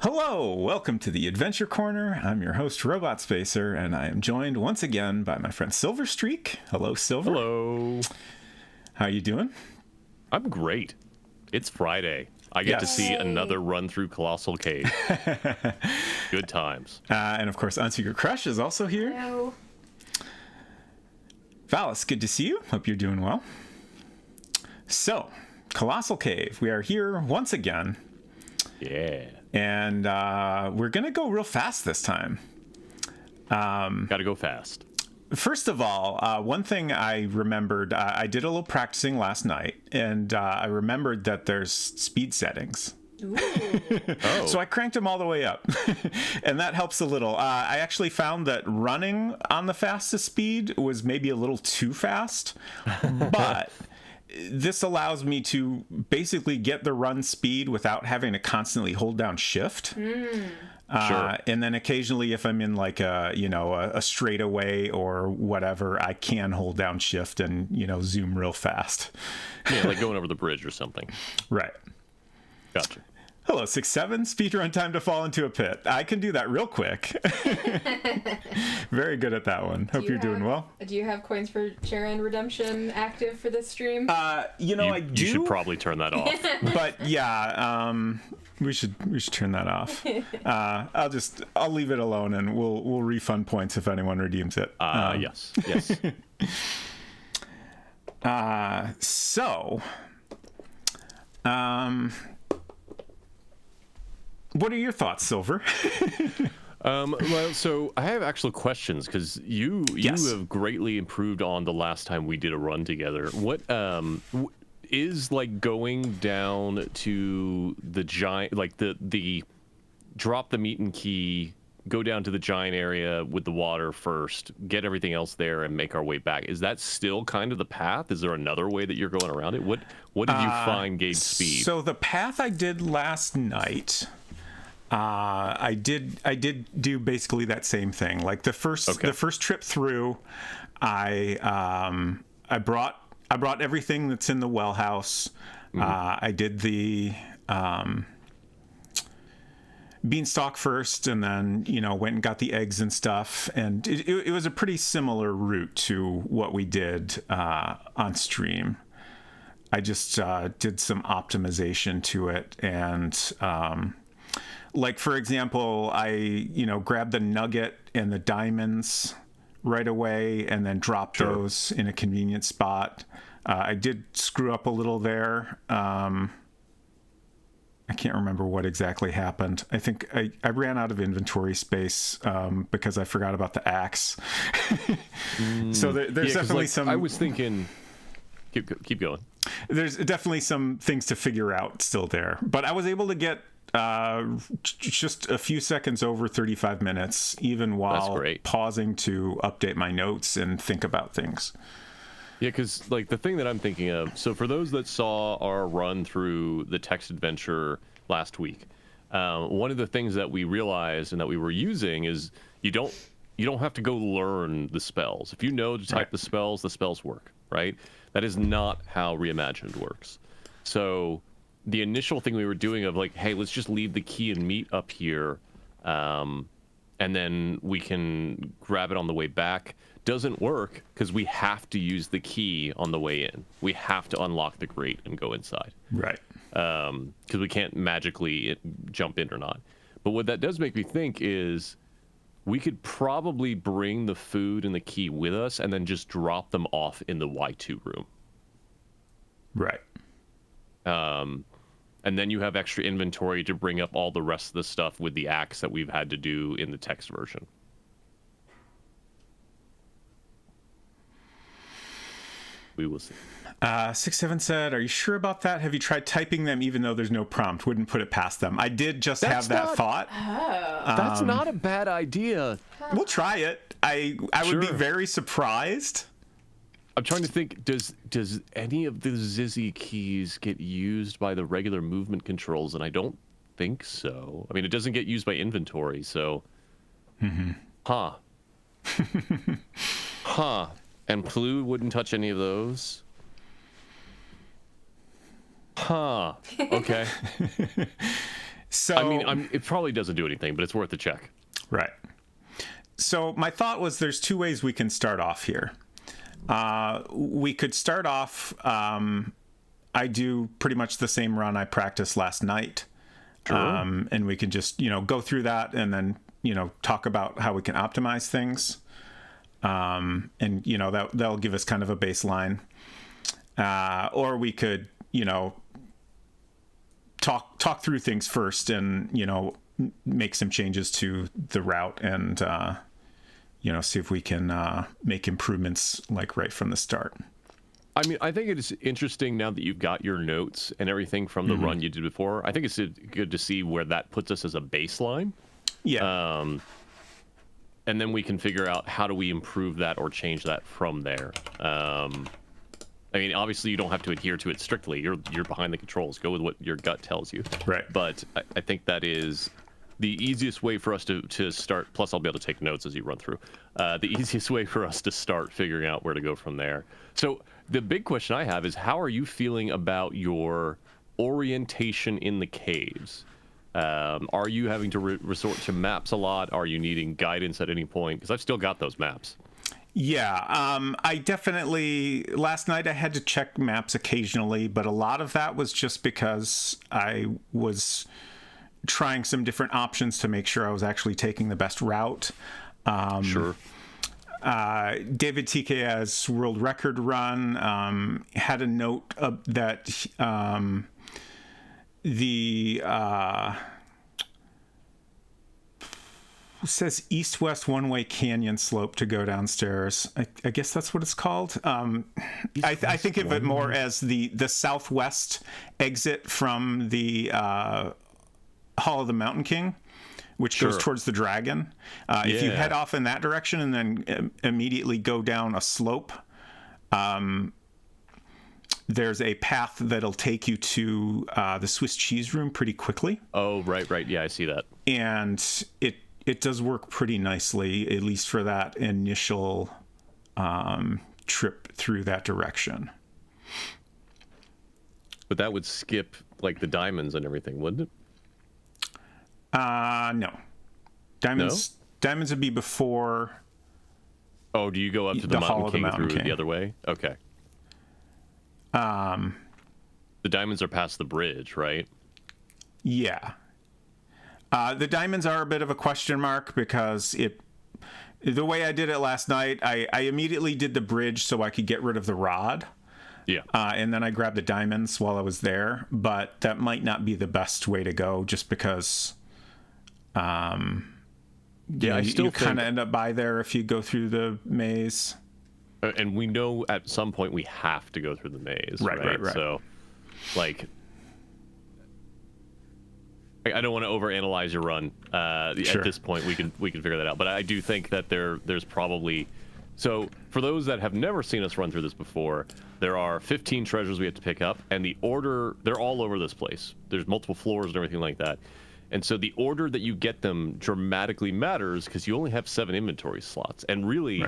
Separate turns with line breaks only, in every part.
Hello, welcome to the Adventure Corner. I'm your host, Robot Spacer, and I am joined once again by my friend Silver Streak. Hello, Silver.
Hello.
How you doing?
I'm great. It's Friday. I get to see another run through Colossal Cave. Good times.
And of course, Unsecret Crush is also here.
Hello.
Valis, good to see you. Hope you're doing well. So, Colossal Cave. We are here once again.
Yeah.
And we're going to go real fast this time.
Gotta go fast.
First of all, one thing I remembered, I did a little practicing last night, and I remembered that there's speed settings.
Ooh.
Oh.
So I cranked them all the way up, and that helps a little. I actually found that running on the fastest speed was maybe a little too fast, but this allows me to basically get the run speed without having to constantly hold down shift.
Sure.
And then occasionally if I'm in like a straightaway or whatever, I can hold down shift and, zoom real fast.
Yeah, like going over the bridge or something.
Right.
Gotcha.
Hello, 6-7, speedrun time to fall into a pit. I can do that real quick. Very good at that one. Hope you're doing well.
Do you have coins for Sharon Redemption active for this stream?
I do.
You should probably turn that off.
But yeah, we should turn that off. I'll leave it alone, and we'll refund points if anyone redeems it.
Yes.
What are your thoughts, Silver?
Well, so I have actual questions because you have greatly improved on the last time we did a run together. What is like going down to the giant, like the drop the meat and key, go down to the giant area with the water first, get everything else there, and make our way back? Is that still kind of the path? Is there another way that you're going around it? What did you find gauge speed?
So the path I did last night. I did do basically that same thing. Like the first trip through, I brought everything that's in the well house. I did the beanstalk first, and then went and got the eggs and stuff. And it was a pretty similar route to what we did on stream. I just did some optimization to it, and like, for example, I, grabbed the nugget and the diamonds right away and then dropped those in a convenient spot. I did screw up a little there. I can't remember what exactly happened. I think I ran out of inventory space because I forgot about the axe. So there's definitely some...
I was thinking... Keep going.
There's definitely some things to figure out still there. But I was able to get just a few seconds over 35 minutes, even while pausing to update my notes and think about things.
Yeah, because like the thing that I'm thinking of, so for those that saw our run through the text adventure last week, one of the things that we realized and that we were using is you don't have to go learn the spells. If you know to type the spells work, right? That is not how Reimagined works. So the initial thing we were doing of like, hey, let's just leave the key and meat up here, and then we can grab it on the way back, doesn't work because we have to use the key on the way in. We have to unlock the grate and go inside.
Right.
Because we can't magically jump in or not. But what that does make me think is we could probably bring the food and the key with us and then just drop them off in the Y2 room.
Right.
And then you have extra inventory to bring up all the rest of the stuff with the axe that we've had to do in the text version. We will see.
6-7 said, "Are you sure about that? Have you tried typing them even though there's no prompt? Wouldn't put it past them." I did just have that thought.
Oh.
That's not a bad idea.
We'll try it. I would be very surprised.
I'm trying to think, does any of the Zizzy keys get used by the regular movement controls? And I don't think so. I mean, it doesn't get used by inventory, so... Huh. And Plu wouldn't touch any of those? Huh. Okay.
So
I mean, it probably doesn't do anything, but it's worth a check.
right. So my thought was there's two ways we can start off here. We could start off, I do pretty much the same run I practiced last night.
Sure.
And we can just, go through that and then, talk about how we can optimize things. And, that'll give us kind of a baseline. Or we could, talk through things first and, make some changes to the route and, see if we can make improvements like right from the start.
I mean, I think it is interesting now that you've got your notes and everything from the run you did before. I think it's good to see where that puts us as a baseline.
Yeah.
And then we can figure out how do we improve that or change that from there. I mean, obviously you don't have to adhere to it strictly. You're behind the controls. Go with what your gut tells you.
Right.
But I think that is the easiest way for us to start. Plus, I'll be able to take notes as you run through. The easiest way for us to start figuring out where to go from there. So the big question I have is, how are you feeling about your orientation in the caves? Are you having to resort to maps a lot? Are you needing guidance at any point? Because I've still got those maps.
Yeah, I definitely, last night I had to check maps occasionally, but a lot of that was just because I was trying some different options to make sure I was actually taking the best route.
Sure.
David TK's world record run had a note that it says east-west one-way canyon slope to go downstairs. I guess that's what it's called. I think of it more as the southwest exit from the Hall of the Mountain King, which goes towards the dragon. If you head off in that direction and then immediately go down a slope, there's a path that'll take you to the Swiss cheese room pretty quickly.
Oh, right. Yeah, I see that.
And it does work pretty nicely, at least for that initial trip through that direction.
But that would skip like the diamonds and everything, wouldn't it?
No. Diamonds would be before.
Oh, do you go up to the Mountain King the other way? Okay. The diamonds are past the bridge, right?
Yeah. The diamonds are a bit of a question mark because the way I did it last night, I immediately did the bridge so I could get rid of the rod.
Yeah.
And then I grabbed the diamonds while I was there, but that might not be the best way to go just because I still kind of end up by there if you go through the maze.
And we know at some point we have to go through the maze, right? So, like, I don't want to overanalyze your run. At this point, we can figure that out. But I do think that there's probably, so for those that have never seen us run through this before, there are 15 treasures we have to pick up, and the order, they're all over this place. There's multiple floors and everything like that. And so the order that you get them dramatically matters because you only have 7 inventory slots. And really,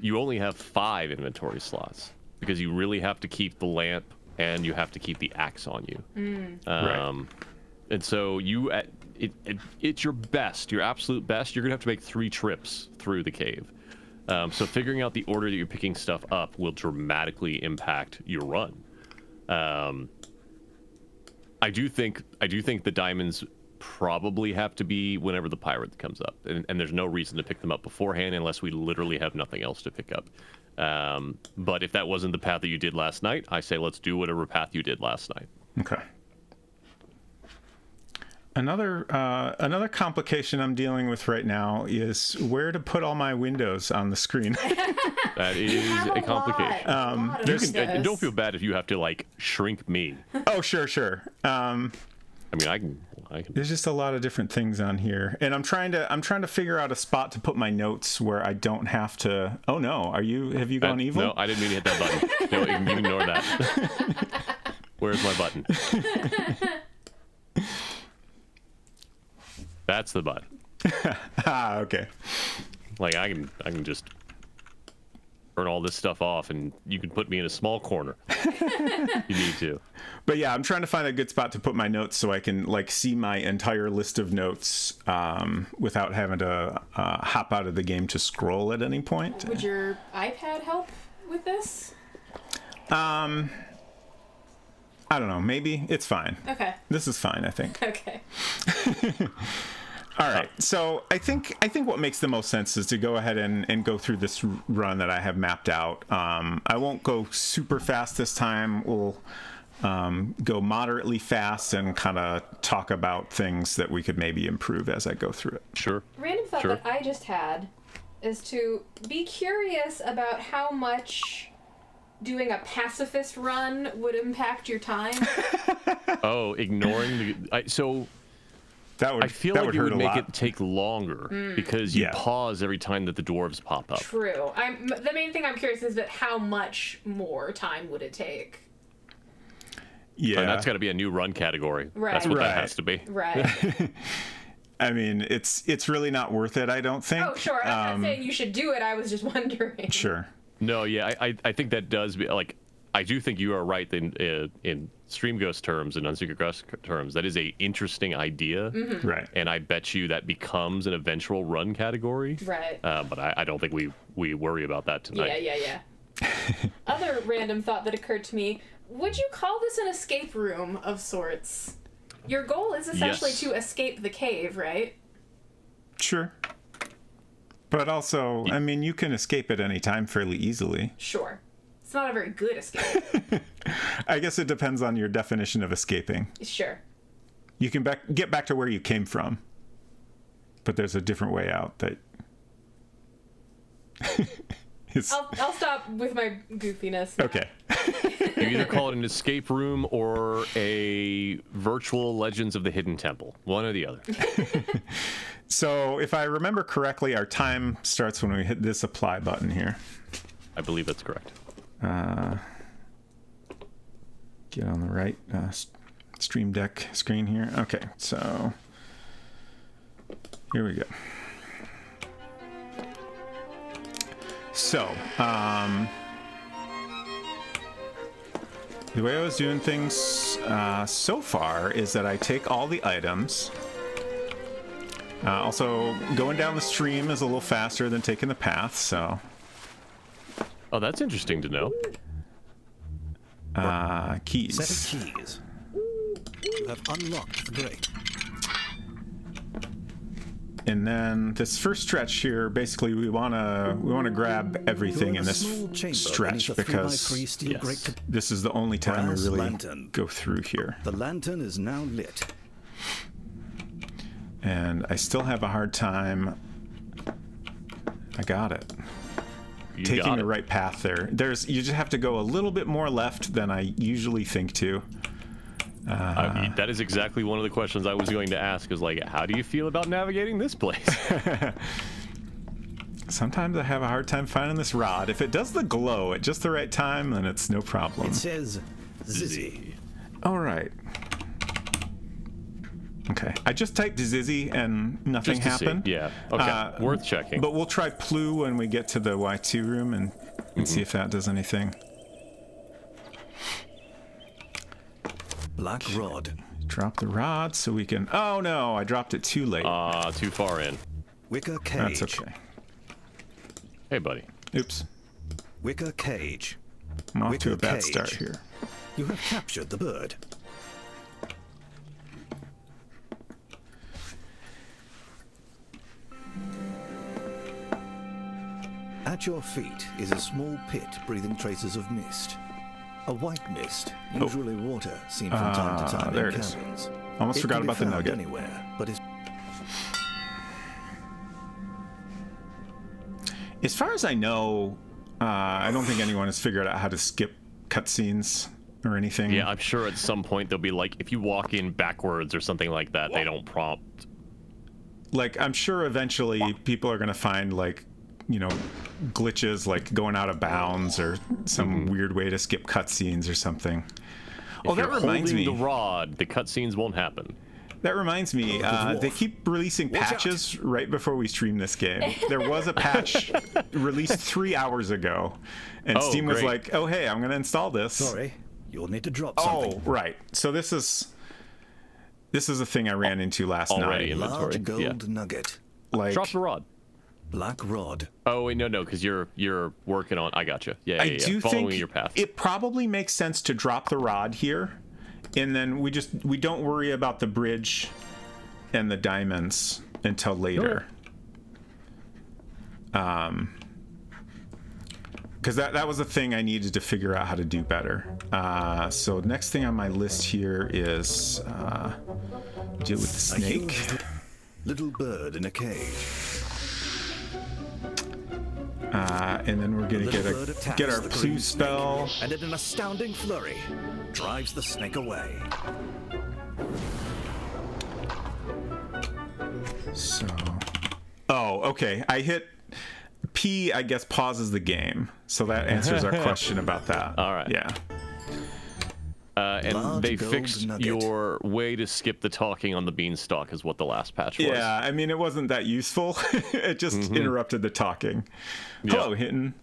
you only have 5 inventory slots because you really have to keep the lamp and you have to keep the axe on you. And so it's your best, your absolute best. You're going to have to make 3 trips through the cave. So figuring out the order that you're picking stuff up will dramatically impact your run. I do think the diamonds probably have to be whenever the pirate comes up, and there's no reason to pick them up beforehand unless we literally have nothing else to pick up. But if that wasn't the path that you did last night, I say let's do whatever path you did last night.
Okay. Another complication I'm dealing with right now is where to put all my windows on the screen.
That is a complication. Don't feel bad if you have to like shrink me.
Oh, sure.
I mean, I can.
There's just a lot of different things on here, and I'm trying to figure out a spot to put my notes where I don't have to. Oh no, have you gone evil?
No, I didn't mean to hit that button. No, you can ignore that. Where's my button? That's the button.
Okay.
Like I can just. turn all this stuff off, and you can put me in a small corner. You need to.
But yeah, I'm trying to find a good spot to put my notes so I can like see my entire list of notes without having to hop out of the game to scroll at any point.
Would your iPad help with this?
I don't know. Maybe it's fine.
Okay.
This is fine, I think.
Okay.
All right. So I think what makes the most sense is to go ahead and go through this run that I have mapped out. I won't go super fast this time. We'll go moderately fast and kind of talk about things that we could maybe improve as I go through it.
Sure.
Random thought
Sure.
that I just had is to be curious about how much doing a pacifist run would impact your time.
Oh, ignoring the... So...
That
I feel
that
like it
hurt
would
a
make
lot.
it take longer because you
Yeah.
pause every time that the dwarves pop up.
True. The main thing I'm curious is that how much more time would it take?
Yeah.
And that's got to be a new run category.
Right.
That's what
Right.
that has to be.
Right.
I mean, it's really not worth it, I don't think.
Oh, sure. I'm not saying you should do it. I was just wondering.
Sure.
No, yeah, I think that does be like... I do think you are right in Stream Ghost terms and Unsecret Ghost terms. That is a interesting idea.
Mm-hmm.
Right.
And I bet you that becomes an eventual run category.
Right.
But I don't think we worry about that tonight.
Yeah. Other random thought that occurred to me, would you call this an escape room of sorts? Your goal is essentially
Yes.
to escape the cave, right?
Sure. But also, I mean, you can escape at any time fairly easily.
Sure. It's not a very good escape.
I guess it depends on your definition of escaping.
Sure.
You can get back to where you came from, but there's a different way out that...
I'll stop with my goofiness now.
Okay.
You either call it an escape room or a virtual Legends of the Hidden Temple. One or the other.
So if I remember correctly, our time starts when we hit this apply button here.
I believe that's correct.
Get on the right Stream Deck screen here. Okay, so here we go. So, the way I was doing things so far is that I take all the items. Also, going down the stream is a little faster than taking the path, so...
Oh, that's interesting to know.
Keys.
Set of keys. You have unlocked the grate.
And then this first stretch here, basically we wanna grab everything
You're
in
a
this
small chamber
stretch
beneath a 3x3
because
steel
yes.
grate to...
this is the only time we
Brass
really
lantern.
go through here.
The lantern is now lit.
And I still have a hard time. I got it.
You
Taking
got
the
it.
right path there. You just have to go a little bit more left than I usually think to.
That is exactly one of the questions I was going to ask. Is like, how do you feel about navigating this place?
Sometimes I have a hard time finding this rod. If it does the glow at just the right time, then it's no problem.
It says Zizzy.
All right. Okay. I just typed Zizzy and nothing
Just to see.
happened.
Yeah. Okay. Worth checking.
But we'll try Plu when we get to the Y2 room and see if that does anything.
Black rod.
Drop the rod so we can... Oh no, I dropped it too late.
Too far in.
Wicker cage.
That's okay.
Hey, buddy.
Oops.
Wicker cage.
I'm off to a
Wicker
bad
cage.
start here.
You have captured the bird. At your feet is a small pit breathing traces of mist. A white mist, usually water, seen from time to time
there
in
it is.
caverns.
Almost
It
forgot
can be
about the
found
nugget.
Anywhere, but is
As far as I know, I don't think anyone has figured out how to skip cutscenes or anything.
Yeah, I'm sure at some point they'll be like, if you walk in backwards or something like that, they don't prompt.
Like, I'm sure eventually people are going to find, like, you know, glitches, like going out of bounds or some weird way to skip cutscenes or something.
If
Oh, that
you're
reminds
holding
me.
the rod, the cutscenes won't happen.
That reminds me, they keep releasing patches right before we stream this game. There was a patch released 3 hours ago, and Steam was like, "Oh, hey, I'm going to install this."
Sorry, you'll need to drop something.
Oh, right. So this is a thing I ran into last
Already
night.
inventory.
Large gold nugget.
Like,
Drop the rod.
Black rod.
Oh wait, no, because you're working on. I gotcha. Yeah,
I do
following
think
your path.
it probably makes sense to drop the rod here, and then we don't worry about the bridge and the diamonds until later. Because that was a thing I needed to figure out how to do better. So next thing on my list here is deal with the snake.
Little bird in a cage.
And then we're gonna get our clue spell.
And in an astounding flurry, drives the snake away.
So, okay. I hit P. I guess pauses the game, so that answers our question about that.
All right.
Yeah.
And
Large
they
gold
fixed
nugget.
your way to skip the talking on the beanstalk, is what the last patch was.
Yeah. I mean, it wasn't that useful. It just interrupted the talking. Hello, Hinton.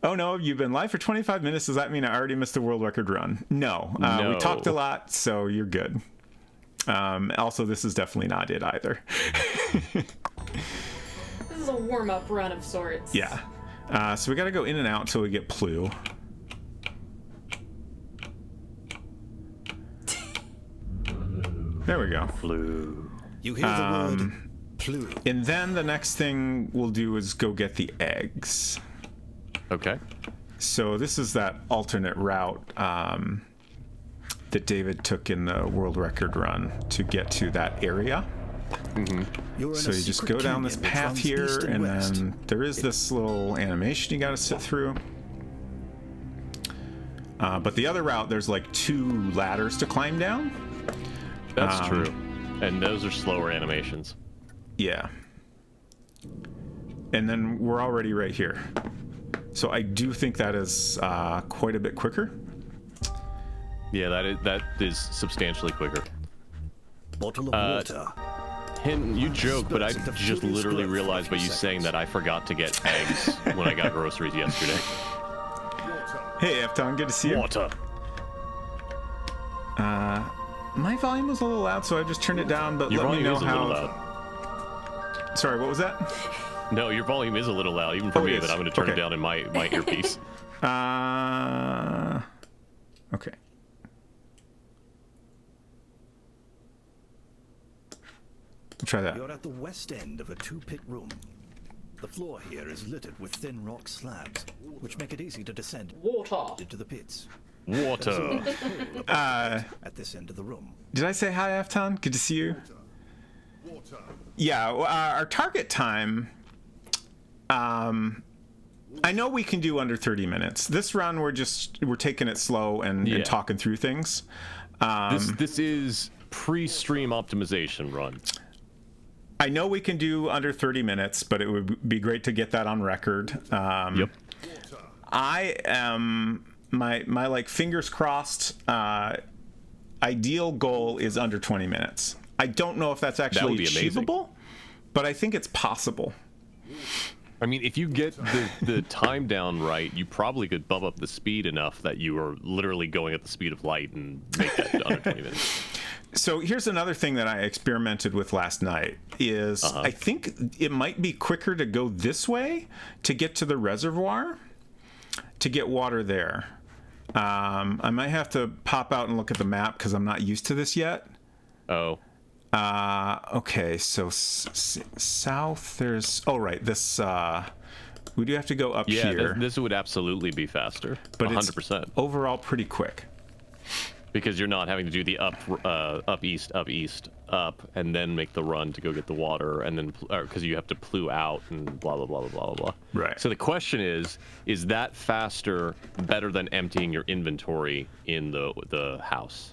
Oh no, you've been live for 25 minutes. Does that mean I already missed the world record run? No.
No.
We talked a lot, so you're good. Also, this is definitely not it either.
This is a warm-up run of sorts.
Yeah. So we got to go in and out until we get Plu. There we go.
Blue.
You hear the word Plu.
And then the next thing we'll do is go get the eggs.
Okay.
So this is that alternate route that David took in the world record run to get to that area.
You're in
So
a
you just
secret
go down this
canyon that
path
runs
here,
east
and
west.
then there is this little animation you got to sit through. But the other route, there's like 2 ladders to climb down.
That's true. And those are slower animations.
Yeah. And then we're already right here. So I do think that is quite a bit quicker.
Yeah, that is substantially quicker.
Bottle of water.
Hinton, you joke, but I
Spills into
just
furious
literally
growth
realized by
for a
you
few
saying
seconds.
that I forgot to get eggs when I got groceries yesterday.
Hey, Efton, good to see you.
Water.
My volume was a little loud, so I just turned it down, but
Your
let me
volume
know
is a
how...
little loud.
Sorry, what was that?
No, your volume is a little loud, even for me,
it is.
but I'm going to turn it
Okay.
down in my earpiece.
Okay. Try that.
You're at the west end of a 2-pit room. The floor here is littered with thin rock slabs, which make it easy to descend
Water.
into the pits.
Water.
At this end of the room.
Did I say hi, Efton? Good to see you. Yeah, our target time... I know we can do under 30 minutes. This run, we're taking it slow and talking through things.
This is pre-stream optimization run.
I know we can do under 30 minutes, but it would be great to get that on record.
Yep.
I am my like fingers crossed. Ideal goal is under 20 minutes. I don't know if that's actually
be amazing.
achievable, but I think it's possible.
I mean, if you get the time down right, you probably could bump up the speed enough that you are literally going at the speed of light and make that under 20 minutes.
So here's another thing that I experimented with last night is I think it might be quicker to go this way to get to the reservoir, to get water there. I might have to pop out and look at the map because I'm not used to this yet.
Oh.
Okay, so south there's... Oh, right, this... we do have to go up here.
Yeah, this would absolutely be faster.
But
100%.
it's overall pretty quick.
Because you're not having to do the up east, and then make the run to go get the water, and then because you have to plew out and blah blah blah blah blah blah.
Right.
So the question is that faster, better than emptying your inventory in the house?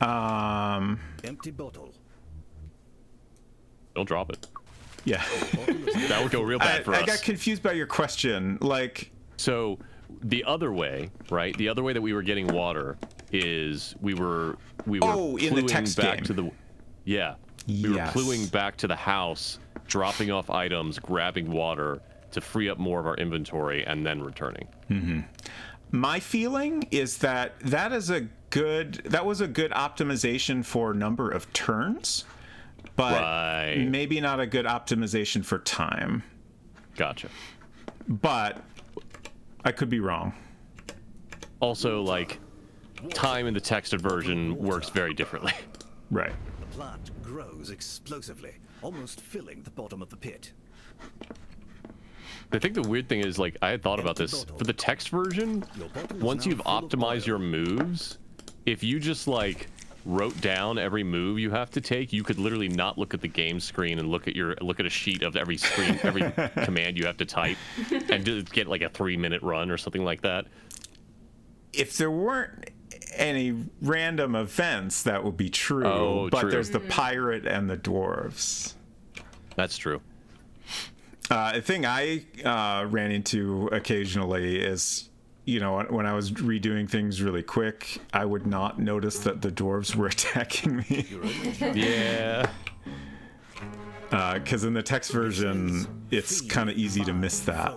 Empty bottle.
Don't drop it.
Yeah.
That would go real bad for us.
I got confused by your question. Like...
So the other way, right? The other way that we were getting water is we were
Oh, in the
cluing
text
back
game.
to the we were
Yes.
cluing back to the house, dropping off items, grabbing water to free up more of our inventory, and then returning.
My feeling is that that was a good optimization for number of turns, but
Right.
maybe not a good optimization for time.
Gotcha.
But I could be wrong.
Also, like, time in the texted version works very differently.
Right.
The plant grows explosively, almost filling the bottom of the pit.
I think the weird thing is, like, I had thought about this. For the text version, once you've optimized your moves, if you just, like, wrote down every move you have to take, you could literally not look at the game screen and look at a sheet of every screen, every command you have to type, and just get, like, a 3-minute run or something like that.
If there weren't any random events, that would be true.
Oh,
but
true.
there's the pirate and the dwarves.
That's true.
A thing I ran into occasionally is, you know, when I was redoing things really quick, I would not notice that the dwarves were attacking me.
Yeah.
Because in the text version, it's kind of easy to miss that.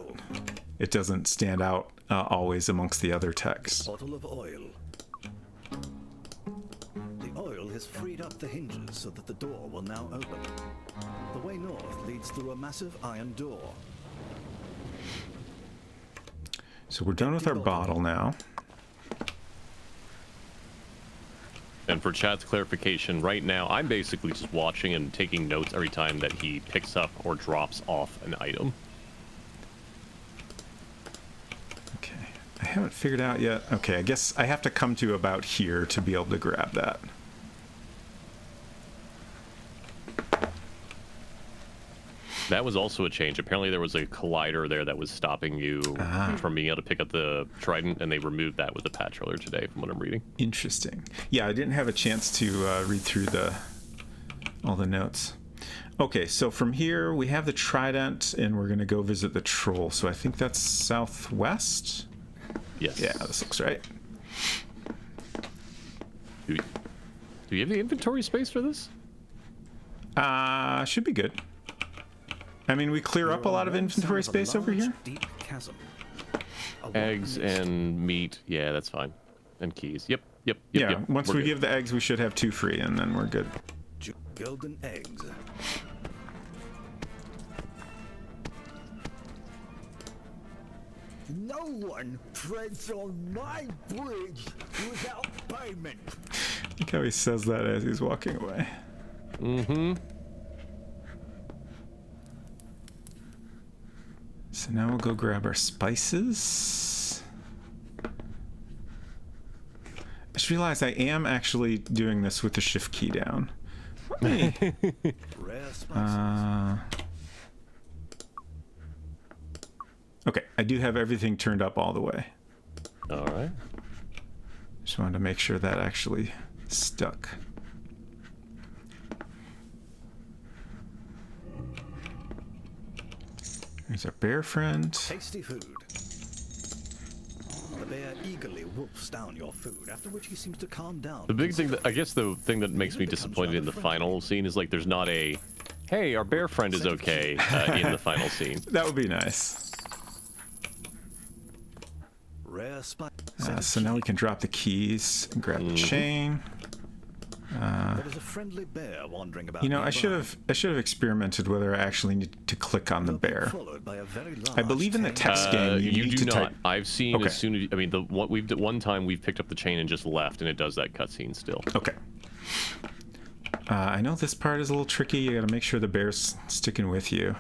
It doesn't stand out always amongst the other text.
Bottle of oil. The oil has freed up the hinges so that the door will now open. The way north leads through a massive iron door.
So we're done with our bottle now.
And for chat's clarification, right now, I'm basically just watching and taking notes every time that he picks up or drops off an item.
Okay. I haven't figured out yet. Okay, I guess I have to come to about here to be able to grab that.
That was also a change. Apparently there was a collider there that was stopping you from being able to pick up the trident, and they removed that with the patch earlier today, from what I'm reading.
Interesting. Yeah, I didn't have a chance to read through all the notes. Okay, so from here we have the trident, and we're going to go visit the troll. So I think that's southwest?
Yes.
Yeah, this looks right.
Do you have the inventory space for this?
Should be good. I mean, we clear up a lot of inventory space over here.
Deep chasm.
Eggs and meat. Yeah, that's fine. And keys. Yep.
Yeah, once
We're
we
good.
give the eggs, we should have 2 free, and then we're good.
Golden eggs.
No one treads on my bridge without payment.
Look how he says that as he's walking away.
Mm-hmm.
So now we'll go grab our spices. I just realized I am actually doing this with the shift key down.
Rare spices.
Okay, I do have everything turned up all the way.
All right.
Just wanted to make sure that actually stuck. There's our bear friend.
Tasty food. The bear eagerly wolfs down your food, after which he seems to calm down.
The big thing that, I guess the thing that makes me disappointed in the final scene is, like, there's not a, hey, our bear friend is okay in the final scene.
That would be nice.
Rare spice.
So now we can drop the keys and grab the chain.
There is a friendly bear wandering about.
You know, I
nearby.
should have experimented whether I actually need to click on the
You'll be
bear.
followed by a very
I believe in the
large
text game you need
do
to
not.
type.
I've seen
Okay.
as soon as, I mean, one time we've picked up the chain and just left, and it does that cutscene still.
Okay. I know this part is a little tricky. You got to make sure the bear's sticking with you,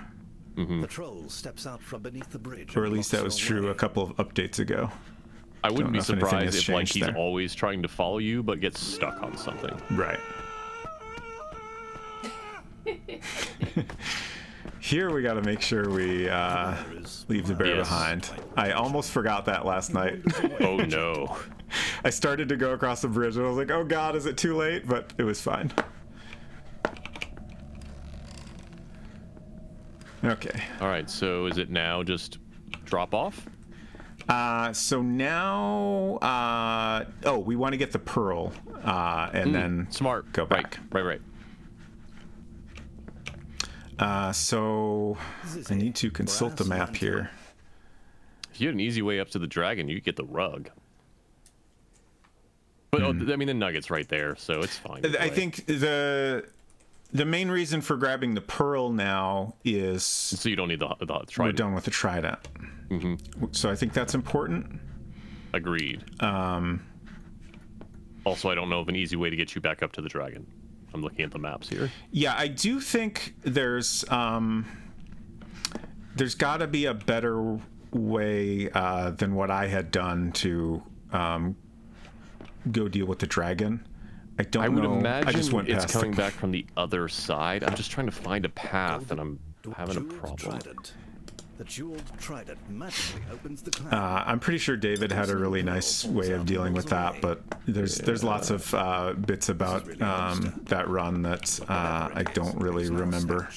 The troll steps out from beneath the bridge.
or at
and
least that
blocks
was
your
true
way.
a couple of updates ago.
I wouldn't be
know if anything
surprised
has
if, like,
changed
he's
there.
always trying to follow you, but gets stuck on something.
Right. Here we got to make sure we leave the bear
Yes.
behind. I almost forgot that last night.
Oh no.
I started to go across the bridge and I was like, oh god, is it too late? But it was fine. Okay.
All right, so is it now just drop off?
So now, oh, we want to get the pearl, and then
smart.
Go back.
Right.
So I need to consult the map here.
If you had an easy way up to the dragon, you could get the rug. But I mean, the nugget's right there, so it's fine.
I think the main reason for grabbing the pearl now is
so you don't need the trident.
We're done with the trident. So I think that's important.
Agreed. Also, I don't know of an easy way to get you back up to the dragon. I'm looking at the maps here.
Yeah, I do think there's got to be a better way than what I had done to go deal with the dragon. I don't know.
I would imagine
I just went
it's
past
coming back from the other side. I'm just trying to find a path, and I'm having a problem.
The jeweled trident magically opens the cloud.
I'm pretty sure David had a really nice way of dealing with that, but there's lots of bits about that run that I don't really remember.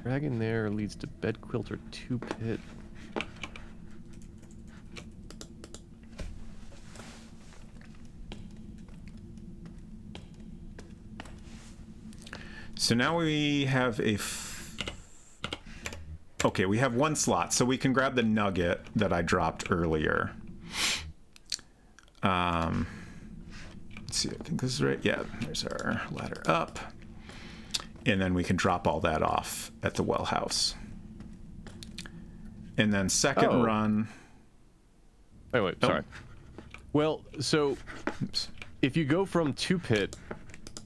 Dragon there leads to bed quilter 2 pit.
So now we have okay, we have 1 slot, so we can grab the nugget that I dropped earlier. Let's see, I think this is right. Yeah, there's our ladder up. And then we can drop all that off at the well house. And then second run.
Wait, sorry. Well, so if you go from 2 pit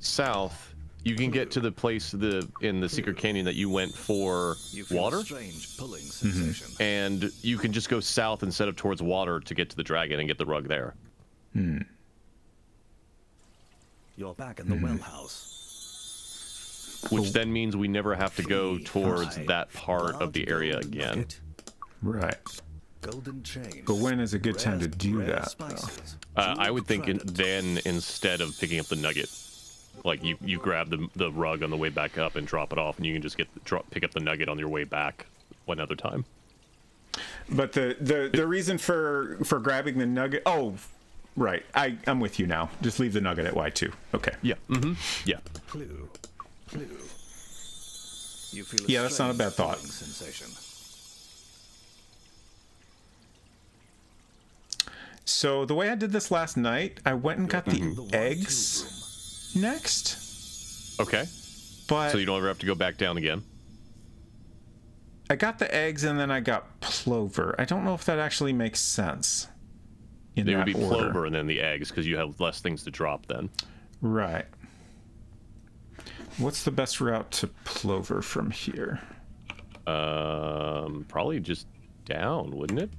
south, you can get to the place in the secret canyon that you went for water.
Strange pulling sensation.
And you can just go south instead of towards water to get to the dragon and get the rug there.
You're back in the well house.
Which then means we never have to go towards that part of the area again.
Right.
Golden chain.
But when is a good time to do that?
I would think then instead of picking up the nugget, like you grab the rug on the way back up and drop it off, and you can just pick up the nugget on your way back one other time.
But the reason for grabbing the nugget, right, I'm with you now. Just leave the nugget at Y2. Okay.
Yeah. Yeah.
Clue. You feel
Yeah, that's not a bad thought.
Sensation.
So the way I did this last night, I went and got the eggs next.
Okay.
But
so you don't ever have to go back down again.
I got the eggs and then I got plover. I don't know if that actually makes sense.
There would be plover and then the eggs because you have less things to drop then.
Right. What's the best route to plover from here?
Probably just down, wouldn't it?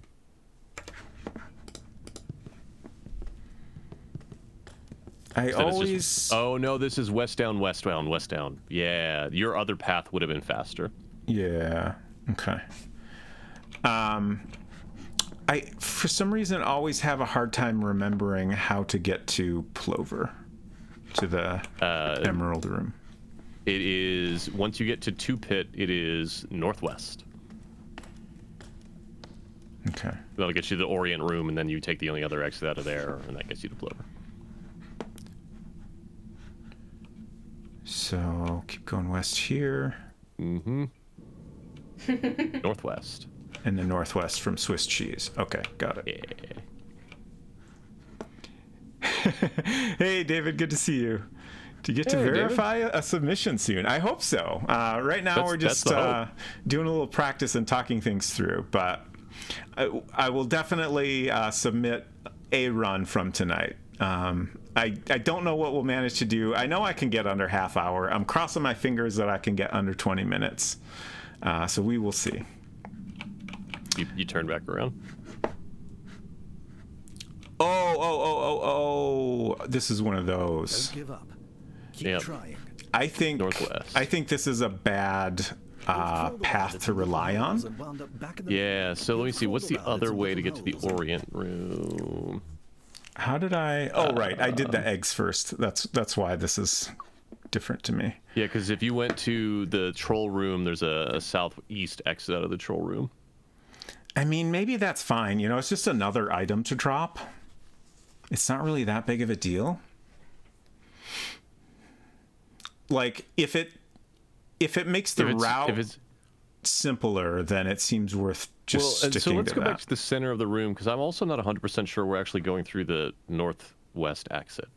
Oh no, this is west down. Yeah, your other path would have been faster.
Yeah. Okay. I for some reason always have a hard time remembering how to get to plover, to the emerald room.
It is once you get to 2 pit, it is northwest.
Okay.
That'll get you to the Orient room, and then you take the only other exit out of there, and that gets you to plover.
So keep going west here.
Northwest.
And then northwest from Swiss cheese. Okay, got it.
Yeah.
Hey, David, good to see you. Do you get to verify a submission soon? I hope so. Right now we're just doing a little practice and talking things through, but I will definitely submit a run from tonight. I don't know what we'll manage to do. I know I can get under half hour. I'm crossing my fingers that I can get under 20 minutes. So we will see.
You turn back around.
Oh! This is one of those.
Don't give up. Keep trying.
I think
northwest.
I think this is a bad path to rely on.
Yeah. So let me see. What's the other way to get to the Orient room?
How did I? Oh, right. I did the eggs first. That's why this is different to me.
Yeah, because if you went to the troll room, there's a southeast exit out of the troll room.
I mean, maybe that's fine. You know, it's just another item to drop. It's not really that big of a deal. Like, if it makes the route simpler, then it seems worth just sticking to that.
So let's go back to the center of the room, because I'm also not 100% sure we're actually going through the northwest exit.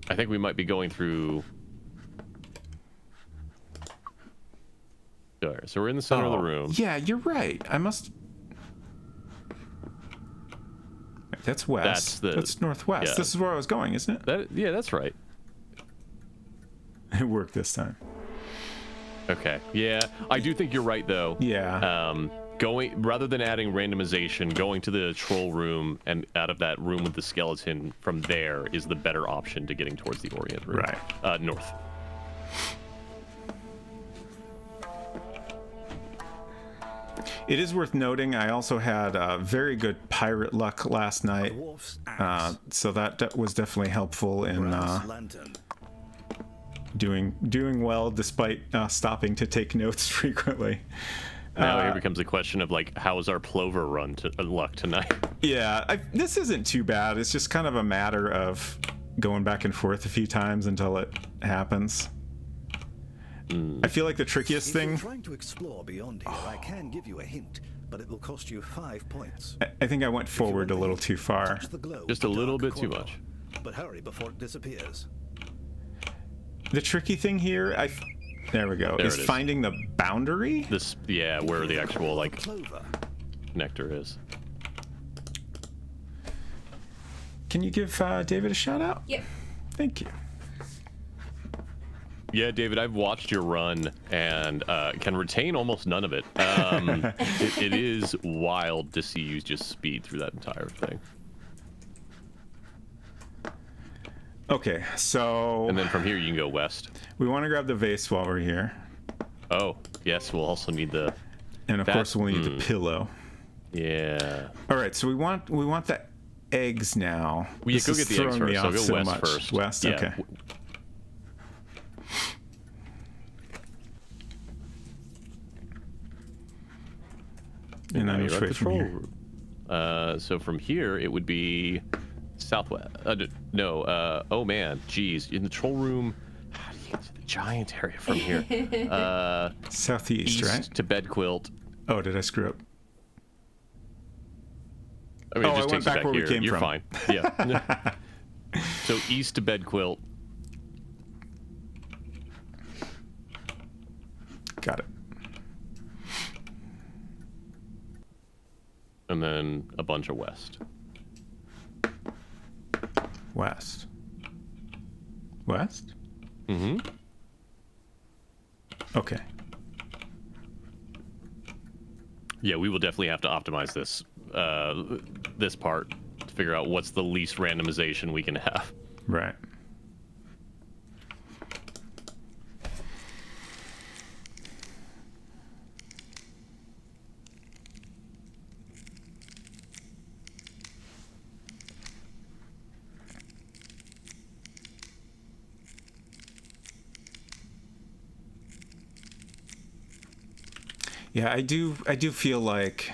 I think we might be going through... There. So we're in the center of the room.
Yeah, you're right. I must... That's west. That's northwest. Yeah. This is where I was going, isn't it?
Yeah, that's right.
It worked this time.
Okay. Yeah, I do think you're right, though.
Yeah.
Rather than adding randomization, going to the troll room and out of that room with the skeleton from there is the better option to getting towards the Orient room.
Right.
North.
It is worth noting, I also had very good pirate luck last night, so that was definitely helpful in doing well despite stopping to take notes frequently.
Now here becomes a question of, like, how is our plover run luck tonight?
Yeah, this isn't too bad. It's just kind of a matter of going back and forth a few times until it happens. I feel like the trickiest thing...
If you're trying to explore beyond here, I can give you a hint, but it will cost you 5 points.
I think I went forward a little too far.
Just a little bit too much.
But hurry before it disappears.
The tricky thing here, there we go, is finding the boundary.
Where the actual, like, nectar is.
Can you give David a shout out?
Yep.
Thank you.
Yeah, David, I've watched your run and can retain almost none of it. It is wild to see you just speed through that entire thing.
Okay, so...
And then from here you can go west.
We want to grab the vase while we're here.
Oh, yes, we'll also need the...
And of course we'll need the pillow.
Yeah.
All right, so we want the eggs now.
We go get the eggs first, so go west first.
West,
yeah.
Okay. And then which way from here?
So from here, it would be southwest. Oh man, geez. In the troll room, how do you get to the giant area from here?
Southeast, right?
To bed quilt.
Oh, did I screw up?
I mean, it just
I went
takes
back
you back
where
here.
we came
You're
from.
fine. Yeah. So east to bed quilt.
Got it.
And then a bunch of west.
West. West?
Mm-hmm.
Okay.
Yeah, we will definitely have to optimize this this part to figure out what's the least randomization we can have.
Right. Yeah, I do feel like,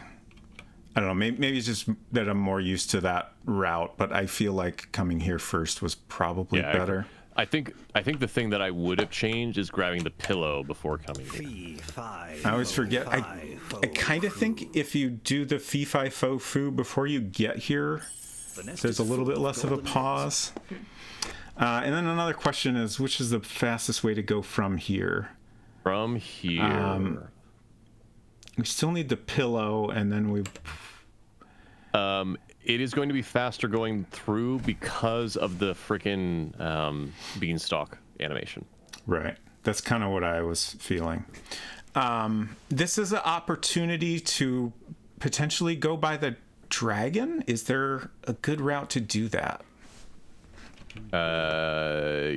I don't know, maybe it's just that I'm more used to that route, but I feel like coming here first was probably better.
I think the thing that I would have changed is grabbing the pillow before coming here.
I always forget. I kind of think if you do the fee fi fo foo before you get here, there's a little bit less of a pause. And then another question is, which is the fastest way to go from here?
From here.
We still need the pillow, and then we...
It is going to be faster going through because of the frickin' beanstalk animation.
Right. That's kind of what I was feeling. This is an opportunity to potentially go by the dragon. Is there a good route to do that?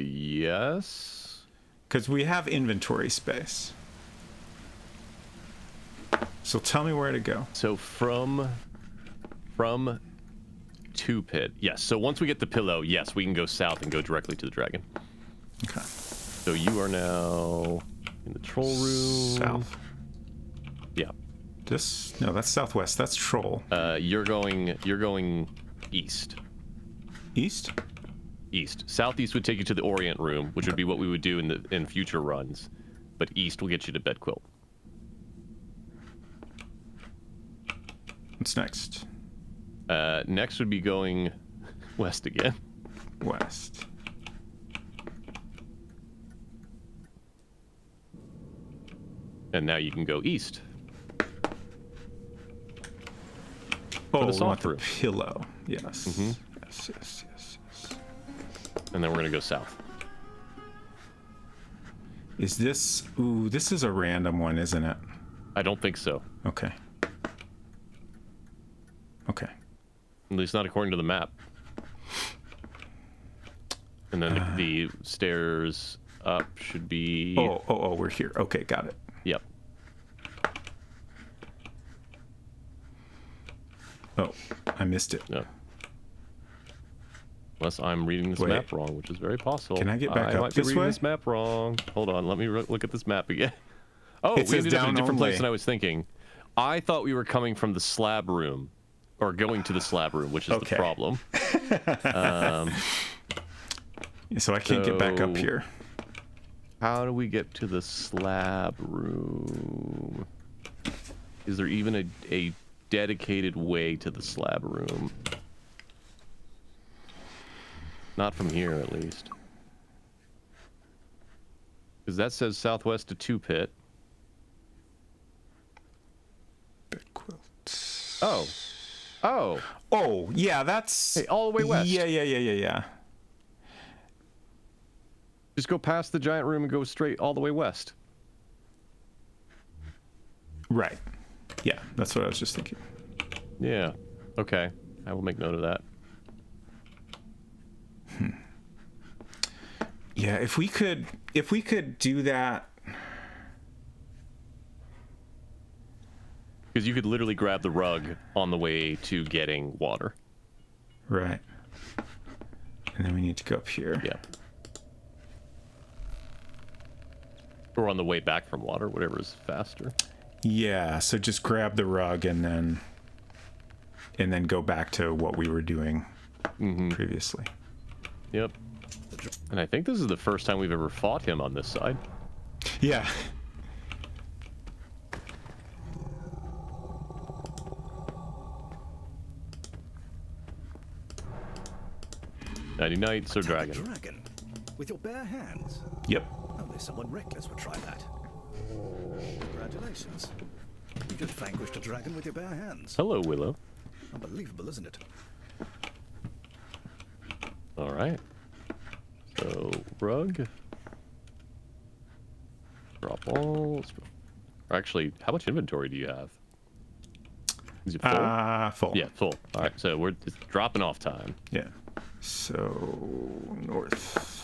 Yes.
Because we have inventory space. So tell me where to go.
So from 2 pit. Yes. So once we get the pillow, yes, we can go south and go directly to the dragon.
Okay.
So you are now in the troll room.
South.
Yeah.
No, that's southwest. That's troll.
You're going east.
East?
East. Southeast would take you to the Orient room, which would be what we would do in future runs. But east will get you to Bed Quilt.
What's next?
Next would be going west again.
West.
And now you can go east.
Oh,
the
we
soft
want the
room.
pillow. Yes.
Mhm.
Yes.
And then we're gonna go south.
Is this... Ooh, this is a random one, isn't it?
I don't think so.
Okay. Okay.
At least not according to the map. And then the stairs up should be...
Oh, we're here. Okay, got it.
Yep.
Oh, I missed it.
No. Unless I'm reading this
Wait.
map wrong, which is very possible.
Can I get back
I
up
might be
this
reading
way?
this map wrong. Hold on, let me look at this map again. Oh,
It
we
says
ended up in a
down
different place
only.
than I was thinking. I thought we were coming from the slab room, or going to the slab room, which is
Okay.
the problem.
So I can't get back up
So-
here.
How do we get to the slab room? Is there even a dedicated way to the slab room? Not from here, at least. Because that says southwest to 2 pit.
Bed quilt.
Oh. Oh.
Oh, yeah, that's...
Hey, all the way west.
Yeah.
Just go past the giant room and go straight all the way west.
Right. Yeah, that's what I was just thinking.
Yeah. Okay. I will make note of that.
Yeah, if we could do that...
Because you could literally grab the rug on the way to getting water.
Right. And then we need to go up here.
Yeah. Or on the way back from water, whatever is faster.
Yeah, so just grab the rug and then go back to what we were doing previously.
Yep. And I think this is the first time we've ever fought him on this side.
Yeah.
Nighty night, Sir Dragon.
Dragon? With your bare hands?
Yep.
Only someone reckless would try that. Congratulations. You just vanquished a dragon with your bare hands.
Hello, Willow.
Unbelievable, isn't it?
All right. So, rug. Drop all. Actually, how much inventory do you have? Is it full?
Full.
Yeah, full. All right, so it's dropping off time.
Yeah. So, north.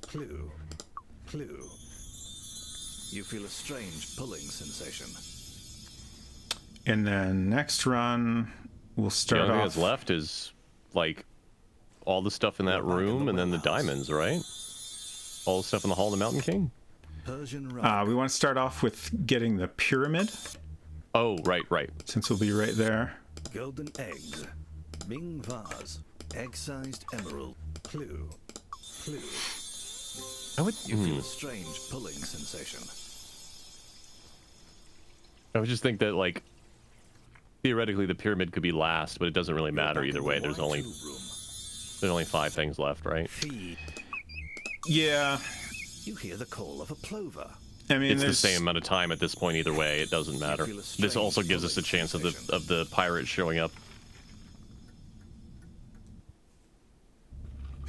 Clue. You feel a strange pulling sensation.
And then next run, we'll
The
start
only thing
off...
that's left is, like, all the stuff in that
We're back in
room
the
and then the
warehouse.
diamonds, right? All the stuff in the Hall of the Mountain King.
Persian rug.
we want to start off with getting the pyramid,
Oh, right.
since we'll be right there.
Golden eggs. Ming vase. Egg-sized emerald. Clue.
I would,
You feel a strange pulling sensation.
I would just think that, like, theoretically the pyramid could be last, but it doesn't really matter either way. There's only 5 things left, right?
Feed.
Yeah.
You hear the call of a plover.
I mean,
It's the
there's...
same amount of time at this point either way. It doesn't matter.
feel a
This also
strange
gives us a
pulling
chance of
sensation.
the pirates showing up.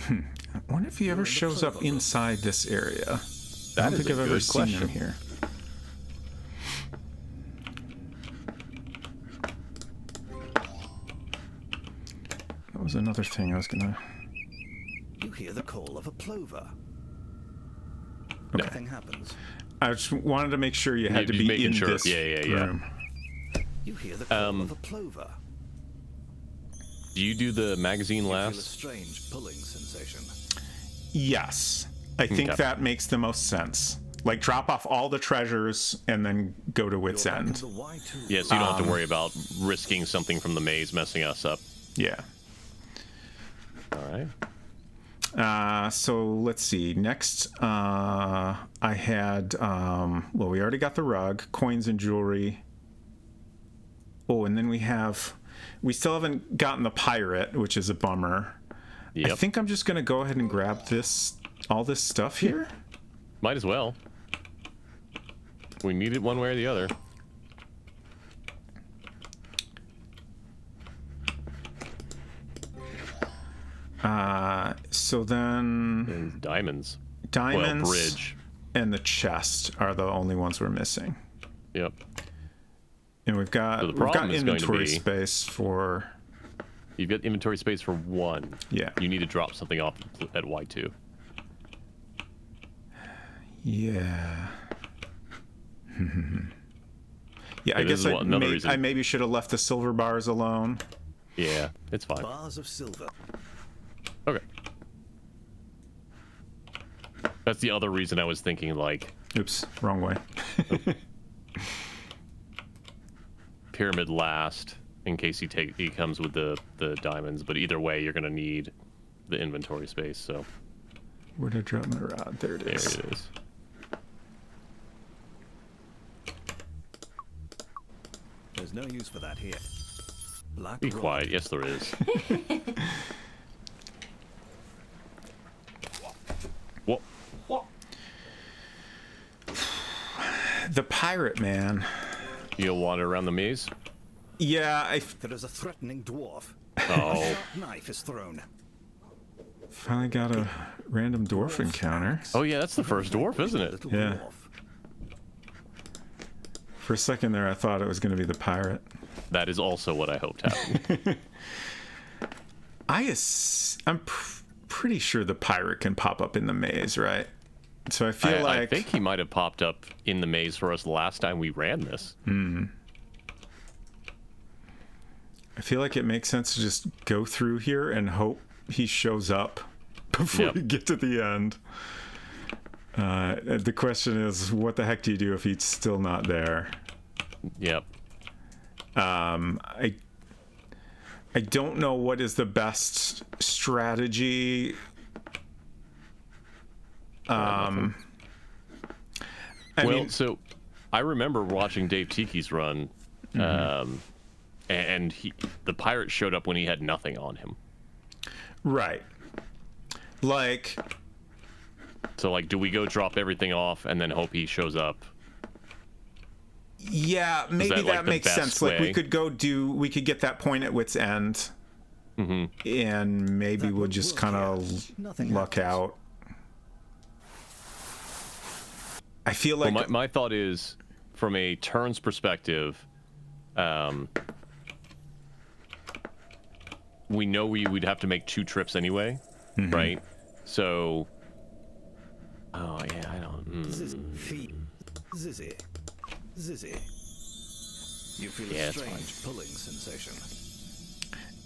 I wonder if he ever
in the
shows up
clover room.
inside this area. I
That
don't
is
think
a
I've ever
good
seen him
question.
here. That was another thing I was gonna...
You hear the call of a plover.
Okay.
Nothing happens.
I just wanted to make sure you had to
Just
be
making
in
sure.
this
Yeah.
room.
You hear the call of a plover.
Do you do the magazine
You feel a
last?
strange pulling sensation.
Yes. I think
Okay.
that makes the most sense. Like, drop off all the treasures and then go to Wit's
You're back in
End.
the Y2.
Yeah, so you don't have to worry about risking something from the maze messing us up.
Yeah.
All right.
So let's see. Next, I had, well, we already got the rug, coins and jewelry. Oh, and then we still haven't gotten the pirate, which is a bummer.
Yep.
I think I'm just going to go ahead and grab all this stuff here.
Might as well. We need it one way or the other.
So then
And diamonds.
diamonds
Well, bridge.
and the chest are the only ones we're missing.
Yep.
And we've got
So the problem is going to
inventory
be-
space for
You've got inventory space for one.
Yeah.
You need to drop something off at Y2.
yeah. Yeah, I
this
guess
is another reason.
I maybe should have left the silver bars alone.
Yeah, it's fine.
Bars of silver.
Okay. That's the other reason I was thinking, like,
Oops, wrong way.
pyramid last in case he comes with the diamonds, but either way you're gonna need the inventory space, so
Where did I drop my rod? There it
there
is.
it is.
There's no use for that here. Black
Be
rod.
quiet. Yes, there is. What?
The pirate man.
You'll wander around the maze?
Yeah, I
There is a threatening dwarf.
Oh,
A knife is thrown.
finally got a random dwarf encounter.
oh yeah, that's the first dwarf, isn't it?
Little
Yeah.
dwarf.
For a second there, I thought it was going to be the pirate.
That is also what I hoped happened.
I'm pretty sure the pirate can pop up in the maze, right? So I feel
I
like
think he might have popped up in the maze for us last time we ran this.
I feel like it makes sense to just go through here and hope he shows up before
Yep.
you get to the end. The question is, what the heck do you do if he's still not there?
Yep.
I don't know what is the best strategy. I
Well,
mean,
so I remember watching Dave Tiki's run, and the pirate showed up when he had nothing on him.
right. Like,
So, like, do we go drop everything off and then hope he shows up?
yeah, maybe
that, like,
that
the
makes
best
sense. Like,
way?
we could get that point at Wit's End, and maybe
That
we'll
would
just
work,
kind
yeah.
of
Nothing
luck
happens.
out. I feel like
Well, my thought is, from a turns perspective, we know we would have to make 2 trips anyway, right? So, oh yeah, I don't.
Zizzy. Zizzy. Zizzy. You feel
Yeah,
a
it's
strange pulling sensation.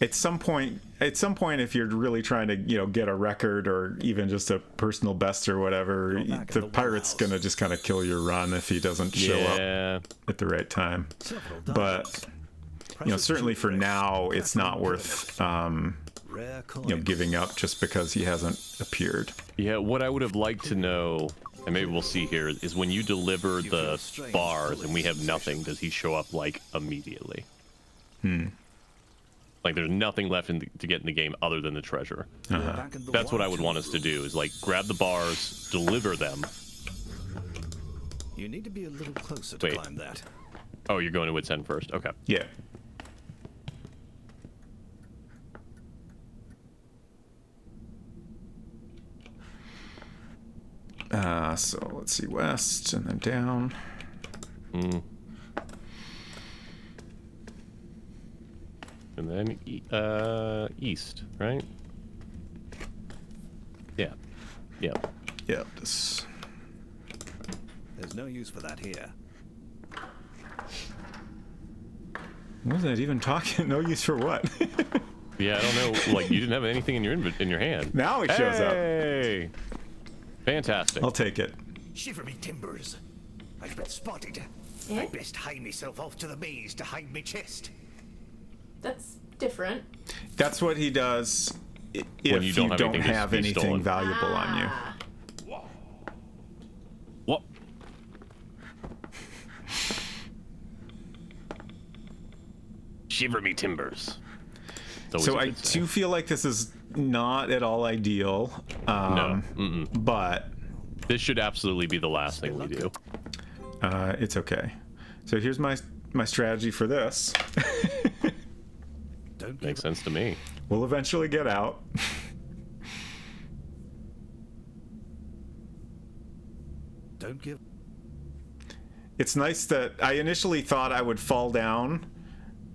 at some point, if you're really trying to, get a record or even just a personal best or whatever,
Go back
the
in the
pirate's
warehouse.
gonna just kind of kill your run if he doesn't show up
Yeah,
at the right time.
Several
But
diamonds.
certainly for
Precious
now,
jewelry.
it's not worth
Rare coins.
giving up just because he hasn't appeared.
yeah. What I would have liked to know, and maybe we'll see here, is when you deliver
feel
the
a strange
bars and we have
pulling
nothing,
sensation.
does he show up like immediately? Like there's nothing left to get in the game other than the treasure.
You're back in the
That's what I would
Y2
want us to do, is like grab the bars, deliver them.
You need to be a little closer to
Wait.
climb that.
Oh, you're going to Wit's End first. Okay.
Yeah. So let's see, west and then down.
And then east, right? Yeah. Yeah.
Yeah, this.
There's There's no use for that here.
Wasn't it even talking? No use for what?
Yeah, I don't know. Like, you didn't have anything in your hand.
Now it shows up.
Hey! Fantastic.
I'll take it.
Shiver me timbers. I've been spotted.
Eh?
I best hie myself off to the maze to hide my chest.
That's different.
That's what he does if
When
you
you don't
don't
have anything to be
anything
stolen.
valuable on you.
Ah.
What? Shiver me timbers.
So I do feel like this is not at all ideal.
No.
But
This should absolutely be the last thing we do.
it's okay. So here's my strategy for this.
Don't give
Makes sense to me.
We'll eventually get out.
Don't give
It's nice that I initially thought I would fall down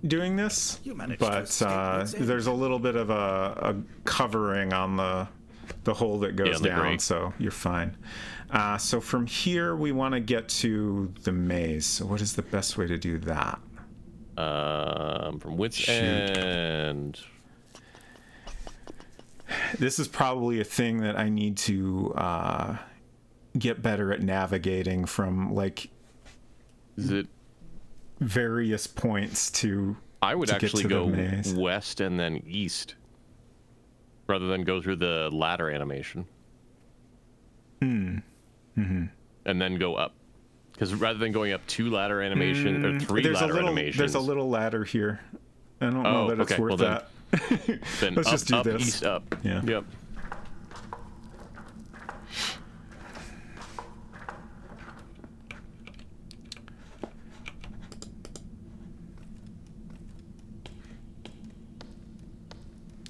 doing this,
You managed to
but
escape what's in.
there's a little bit of a covering on the hole that goes
on the
down,
grate.
so you're fine. So from here, we want to get to the maze. So what is the best way to do that?
From Wits
Shoot.
End.
This is probably a thing that I need to get better at navigating from, like,
Is it?
various points to.
I would
to get
actually
to the
go
maze.
west and then east, rather than go through the ladder animation. And then go up, because rather than going up 2 ladder animation or 3 ladder animations,
There's a little ladder here. I don't know that it's
okay,
worth
well
that.
then
Let's
up,
just do
up,
this.
east, up.
Yeah.
Yep.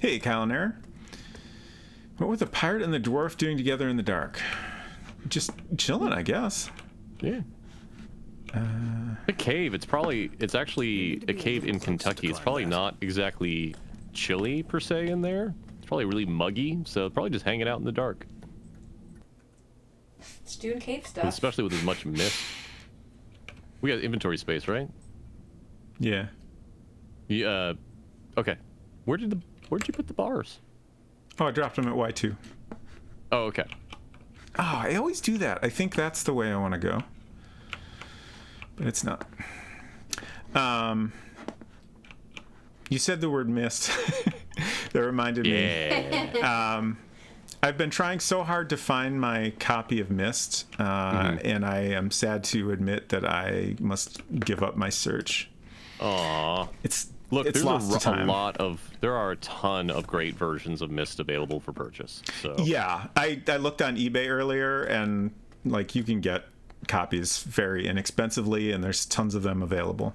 Hey, Kalinair. What were the pirate and the dwarf doing together in the dark? Just chilling, I guess.
Yeah. The cave. It's actually a cave in Kentucky. It's probably not exactly chilly per se in there. It's probably really muggy, so probably just hanging out in the dark,
It's doing cave stuff.
especially with as much mist. We got inventory space, right?
Yeah.
Yeah. Okay. Where'd you put the bars?
Oh, I dropped them at Y2.
Oh, okay.
Oh, I always do that. I think that's the way I want to go. But it's not. You said the word mist. That reminded me.
Yeah.
I've been trying so hard to find my copy of Mist, and I am sad to admit that I must give up my search.
Aw. Look,
It's
there's
lost to time.
there are a ton of great versions of Mist available for purchase. So
Yeah, I looked on eBay earlier, and like you can get copies very inexpensively, and there's tons of them available.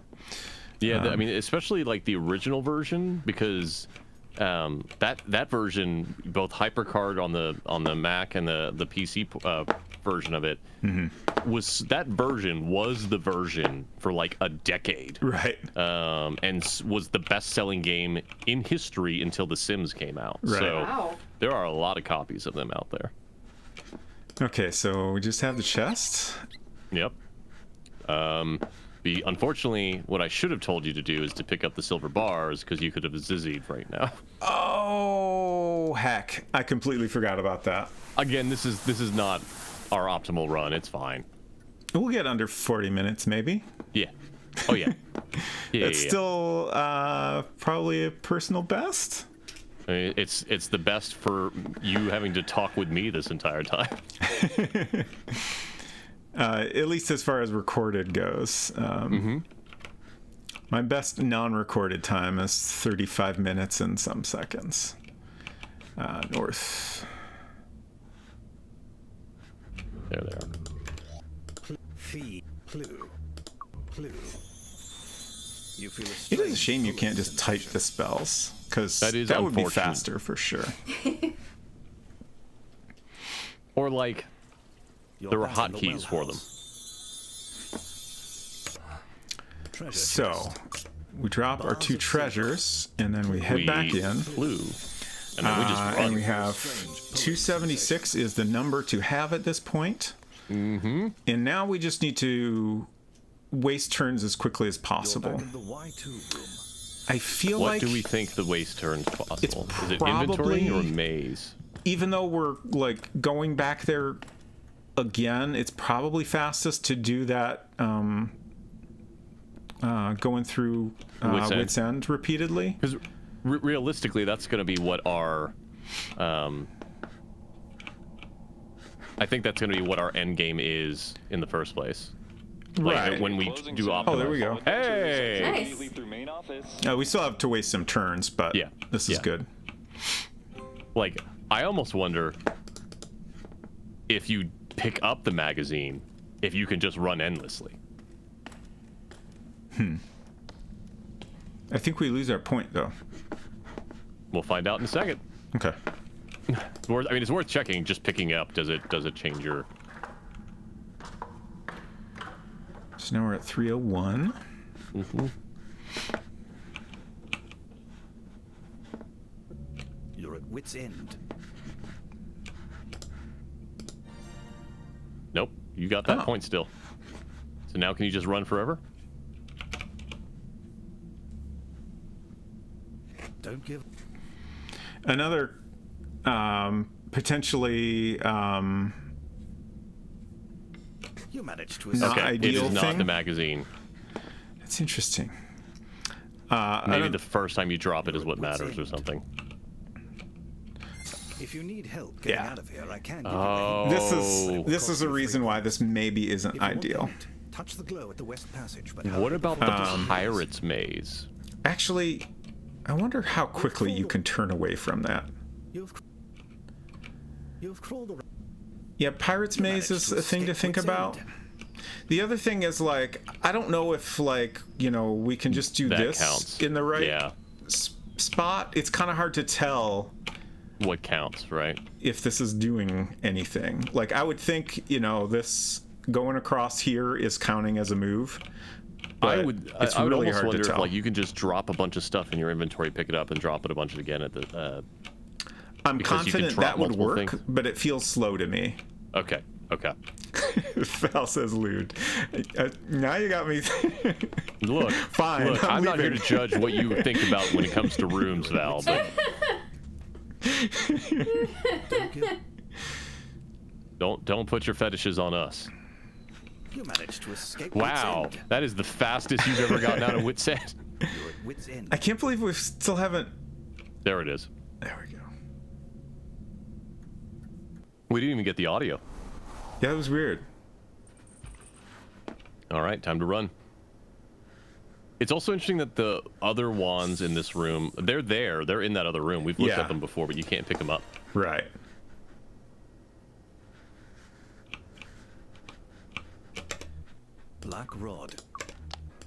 yeah, I mean, especially like the original version, because that version, both HyperCard on the Mac and the PC version of it, was the version for like a decade,
Right.
and was the best-selling game in history until The Sims came out.
Right.
So
Wow.
there are a lot of copies of them out there.
Okay, so we just have the chest.
Yep. Unfortunately, what I should have told you to do is to pick up the silver bars, because you could have zizzied right now.
Oh heck! I completely forgot about that.
Again, this is not our optimal run. It's fine.
We'll get under 40 minutes, maybe.
Yeah. Oh yeah. Yeah.
It's still probably a personal best.
I mean, it's the best for you having to talk with me this entire time.
At least as far as recorded goes. My best non-recorded time is 35 minutes and some seconds. North.
There they are.
Fee, clue, clue. You feel
It is a shame you can't just type the spells, because
That is
that would be
unfortunate.
faster for sure.
Or like there were hotkeys for them.
So we drop our 2 treasures, and then we head back in.
Flew. And then we just run.
And we have 276 is the number to have at this point. And now we just need to waste turns as quickly as
You're
possible.
back in the Y2 room.
I feel
What
like
do we think the waste turn's possible? Is it
probably-
inventory or maze?
even though we're like going back there again, it's probably fastest to do that going through Wits End repeatedly.
Because realistically, that's going to be what our... I think that's going to be what our end game is in the first place. Like
Right.
when we do optimize.
Oh, there we go.
Hey!
Nice.
Through main office.
We still have to waste some turns, but
Yeah,
this is
yeah.
good.
Like, I almost wonder if you pick up the magazine, if you can just run endlessly.
I think we lose our point, though.
We'll find out in a second.
Okay.
It's worth checking. Just picking up, does it change your?
So now we're at 301.
You're at wit's end.
Nope, you got that
Oh.
point still. So now can you just run forever?
Don't give.
Another potentially
You managed to
Not
escape.
Okay, it
ideal
is not
thing.
the magazine.
that's interesting.
Maybe the first time you drop it is what matters or something.
If you need help getting
Yeah.
out of here, I can give you a
Oh,
This is a reason why this maybe isn't
If you want
ideal.
paint, touch the glow at the west passage. But
what
hurry
about
before
the
it disappears.
pirate's maze?
Actually, I wonder how quickly you can turn away from that.
You've crawled around.
Yeah, Pirate's Maze is a thing to think about. The other thing is, like, I don't know if, like, we can just do
That
this
counts.
in the right
Yeah.
spot. It's kind of hard to tell
What counts, right?
if this is doing anything. Like, I would think, this going across here is counting as a move.
I
but
would.
It's
I would
really
almost
hard
wonder
to
if
tell.
like you can just drop a bunch of stuff in your inventory, pick it up, and drop it a bunch again at the.
I'm
because you can
confident
drop
that would
multiple
work,
things.
but it feels slow to me.
Okay. Okay.
Val says lewd. Now you got me.
Look.
Fine,
Look.
I'm
I'm not here to
leaving.
judge what you think about when it comes to rooms, Val. But don't put your fetishes on us.
You managed to escape.
Wow,
Wit's End.
that is the fastest you've ever gotten out of Wits End.
You're at wit's end.
I can't believe we still haven't.
There it is.
There we go.
We didn't even get the audio.
Yeah, that was weird.
All right, time to run. It's also interesting that the other wands in this room, they're there. They're in that other room. We've looked
Yeah.
at them before, but you can't pick them up.
Right.
Black rod.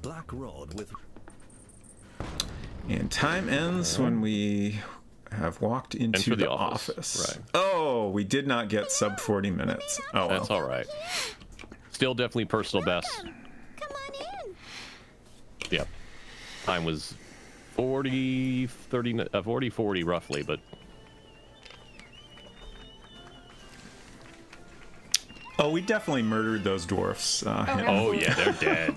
Black rod with.
And time ends when we have walked into
Enter
the
the office.
office.
Right.
Oh, we did not get sub 40 minutes. Oh, well.
That's all right. Still definitely personal best.
Come on in.
Yep. Time was 40, 40 roughly, but
Oh, we definitely murdered those dwarfs.
oh yeah, they're dead.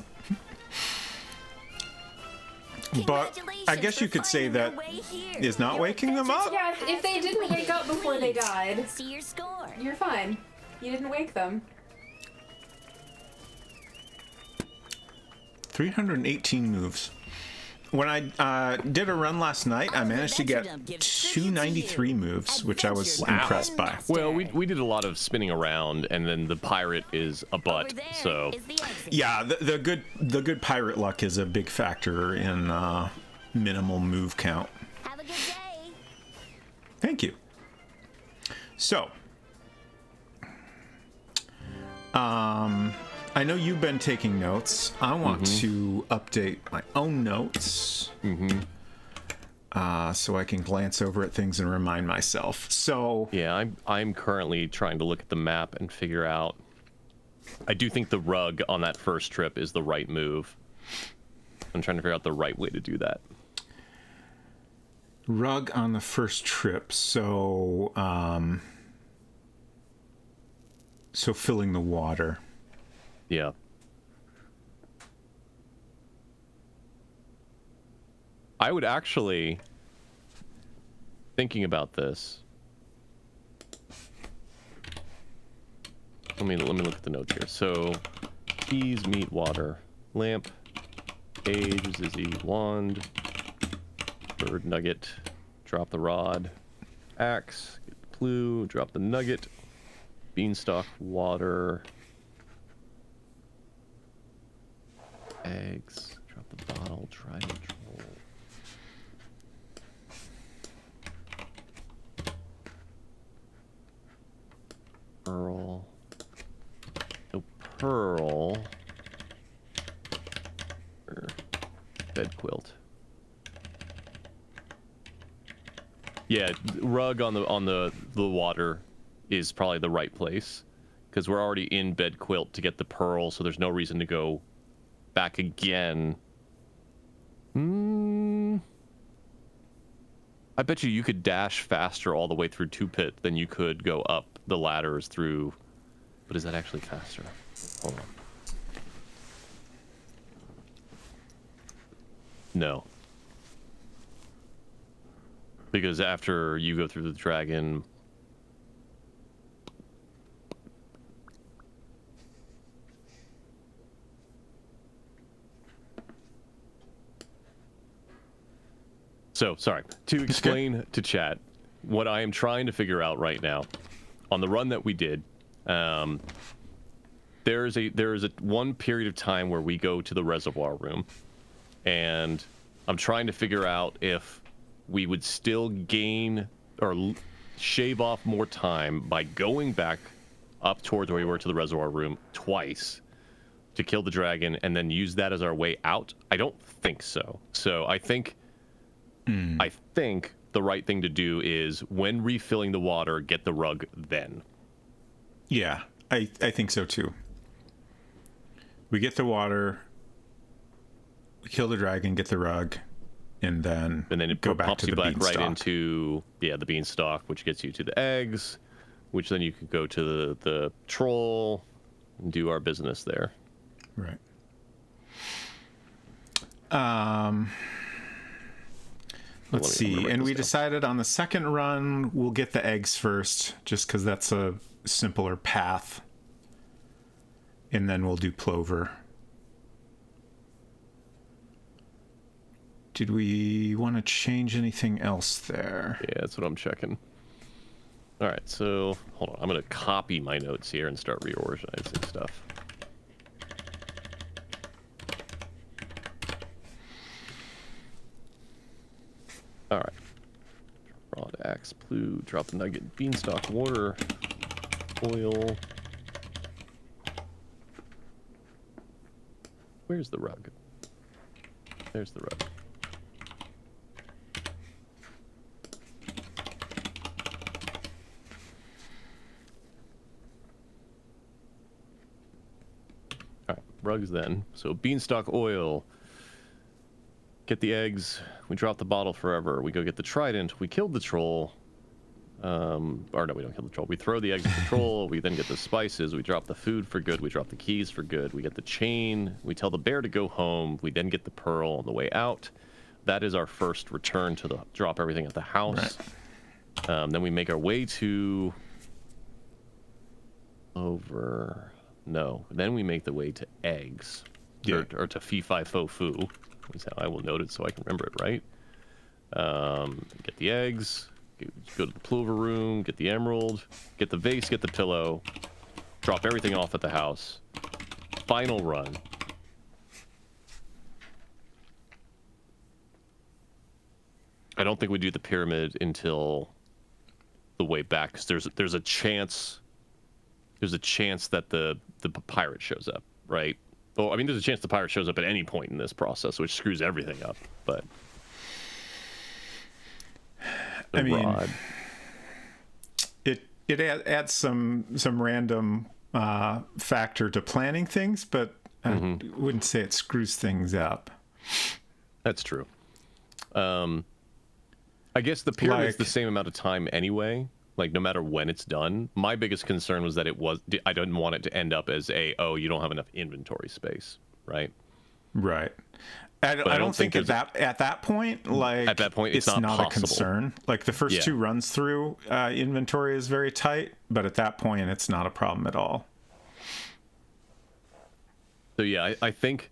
But I guess you could say that is not waking them up.
Yeah, if they didn't wake up before they died,
See your score.
you're fine. You didn't wake them.
318 moves. When I did a run last night, I managed to get 293 moves, which I was impressed by.
Well, we did a lot of spinning around, and then the pirate is a butt,
Over there
so
is the exit.
Yeah, the good pirate luck is a big factor in minimal move count.
Have a good day.
Thank you. So, I know you've been taking notes. I want to update my own notes so I can glance over at things and remind myself. So,
yeah, I'm currently trying to look at the map and figure out. I do think the rug on that first trip is the right move. I'm trying to figure out the right way to do that.
rug on the first trip. So, So filling the water.
Yeah. I would actually, thinking about this, let me look at the notes here. So, keys, meat, water, lamp, age, Zizzy, wand, bird, nugget, drop the rod, axe, get the clue, drop the nugget, beanstalk, water, eggs, drop the bottle, trident, troll. Pearl. No pearl. Bed quilt. Yeah, rug on the water is probably the right place because we're already in bed quilt to get the pearl, so there's no reason to go back again. I bet you could dash faster all the way through 2-pit than you could go up the ladders through. But is that actually faster? Hold on. No. Because after you go through the dragon... So, sorry. To explain to chat, what I am trying to figure out right now, on the run that we did, there is a one period of time where we go to the reservoir room, and I'm trying to figure out if we would still gain or shave off more time by going back up towards where we were to the reservoir room twice to kill the dragon and then use that as our way out. I don't think so. So I think the right thing to do is when refilling the water, get the rug then.
Yeah, I think so too. We get the water, we kill the dragon, get the rug, and then
it
go back
pumps
to
you
the
back right
beanstalk.
into the beanstalk, which gets you to the eggs, which then you can go to the troll and do our business there.
Right. Let's see. And we decided on the second run, we'll get the eggs first, just because that's a simpler path. And then we'll do plover. Did we want to change anything else there?
Yeah, that's what I'm checking. All right, so hold on. I'm going to copy my notes here and start reorganizing stuff. All right. Rod, axe, blue, drop the nugget, beanstalk, water, oil. Where's the rug? There's the rug. All right, rugs then. So beanstalk, oil. Get the eggs. We drop the bottle forever. We go get the trident. We killed the troll. Or no, we don't kill the troll. We throw the eggs at the troll. We then get the spices. We drop the food for good. We drop the keys for good. We get the chain. We tell the bear to go home. We then get the pearl on the way out. That is our first return to drop everything at the house. Right. Then we make our way to Then we make the way to eggs. Yeah. Or to fee fi fo foo. Is how I will note it so I can remember it right. Get the eggs, go to the plover room, get the emerald, get the vase, get the pillow, drop everything off at the house. Final run. I don't think we do the pyramid until the way back, because there's a chance that the pirate shows up, right? Well, I mean, there's a chance the pirate shows up at any point in this process, which screws everything up. But
it adds some random factor to planning things, but I wouldn't say it screws things up.
That's true. I guess the pyramid's the same amount of time anyway, like no matter when it's done. My biggest concern was that I didn't want it to end up as you don't have enough inventory space, right?
Right. I don't think at that point, like
at that point, it's not
a
possible.
concern. Like the first two runs through, inventory is very tight, but at that point, it's not a problem at all.
So yeah, I think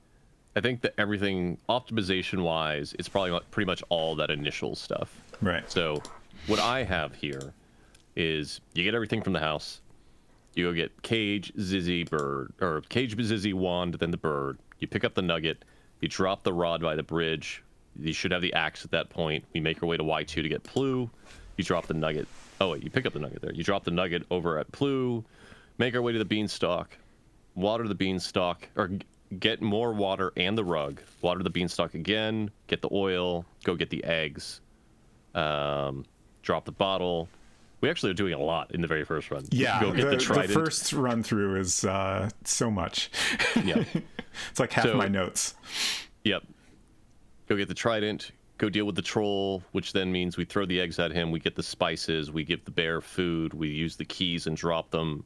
that everything optimization wise, it's probably pretty much all that initial stuff.
Right.
So what I have here is you get everything from the house. You go get cage, Zizzy, bird, or cage, Zizzy, wand, then the bird. You pick up the nugget. You drop the rod by the bridge. You should have the axe at that point. We make our way to Y2 to get Plu. You drop the nugget. Oh, wait, you pick up the nugget there. You drop the nugget over at Plu. Make our way to the beanstalk. Water the beanstalk, or get more water and the rug. Water the beanstalk again. Get the oil. Go get the eggs. Drop the bottle. We actually are doing a lot in the very first run.
Yeah,
go get the trident.
The first run through is so much.
Yeah.
It's like half my notes.
Yep. Go get the trident. Go deal with the troll, which then means we throw the eggs at him. We get the spices. We give the bear food. We use the keys and drop them.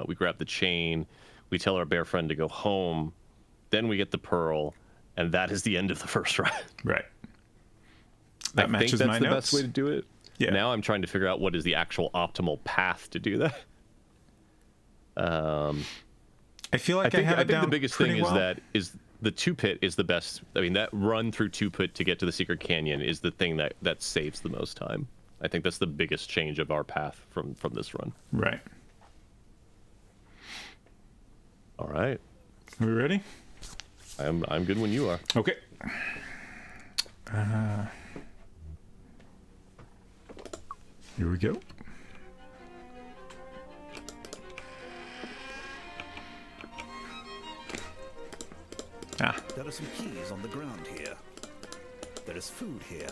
We grab the chain. We tell our bear friend to go home. Then we get the pearl. And that is the end of the first run.
Right. That matches my notes.
I think that's the best way to do it.
Yeah.
Now I'm trying to figure out what is the actual optimal path to do that.
I feel like I think
the biggest thing is the 2-pit is the best. I mean, that run through 2-pit to get to the secret canyon is the thing that saves the most time. I think that's the biggest change of our path from this run.
Right.
All right.
Are we ready?
I'm good when you are.
Okay. Here we go.
There are some keys on the ground here. There is food here.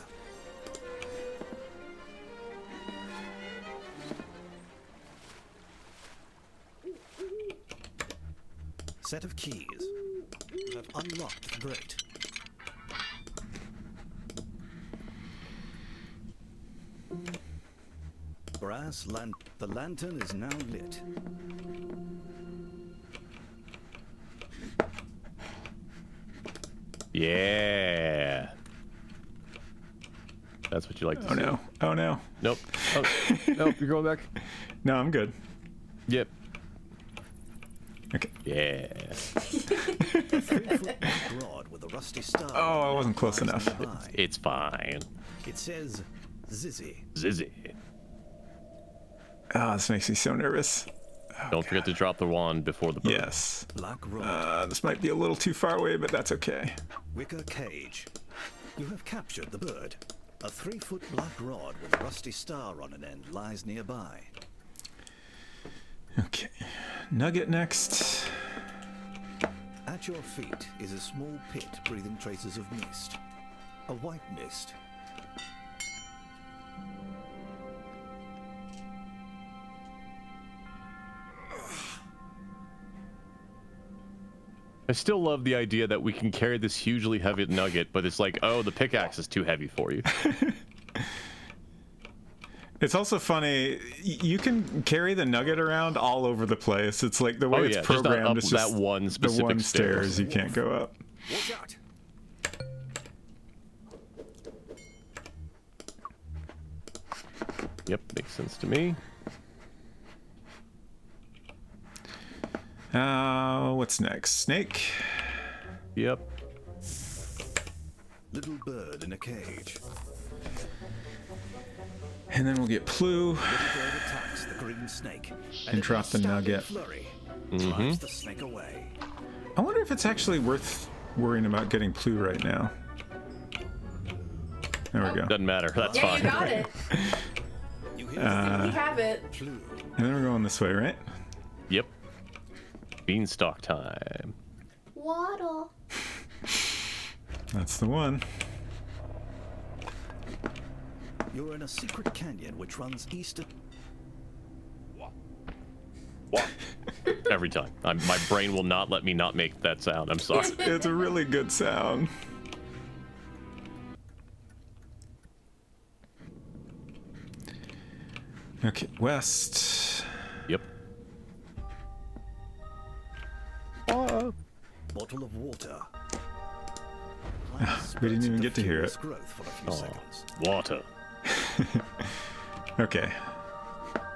Set of keys. You have unlocked the grate. The lantern is now lit.
Yeah. That's what you like to see.
No. Oh, no.
Nope. Oh, nope, you're going back.
No, I'm good.
Yep.
Okay.
Yeah.
Rod with a rusty star.
Oh, I wasn't close enough.
It's fine.
It says Zizzy.
Zizzy.
Oh, this makes me so nervous.
Don't forget to drop the wand before the bird.
Yes.
Black rod.
This might be a little too far away, but that's okay.
Wicker cage. You have captured the bird. A 3-foot black rod with a rusty star on an end lies nearby.
Okay. Nugget next.
At your feet is a small pit breathing traces of mist. A white mist.
I still love the idea that we can carry this hugely heavy nugget, but it's like, oh, the pickaxe is too heavy for you.
It's also funny, you can carry the nugget around all over the place. It's like the way it's programmed, it's just
that one specific
the one stairs you can't go up.
Watch out!
Yep, makes sense to me.
What's next? Snake?
Yep.
Little bird in a cage.
And then we'll get Plu.
Little bird attacks the green snake
And drop the nugget.
Flurry drives the snake away.
I wonder if it's actually worth worrying about getting Plu right now. There we go.
Doesn't matter. That's
Yeah,
fine.
you got it.
You hear
We have it.
Plu.
And then we're going this way, right?
Yep. Beanstalk time.
Waddle.
That's the one.
You're in a secret canyon which runs east of...
What? Every time. My brain will not let me not make that sound. I'm sorry.
It's a really good sound. Okay, west.
Yep.
Bottle of water.
We didn't even get to hear it.
Growth for a few seconds.
Water.
Okay.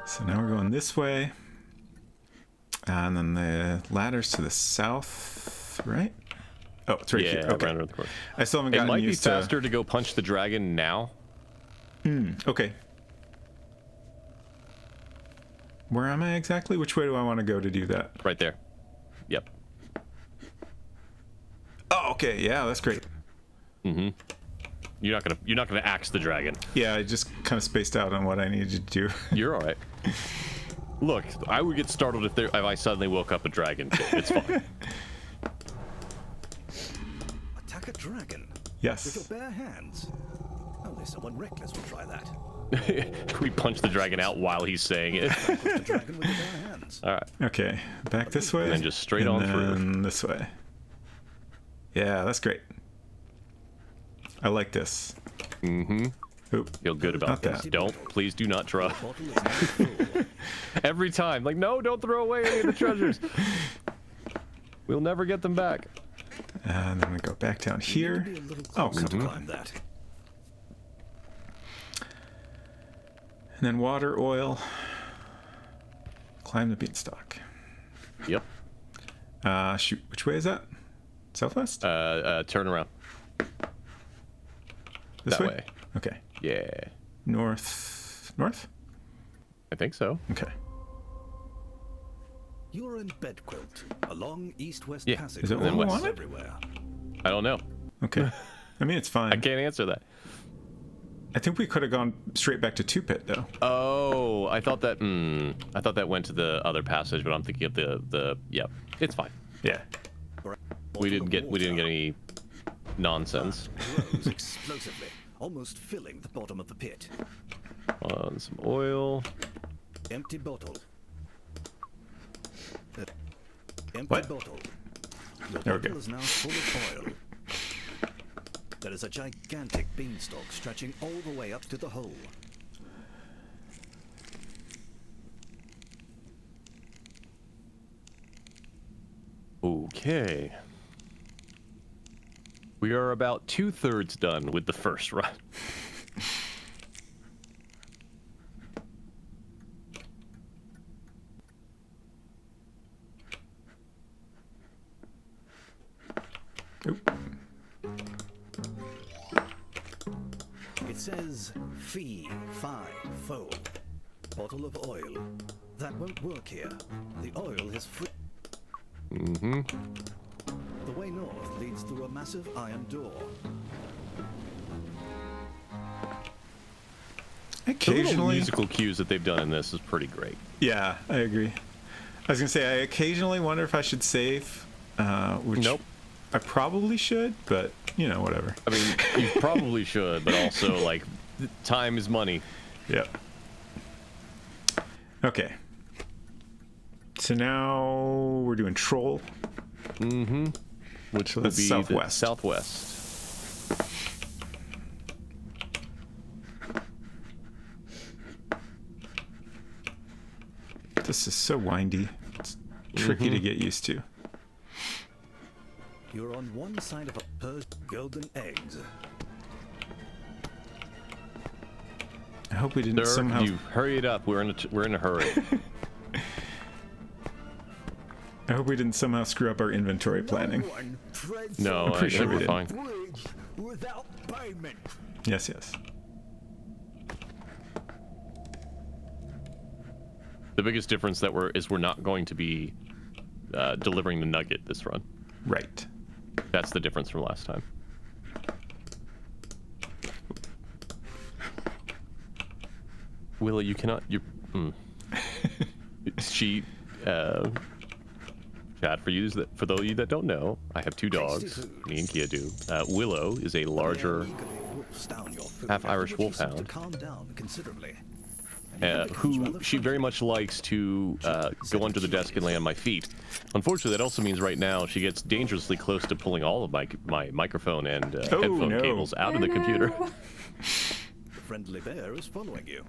So now we're going this way. And then the ladder's to the south, right? Oh, it's right here. Okay.
Around the corner.
I still haven't
It
gotten
might be
used to...
faster to go punch the dragon now.
Okay. Where am I exactly? Which way do I want to go to do that?
Right there. Yep.
Oh, okay. Yeah, that's great.
You're not gonna axe the dragon.
Yeah, I just kind of spaced out on what I needed to do.
You're all right. Look, I would get startled if I suddenly woke up a dragon. It's fine.
Attack a dragon with
Yes.
your bare hands. Only someone reckless would try that.
We punch the dragon out while he's saying it.
The dragon with your bare hands.
All right.
Okay. Back this way.
And then just straight on through.
And this way. Yeah, that's great. I like this. Oop.
Feel good about
Not
this.
that.
Please do not draw.
Bottle is now full.
Every time. Like, no, don't throw away any of the treasures. We'll never get them back.
And then we go back down here.
Be a little
Oh,
closer
come
to
on.
climb that.
And then water, oil. Climb the beanstalk.
Yep.
Shoot. Which way is that? Southwest?
Turn around.
This
that
way?
way.
Okay.
Yeah.
North. North?
I think so.
Okay.
You're in bed quilt, a long east-west
Yeah,
passage
is it
with
what we
walls
wanted?
everywhere.
I don't know.
Okay. I mean, it's fine.
I can't answer that.
I think we could have gone straight back to Two Pit, though.
Oh, I thought that. I thought that went to the other passage, but I'm thinking of the. Yep, it's fine.
Yeah.
We didn't get any nonsense.
Grows explosively, almost filling the bottom of the pit.
Some oil.
Empty bottle. Empty
What?
bottle. Your
There we
bottle
go.
is now full of oil. There is a gigantic beanstalk stretching all the way up to the hole.
Okay. We are about 2/3 done with the first run.
Oop.
It says fee, fi, fo. Bottle of oil. That won't work here. The oil is free. The way north leads through a massive iron door.
The little
Occasionally.
musical cues that they've done in this is pretty great.
Yeah, I agree. I was gonna say I occasionally wonder if I should save, which
Nope.
I probably should, but you know, whatever.
I mean, you probably should, but also like, time is money.
Yep. Okay. So now we're doing Troll.
Which
So
would
that's
be the
southwest.
southwest.
This is so windy. It's tricky to get used to.
You're on one side of a Persian golden eggs.
I hope we didn't
Sir,
somehow.
you hurry it up. We're in a hurry.
I hope we didn't somehow screw up our inventory planning.
No one treads
No,
on
I
pretty sure
think
we
we're
did.
fine.
bridge without payment.
Yes, yes.
The biggest difference is we're not going to be delivering the nugget this run.
Right.
That's the difference from last time. Willow, you cannot. She. Chad, for those of you that don't know, I have two dogs. Me and Kia do. Willow is a larger,
Eagerly wolfs down your food,
half Irish
after which he seems to
wolfhound.
calm down considerably. And becomes
who
rather
she very
friendly.
much likes to go under the desk and lay on my feet. Unfortunately, that also means right now she gets dangerously close to pulling all of my microphone and headphone
no.
cables out of the computer.
No.
The friendly bear is following you.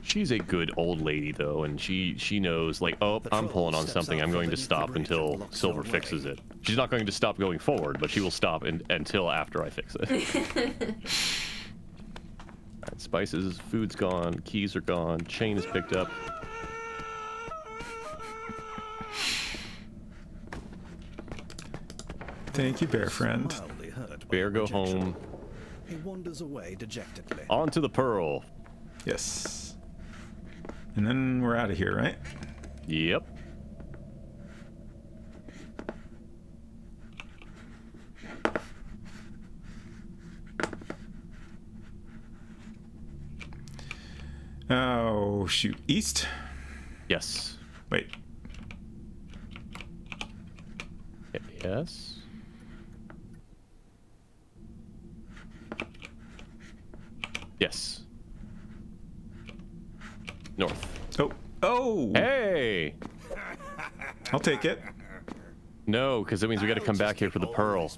She's a good old lady though, and she knows like, oh, I'm pulling on something. I'm going to stop until Silver fixes it. She's not going to stop going forward, but she will stop until after I fix it. Alright, spices, food's gone, keys are gone, chain is picked up.
Thank you, bear friend.
Mildly hurt by
Bear,
the
go
rejection.
home.
He wanders away dejectedly.
On to the pearl.
Yes. And then we're out of here, right?
Yep.
Oh, shoot. East?
Yes.
Wait.
Yes. Yes. North.
Oh. Oh!
Hey!
I'll take it.
No, because that means we got to come back here for the pearl.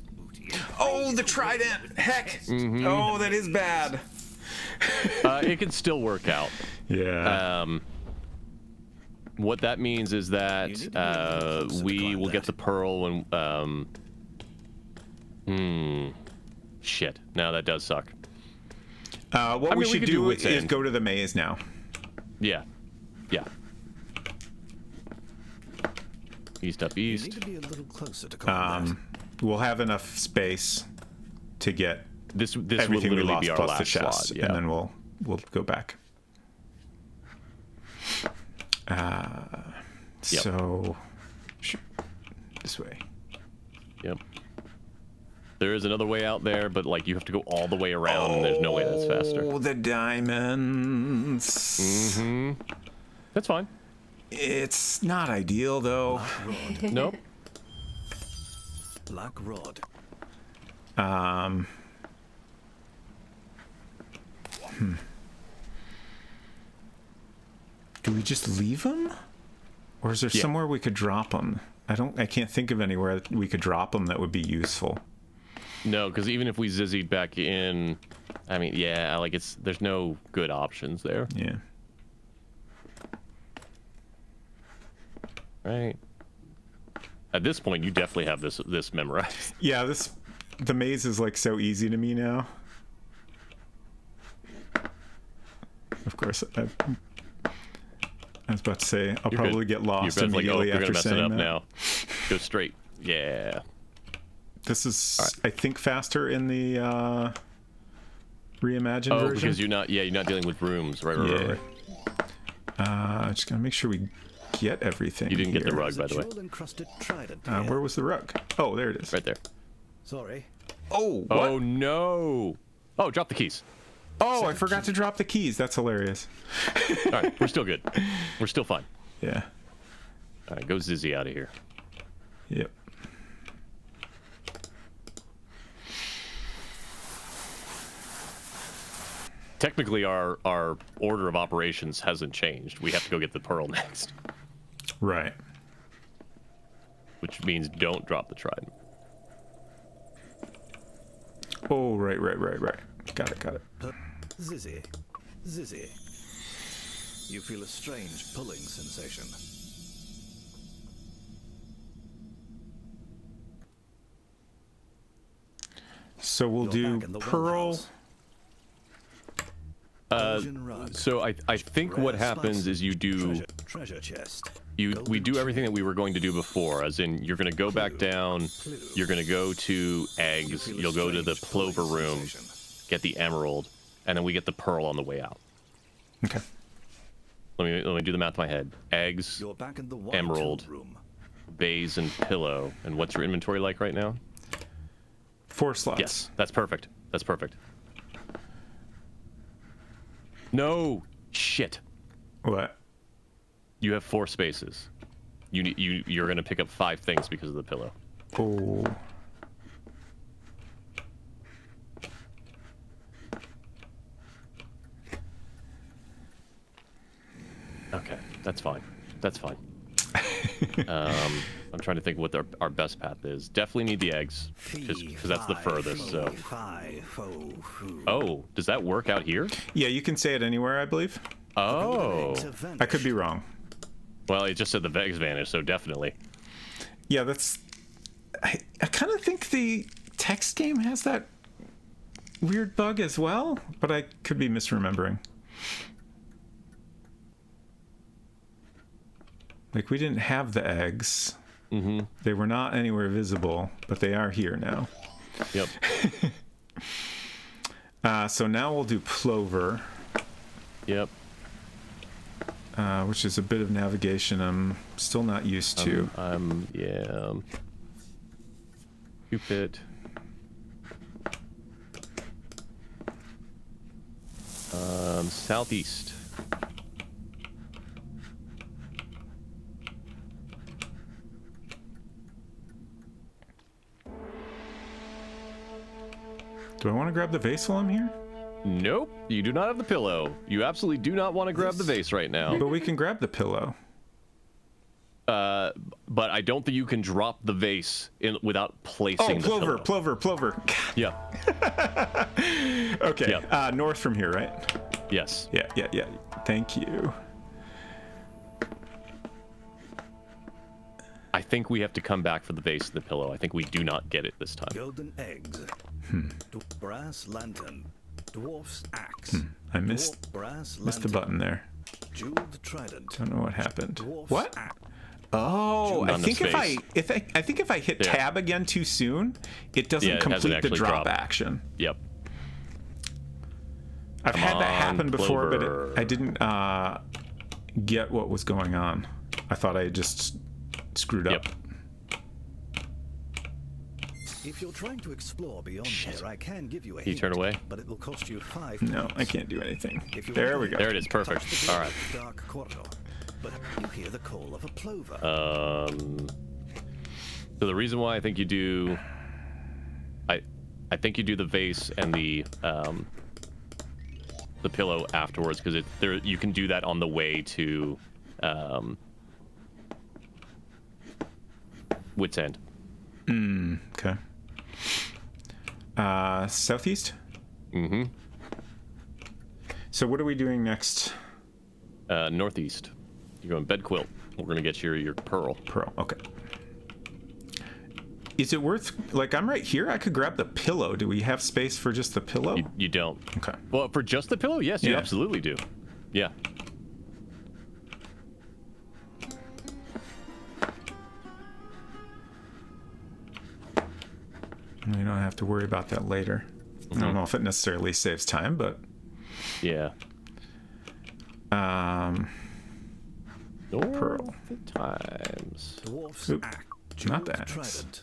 Oh, the trident! Heck! Oh, that is bad.
It can still work out.
Yeah.
What that means is that we will get the pearl when. Shit. No, that does suck.
What we
mean, we
should
could
do
do what's
is
in.
go to the maze now.
Yeah. Yeah. East up
You
east.
need to be a little closer to combat.
We'll have enough space to get
This will
everything we
literally
lost
be our
plus
last
the chest,
slot. Yeah.
and then we'll go back. So, this way.
Yep. There is another way out there, but like you have to go all the way around, and there's no way that's faster.
Oh, the diamonds.
That's fine.
It's not ideal though.
Nope.
Black rod.
Do we just leave them, or is there
Yeah.
somewhere we could drop them? I can't think of anywhere that we could drop them that would be useful.
No, because even if we zizzied back in, I mean, yeah, like there's no good options there,
Yeah.
right? At this point, you definitely have this memorized.
Yeah, the maze is like so easy to me now. Of course, I was about to say I'll
You're
probably
good.
get lost
You're like, oh,
immediately
you're
after
gonna mess it
saying
up
that.
now. Go straight. Yeah.
This is,
All right.
I think, faster in the reimagined
Oh,
version.
because you're not dealing with rooms, right? Right.
Just gonna make sure we get everything.
You didn't get the
here.
rug, by the way.
Jewel-encrusted trident
Where
here.
was the rug? Oh, there it is.
Right there.
Sorry.
Oh, what?
Oh no! Oh, drop the keys.
Oh, I forgot to drop the keys. That's hilarious.
All right, we're still good. We're still fine.
Yeah.
All right, go Zizzy out of here.
Yep.
Technically, our order of operations hasn't changed. We have to go get the pearl next,
Right.
which means don't drop the trident.
Oh, right. Got it.
Zizzy. Zizzy. You feel a strange pulling sensation.
So we'll
You're
do
back in the
pearl.
wellhouse. Persian rug.
So I think what
Rare
happens
spices.
is you do
treasure chest.
we
Golden
do everything
chain.
that we were going to do before, as in you're going to go back down, you're going to go to eggs,
Feel a
you'll go to the
strange pulling
plover room,
sensation.
get the emerald, and then we get the pearl on the way out.
Okay.
Let me do the math in my head. Eggs,
You're back in the wine
Emerald.
tomb room.
vase, and pillow. And what's your inventory like right now?
4 slots.
Yes, that's perfect. That's perfect. No, shit.
What?
You have 4 spaces. You're gonna pick up 5 things because of the pillow.
Oh.
Okay, that's fine. That's fine. I'm trying to think what our best path is. Definitely need the eggs, because that's the furthest. So. Oh, does that work out here?
Yeah, you can say it anywhere, I believe.
Oh.
Eggs have vanished.
I could be wrong.
Well, it just said the eggs vanished, so definitely.
Yeah, that's. I kind of think the text game has that weird bug as well, but I could be misremembering. Like, we didn't have the eggs.
Mm-hmm.
They were not anywhere visible, but they are here now.
Yep.
So now we'll do plover,
Yep.
which is a bit of navigation I'm still not used to.
Yeah. Cupid. Southeast.
Do I want to grab the vase while I'm here?
Nope, you do not have the pillow. You absolutely do not want to grab the vase right now.
But we can grab the pillow.
But I don't think you can drop the vase in without placing
Oh,
the pillow.
plover.
Yep.
Okay,
Yep.
north from here, right?
Yes.
Yeah. Thank you.
I think we have to come back for the vase and the pillow. I think we do not get it this time.
Golden eggs. Brass lantern. Dwarf's axe.
I missed
Dwarf brass
the
lantern.
button there.
Jeweled trident.
Don't know what happened.
Dwarf's
What?
axe.
Oh, I
On the
think
space.
I think if I hit
Yeah.
tab again too soon, it doesn't
Yeah, it hasn't
complete the
actually
drop
dropped.
action.
Yep.
I've
Come
had that
on,
happen before,
Clover.
but I didn't get what was going on. I thought I had just screwed up.
Yep.
If you're trying to explore beyond here, I can give you a
Can you
hint,
turn away?
but it will cost you 5
No,
points.
I can't do anything.
If you
There
want
we
to
go.
There it is.
touch
Perfect.
the
All right.
dark corridor, but you hear the call of a plover.
So the reason why I think you do, I think you do the vase and the pillow afterwards, because there you can do that on the way to Wit's End.
Okay. Southeast?
Mm-hmm.
So what are we doing next?
Northeast. You're going bed quilt. We're gonna get your pearl.
Pearl. Okay. Is it worth, like, I'm right here. I could grab the pillow. Do we have space for just the pillow?
You don't.
Okay.
Well, for just the pillow, yes, you
Yeah.
absolutely do. Yeah.
We don't have to worry about that later. I don't know if it necessarily saves time, but
Yeah.
Pearl.
Times.
Dwarf's
Oop,
axe.
not
Jeweled
the axe.
trident.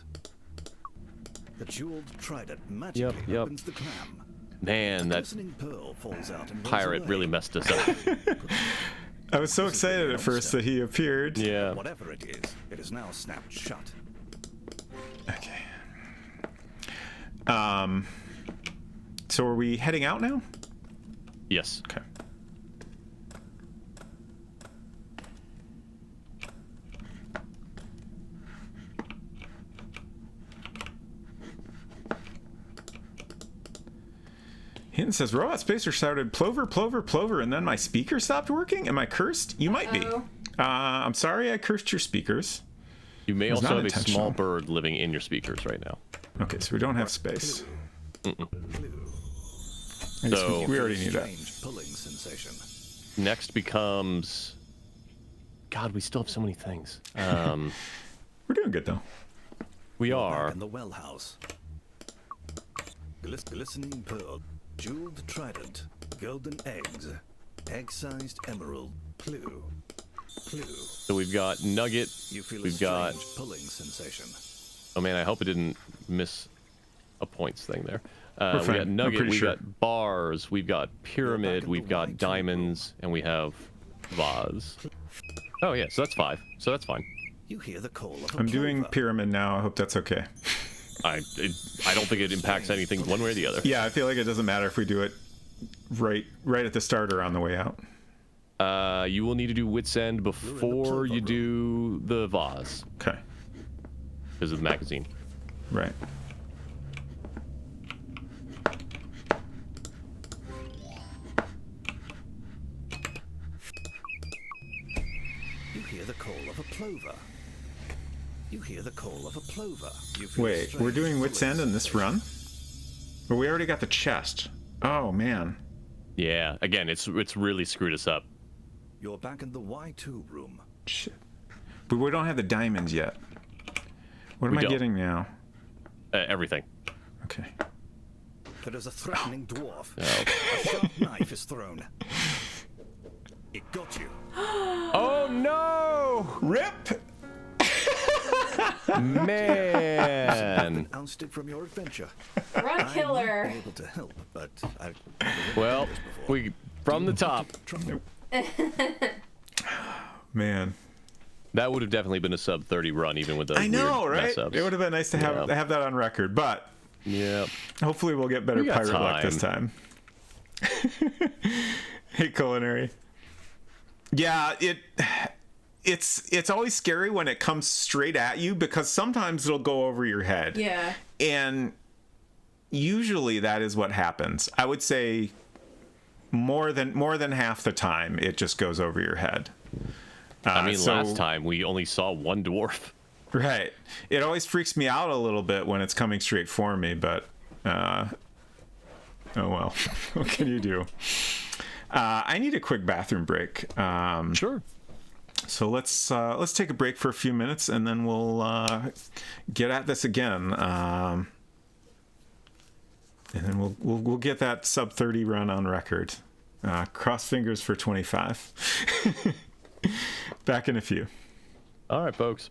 The jeweled trident magically
yep.
opens the clam.
Man, that
Glistening pearl falls out and rolls
pirate
away.
really messed us up.
I was so excited at first that he appeared.
Yeah.
Whatever it is now snapped shut.
Okay. So are we heading out now?
Yes.
Okay. Hinton says, Robot Spacer shouted, plover, plover, plover, and then my speaker stopped working? Am I cursed? You might be.
Uh-oh.
I'm sorry I cursed your speakers.
You may
It's
also
not
have a
intentional.
small bird living in your speakers right now.
Okay, so we don't have space. I guess
So-
we already knew that.
Strange pulling sensation.
Next becomes. God, we still have so many things.
We're doing good, though.
We
Back
are.
in the well house. Glistening pearl, jeweled trident, golden eggs, egg-sized emerald, clue.
So we've got Nugget.
You feel a
We've
strange
got.
pulling sensation.
Oh man, I hope it didn't miss a points thing there.
We're
We
fine.
got
I'm
Nugget.
pretty
We've
sure.
got bars. We've got pyramid.
in the
We've got
white
diamonds, and we have vase. Oh yeah, so that's 5. So that's fine.
You hear the call of a
I'm doing
plover.
pyramid now. I hope that's okay.
I don't think it impacts anything one way or the other.
Yeah, I feel like it doesn't matter if we do it right at the start or on the way out.
You will need to do Wit's End before
plover
you do the vase
Okay.
because of the magazine.
Right.
hear the call of a plover. You hear the call of a plover. You feel
Wait, we're
strange
doing Wits End in this
sensation.
run? But we already got the chest. Oh, man.
Yeah, again, it's really screwed us up.
You're back in the Y2 room.
Shit. But we don't have the diamonds yet. What am
We
I
don't.
getting now?
Everything.
Okay.
There is a threatening dwarf.
Oh.
A sharp knife is thrown. It got you.
Oh no!
RIP!
Man.
Ousted from your adventure.
Run,
I might
killer.
be able to help, but I've
Well, we from the top.
trouble.
Man.
That would have definitely been a sub 30 run, even with those
I know,
weird
right?
mess-ups.
It would have been nice to have that on record, but
Yeah.
hopefully we'll get better
We got
pirate luck this time. Hey, Culinary. Yeah, it's always scary when it comes straight at you because sometimes it'll go over your head.
Yeah.
And usually that is what happens. I would say more than half the time it just goes over your head.
I mean,
so-
last time we only saw one dwarf.
Right. It always freaks me out a little bit when it's coming straight for me, but oh well. What can you do? I need a quick bathroom break.
Sure.
So let's take a break for a few minutes and then we'll get at this again. And then we'll get that sub 30 run on record. Cross fingers for 25. Back in a few.
All right, folks.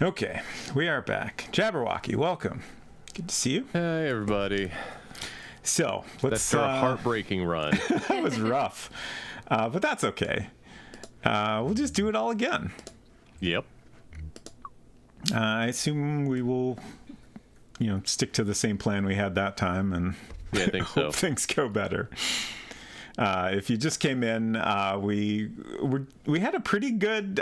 Okay, we are back. Jabberwocky, welcome. Good to see you.
Hey, everybody.
So, let's...
That's a heartbreaking run.
That was rough. But that's okay. We'll just do it all again.
Yep.
I assume we will, stick to the same plan we had that time and
Yeah, I think so.
hope things go better. If you just came in, we had a pretty good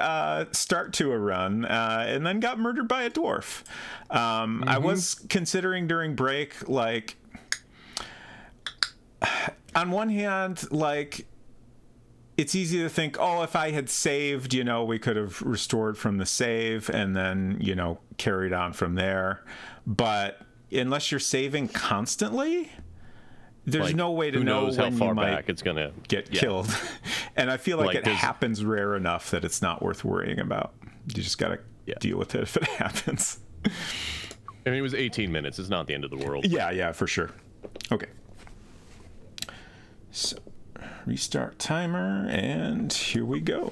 start to a run, and then got murdered by a dwarf. I was considering during break, like, on one hand, like, it's easy to think, oh, if I had saved, we could have restored from the save and then, carried on from there. But unless you're saving constantly, there's
Like,
no way to
who
know
knows how
when
far
you might
back it's gonna
get killed. And I feel like it
there's-
happens rare enough that it's not worth worrying about. You just got to deal with it if it happens.
I mean, it was 18 minutes. It's not the end of the world.
Yeah, for sure. Okay. So, restart timer, and here we go.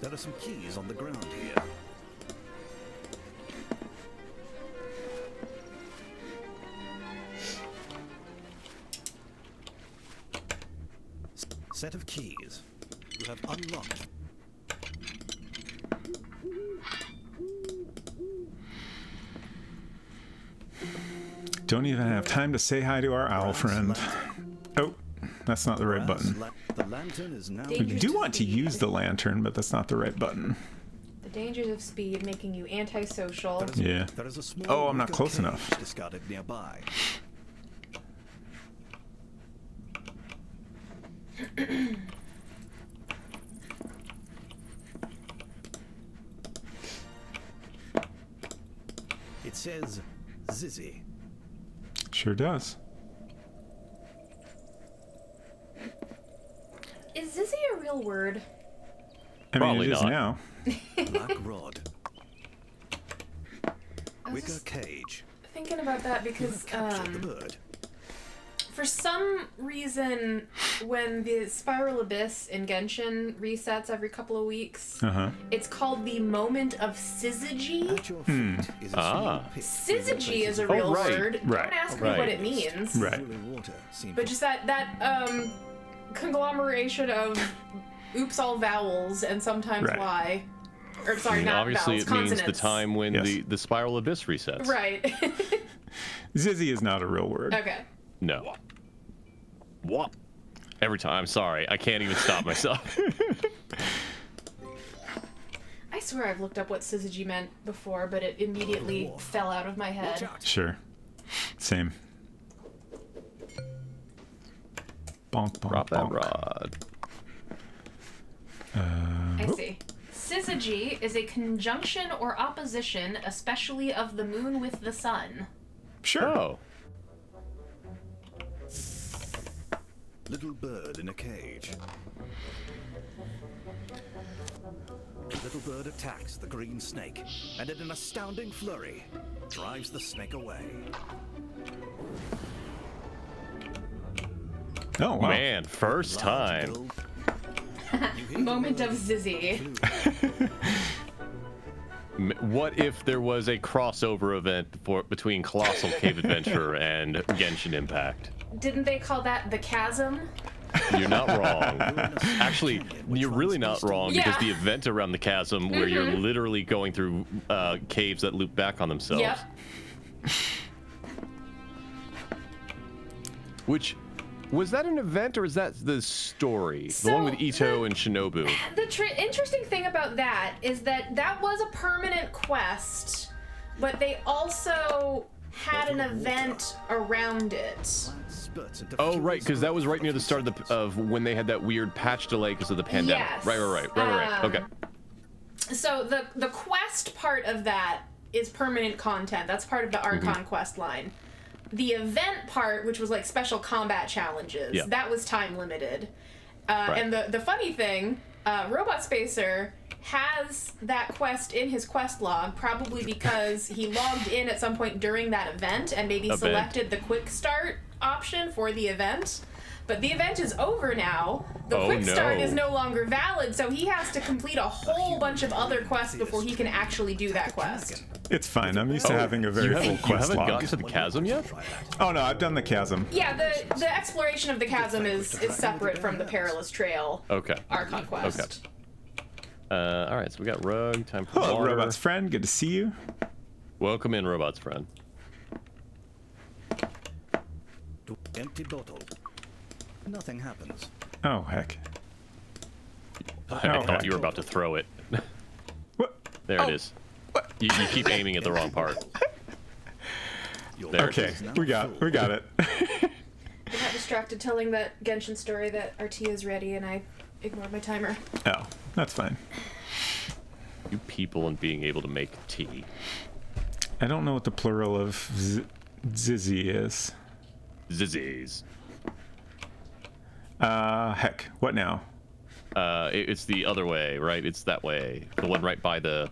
There are some keys on the ground here. Set of keys. You have unlocked.
Don't even have time to say hi to our owl friend. Oh, that's not the right button.
The lantern is now.
We do want to use the lantern, but that's not the right button.
The dangers of speed making you antisocial.
Yeah.
There is a small
Oh, I'm not
wicker
close
cage
enough.
Discarded nearby. It says Zizzy.
Sure does.
Is Zizzy a real word?
I mean,
Probably
it is
not.
now.
Black rod.
I was
Wicker
just
cage.
thinking about that because
Captured the bird.
for some reason, when the Spiral Abyss in Genshin resets every couple of weeks, it's called the Moment of Syzygy.
At your feet is a small pit.
Syzygy is a real
right.
word.
Right.
Don't ask me what it means.
Right.
Cooling water seemed
But just that conglomeration of oops all vowels and sometimes
Right.
Y. Or
I
sorry,
mean,
not
obviously,
vowels,
it means the
consonants.
time when
Yes.
the Spiral Abyss resets.
Right.
Zizzy is not a real word.
Okay.
No. What? Every time. I'm sorry. I can't even stop myself.
I swear I've looked up what syzygy meant before, but it immediately fell out of my head.
Sure. Same. Bonk, bonk,
Drop that
bonk.
rod.
I see. Syzygy is a conjunction or opposition, especially of the moon with the sun.
Sure.
Oh.
little bird in a cage. Little bird attacks the green snake, and in an astounding flurry, drives the snake away.
Oh, wow.
Man, first time.
Large bill- You hear the
Moment
word
of Zizzy.
What if there was a crossover event between Colossal Cave Adventure and Genshin Impact?
Didn't they call that the chasm?
You're not wrong. Actually, you're really not wrong because
Yeah.
the event around the chasm where you're literally going through caves that loop back on themselves.
Yep.
Which, was that an event or is that the story? The one with
So,
Ito and Shinobu.
The interesting thing about that is that that was a permanent quest, but they also had an event around it.
spurts into
Oh, right,
furious
because that was right near the
growth
start of when they had that weird patch delay because of the pandemic.
Yes.
Right. Okay.
So the quest part of that is permanent content. That's part of the Archon quest line. The event part, which was like special combat challenges,
Yeah.
that was time limited.
Right.
And the funny thing, Robot Spacer has that quest in his quest log, probably because he logged in at some point during that event and maybe selected the quick start option for the event. But the event is over now. The
Oh,
quick start
no.
is no longer valid, so he has to complete a whole bunch of other quests before he can actually do that quest.
It's fine. I'm used to having a very full
You
quest
haven't
log.
gotten to the chasm yet?
Oh no, I've done the chasm.
Yeah, the exploration of the chasm is separate from the Perilous Trail
Okay.
Archon quest.
All right, so we got Rug. Time for
Hello,
water.
robot's friend. Good to see you.
Welcome in, robot's friend.
Empty bottle. Nothing happens.
Oh heck.
I thought you were about to throw it.
What?
There it is. You keep aiming at the wrong part. There it
Okay,
is.
we got it.
I got distracted telling that Genshin story that our tea is ready, and I ignored my timer.
Oh, that's fine.
You people and being able to make tea.
I don't know what the plural of Zizzy is.
Zizzies.
Heck, what now?
It's the other way, right? It's that way. The one right by the.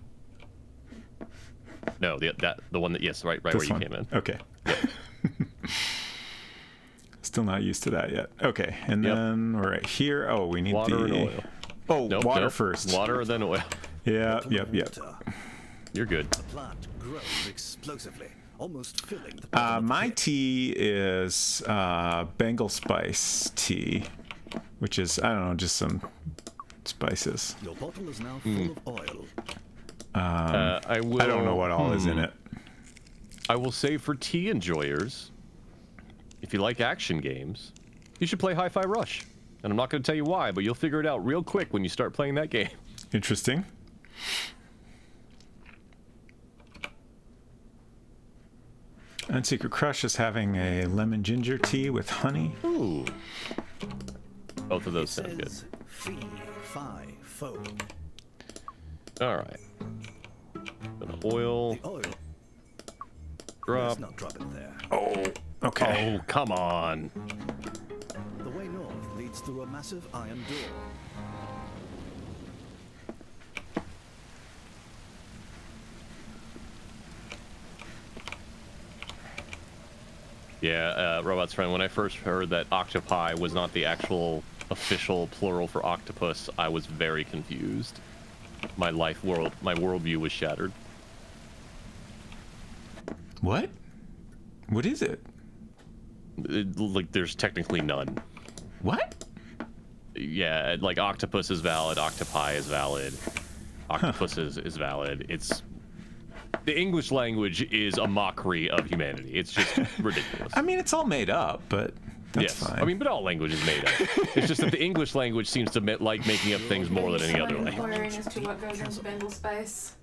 No, the one that right
This
where you
one.
came in.
Okay. Still not used to that yet. Okay, and
Yep.
then we're right here. Oh, we need
Water
the
and oil.
Oh,
Nope,
water
nope.
first.
Water then oil.
Yeah, yep.
Water.
You're good.
The plant grows explosively, almost filling the bottom of the
My
pit.
tea is Bengal spice tea, which is I don't know, just some spices.
Your bottle is now full of oil.
I will.
I don't know what all is in it.
I will say for tea enjoyers, if you like action games, you should play Hi-Fi Rush. And I'm not going to tell you why, but you'll figure it out real quick when you start playing that game.
Interesting. And Secret Crush is having a lemon ginger tea with honey.
Ooh. Both of those
It
sound good.
says fee, fi, fo.
All right. Gonna oil.
The oil.
Drop.
Let's not drop it there.
Oh, okay.
Oh, come on.
The way north leads through a massive iron door.
Yeah, Robot's friend, when I first heard that octopi was not the actual official plural for octopus, I was very confused. My worldview was shattered.
What? What is it?
Like, there's technically none.
What?
Yeah, like octopus is valid, octopi is valid, octopus is valid. It's the English language is a mockery of humanity. It's just ridiculous.
I mean, it's all made up, but that's
yes,
fine.
I mean, but all language is made up. It's just that the English language seems to like making up things more than any other language.
Inquiring as to what goes into Bengal spice.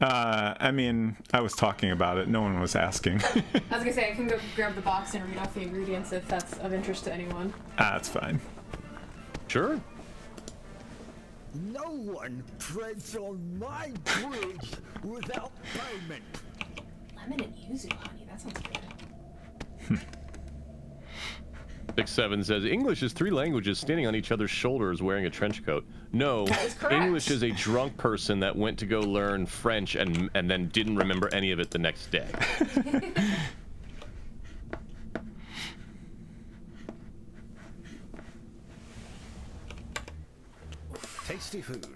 I mean, I was talking about it. No one was asking.
I was gonna say I can go grab the box and read off the ingredients if that's of interest to anyone.
That's fine.
Sure.
No one treads on my bridge without payment.
Lemon and yuzu honey, that sounds good.
6-7 says English is 3 languages standing on each other's shoulders wearing a trench coat. No,
That is correct.
English is a drunk person that went to go learn French and then didn't remember any of it the next day.
Tasty food.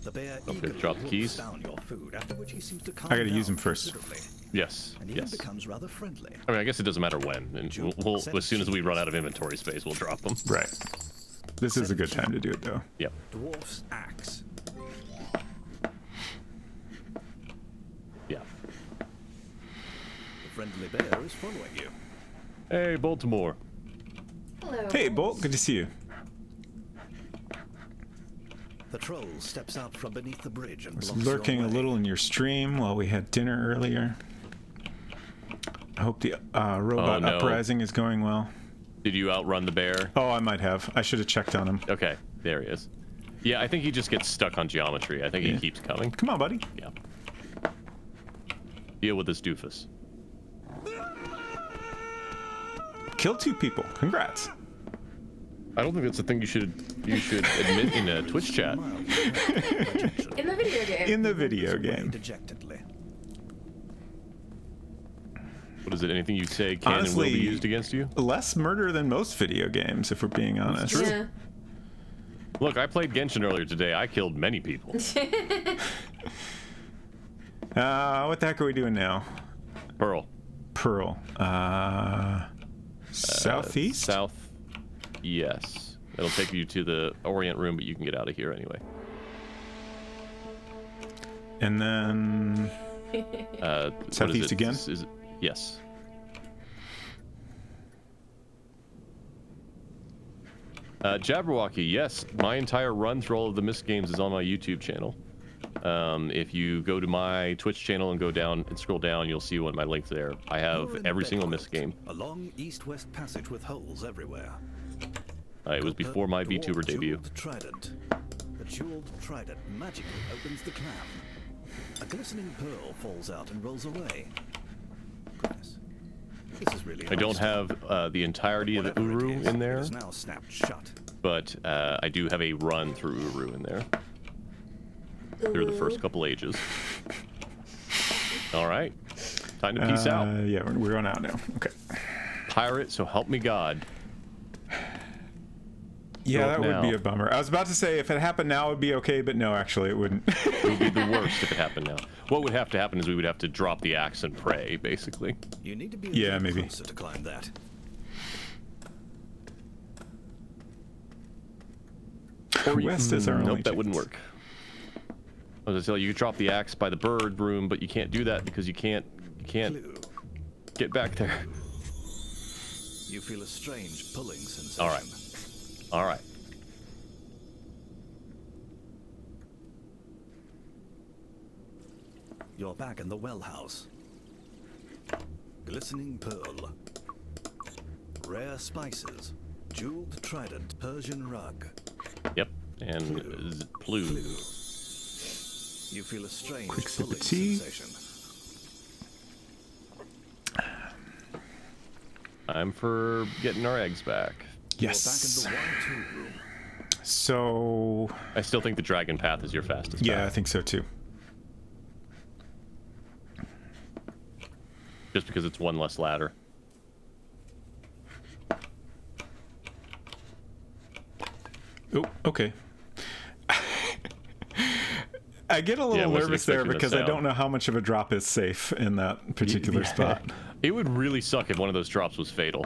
The bear
Don't forget to
eagerly
drop the
wolfs
keys.
down your food, after which he seems to calm
I gotta
down
use 'em first.
considerably,
Yes,
and even
yes.
becomes rather friendly.
I mean, I guess it doesn't matter when. And we'll as soon as we run out of inventory space, we'll drop them.
Right. This is a good time to do it, though.
Yep.
Dwarf's axe.
Yeah.
The friendly bear is following you.
Hey, Baltimore.
Hello.
Hey, Bolt. Good to see you.
The troll steps out from beneath the bridge and
Was
blocks
lurking
your
a
way.
little in your stream while we had dinner earlier. I hope the robot
Oh, no.
uprising is going well.
Did you outrun the bear?
Oh, I might have. I should have checked on him.
Okay, there he is. Yeah, I think he just gets stuck on geometry. I think
Yeah.
he keeps coming.
Come on, buddy.
Yeah. Deal with this doofus.
Kill 2 people. Congrats.
I don't think that's the thing you should admit in a Twitch chat.
Mild rejection.
In the video game.
In the video
Away
game.
dejectedly.
What is it? Anything you say can and will
Honestly,
be used against you?
Less murder than most video games, if we're being honest.
Yeah.
Look, I played Genshin earlier today. I killed many people.
What the heck are we doing now?
Pearl.
Pearl. Southeast?
South. Yes. It'll take you to the Orient room, but you can get out of here anyway.
And then southeast again?
Is it? Yes. Jabberwocky, yes. My entire run through all of the Myst games is on my YouTube channel. If you go to my Twitch channel and go down and scroll down, you'll see one of my links there. I have every single Myst game.
A long east-west passage with holes everywhere.
It was before my VTuber debut.
Jeweled trident. The jeweled trident magically opens the clam. A glistening pearl falls out and rolls away. Goodness. This is really
I don't have the entirety of the Uru in there,
It is now snapped shut.
but I do have a run through Uru in there. Through the first couple ages. All right. Time to peace out.
Yeah, we're going out now. Okay.
Pirate, so help me God.
Yeah, that
Go
would be
now.
a bummer. I was about to say if it happened now, it would be okay, but no, actually, it wouldn't.
It would be the worst if it happened now. What would have to happen is we would have to drop the axe and pray, basically.
You need to be a
Yeah,
little
maybe.
closer to climb that.
West is our only
Nope, that wouldn't
chance.
work. I was gonna say you could drop the axe by the bird room, but you can't do that because you can't
Clue.
get back there.
You feel a strange pulling sensation.
All right. All right.
You're back in the well house. Glistening pearl. Rare spices. Jeweled trident. Persian rug.
Yep. And Plu.
You feel a strange
Quick sip of
pulling
tea.
sensation.
Time for getting our eggs back.
Yes.
You're back in the 1-2 room.
So,
I still think the dragon path is your fastest
yeah, I
path.
think so too.
Just because it's one less ladder.
Oh, okay. I get a little
Yeah, I wasn't
nervous there
expecting the
because I
sound.
don't know how much of a drop is safe in that particular
Yeah.
spot.
It would really suck if one of those drops was fatal.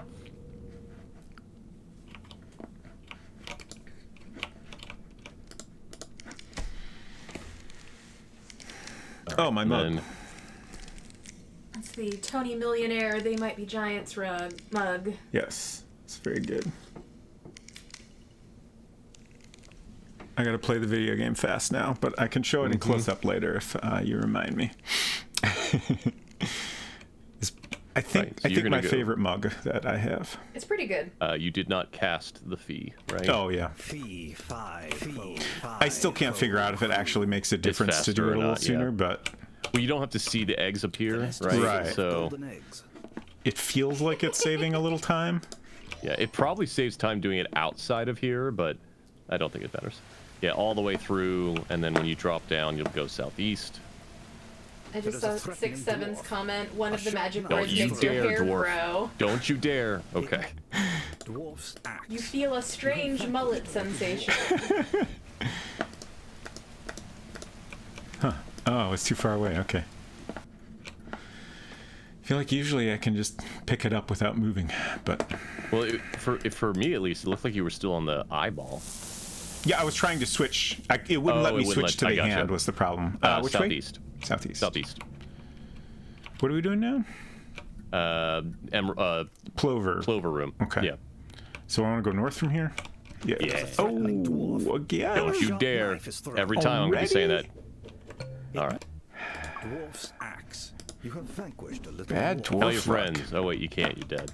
Oh, my mug.
Then
It's the Tony Millionaire, They Might Be Giants mug.
Yes, it's very good. I gotta play the video game fast now, but I can show it in close up later if you remind me. I think
Right, so
I
you're
think
gonna
my
go-
favorite mug that I have.
It's pretty good.
you did not cast the fee, right?
Oh yeah,
Fee, fi, fo, fi,
I still can't
fo.
figure out if it actually makes a difference to do
faster
it
or
a little
not, yeah.
sooner, but
Well, you don't have to see the eggs appear,
Best
right?
Right.
So
Golden eggs.
it feels like it's saving a little time.
yeah, it probably saves time doing it outside of here, but I don't think it matters. Yeah, all the way through, and then when you drop down, you'll go southeast.
I just
There's
saw
a threatening
6-7's
dwarf.
comment. One
A
of the
sharp
magic
knife.
words
Don't you
makes your
dare,
hair
dwarf.
grow.
Don't you dare. Okay.
Dwarf's axe.
You feel a strange mullet sensation.
Oh, it's too far away. Okay. I feel like usually I can just pick it up without moving, but
Well, for me at least, it looked like you were still on the eyeball.
yeah, I was trying to switch. It wouldn't
Oh,
let
it
me
wouldn't
switch
let-
to
I
the
gotcha.
hand was the problem. Which
Southeast.
way? Southeast.
Southeast.
What are we doing now?
Clover
Plover.
room.
Okay.
Yeah.
So I want to go north from here? Yeah.
Yeah.
Oh, again.
Don't you
sharp
dare.
knife is thrown.
Every time I'm going to be saying that.
Already?
All right.
Dwarf's axe. You have vanquished a little
Bad
dwarf.
dwarf.
Tell your
Wolf luck.
friends. Oh, wait, you can't. You're dead.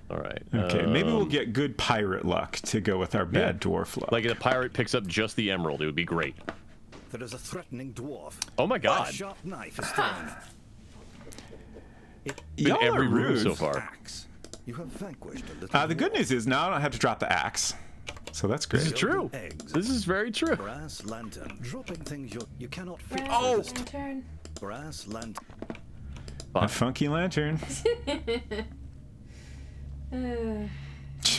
All right.
Okay, maybe we'll get good pirate luck to go with our bad dwarf luck.
Like if the pirate picks up just the emerald, it would be great.
There is a threatening dwarf.
Oh my
A
god.
sharp knife is thrown.
In
Y'all
every
are
room
rude.
so far.
Axe. You have vanquished a little
The good
dwarf.
news is now I don't have to drop the axe. So that's great.
This is true.
Eggs.
This is very true.
Brass lantern. Dropping things you cannot fit.
Oh!
through this
Turn.
brass lantern.
A funky lantern.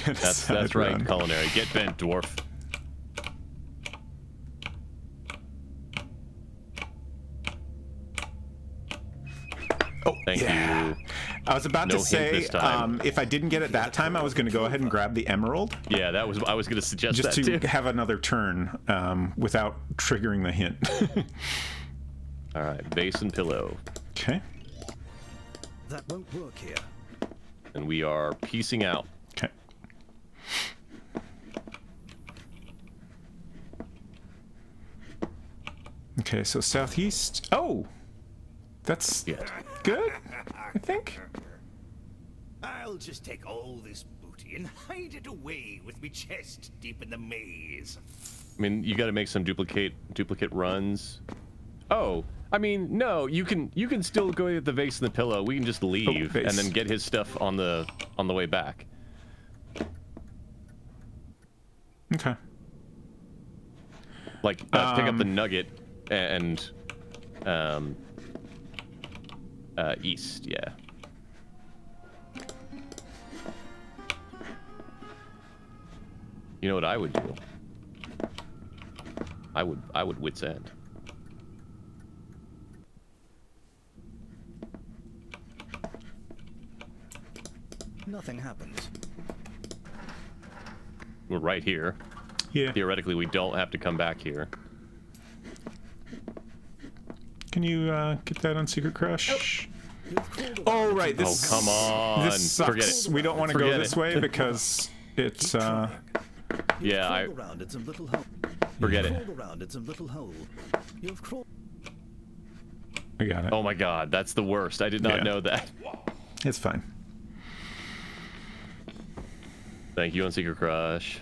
That's right, culinary. Get bent, dwarf.
Oh,
Thank you.
I was about
No
to
hint
say,
this time.
if I didn't get it that time, I was going to go ahead and grab the emerald
Yeah, I was going to suggest
just
that
to
too.
have another turn without triggering the hint.
All right, vase and pillow,
Okay.
That won't work here.
and we are piecing out.
Okay. Okay, so southeast. Oh, that's
Yeah.
good, I think.
I'll just take all this booty and hide it away with me chest deep in the maze.
I mean, you got to make some duplicate runs. Oh, I mean, no, you can still go get the vase and the pillow. We can just leave
vase.
and then get his stuff on the way back.
Okay.
Like pick up the nugget and east, yeah. You know what I would do? I would wit's end.
Nothing happens.
We're right here.
Yeah.
Theoretically, we don't have to come back here.
Can you get that on Secret Crush?
You've crawled
Oh,
around
right.
into
This.
Oh, come on.
This sucks.
Forget it.
We don't want to go
Forget
this
it.
way because it's.
Yeah, I
crawled around in some little hole.
forget
You've
it.
crawled around in some little hole. You've crawled.
We got it.
Oh my god, that's the worst. I did not
Yeah.
know that.
It's fine.
Thank you on Secret Crush.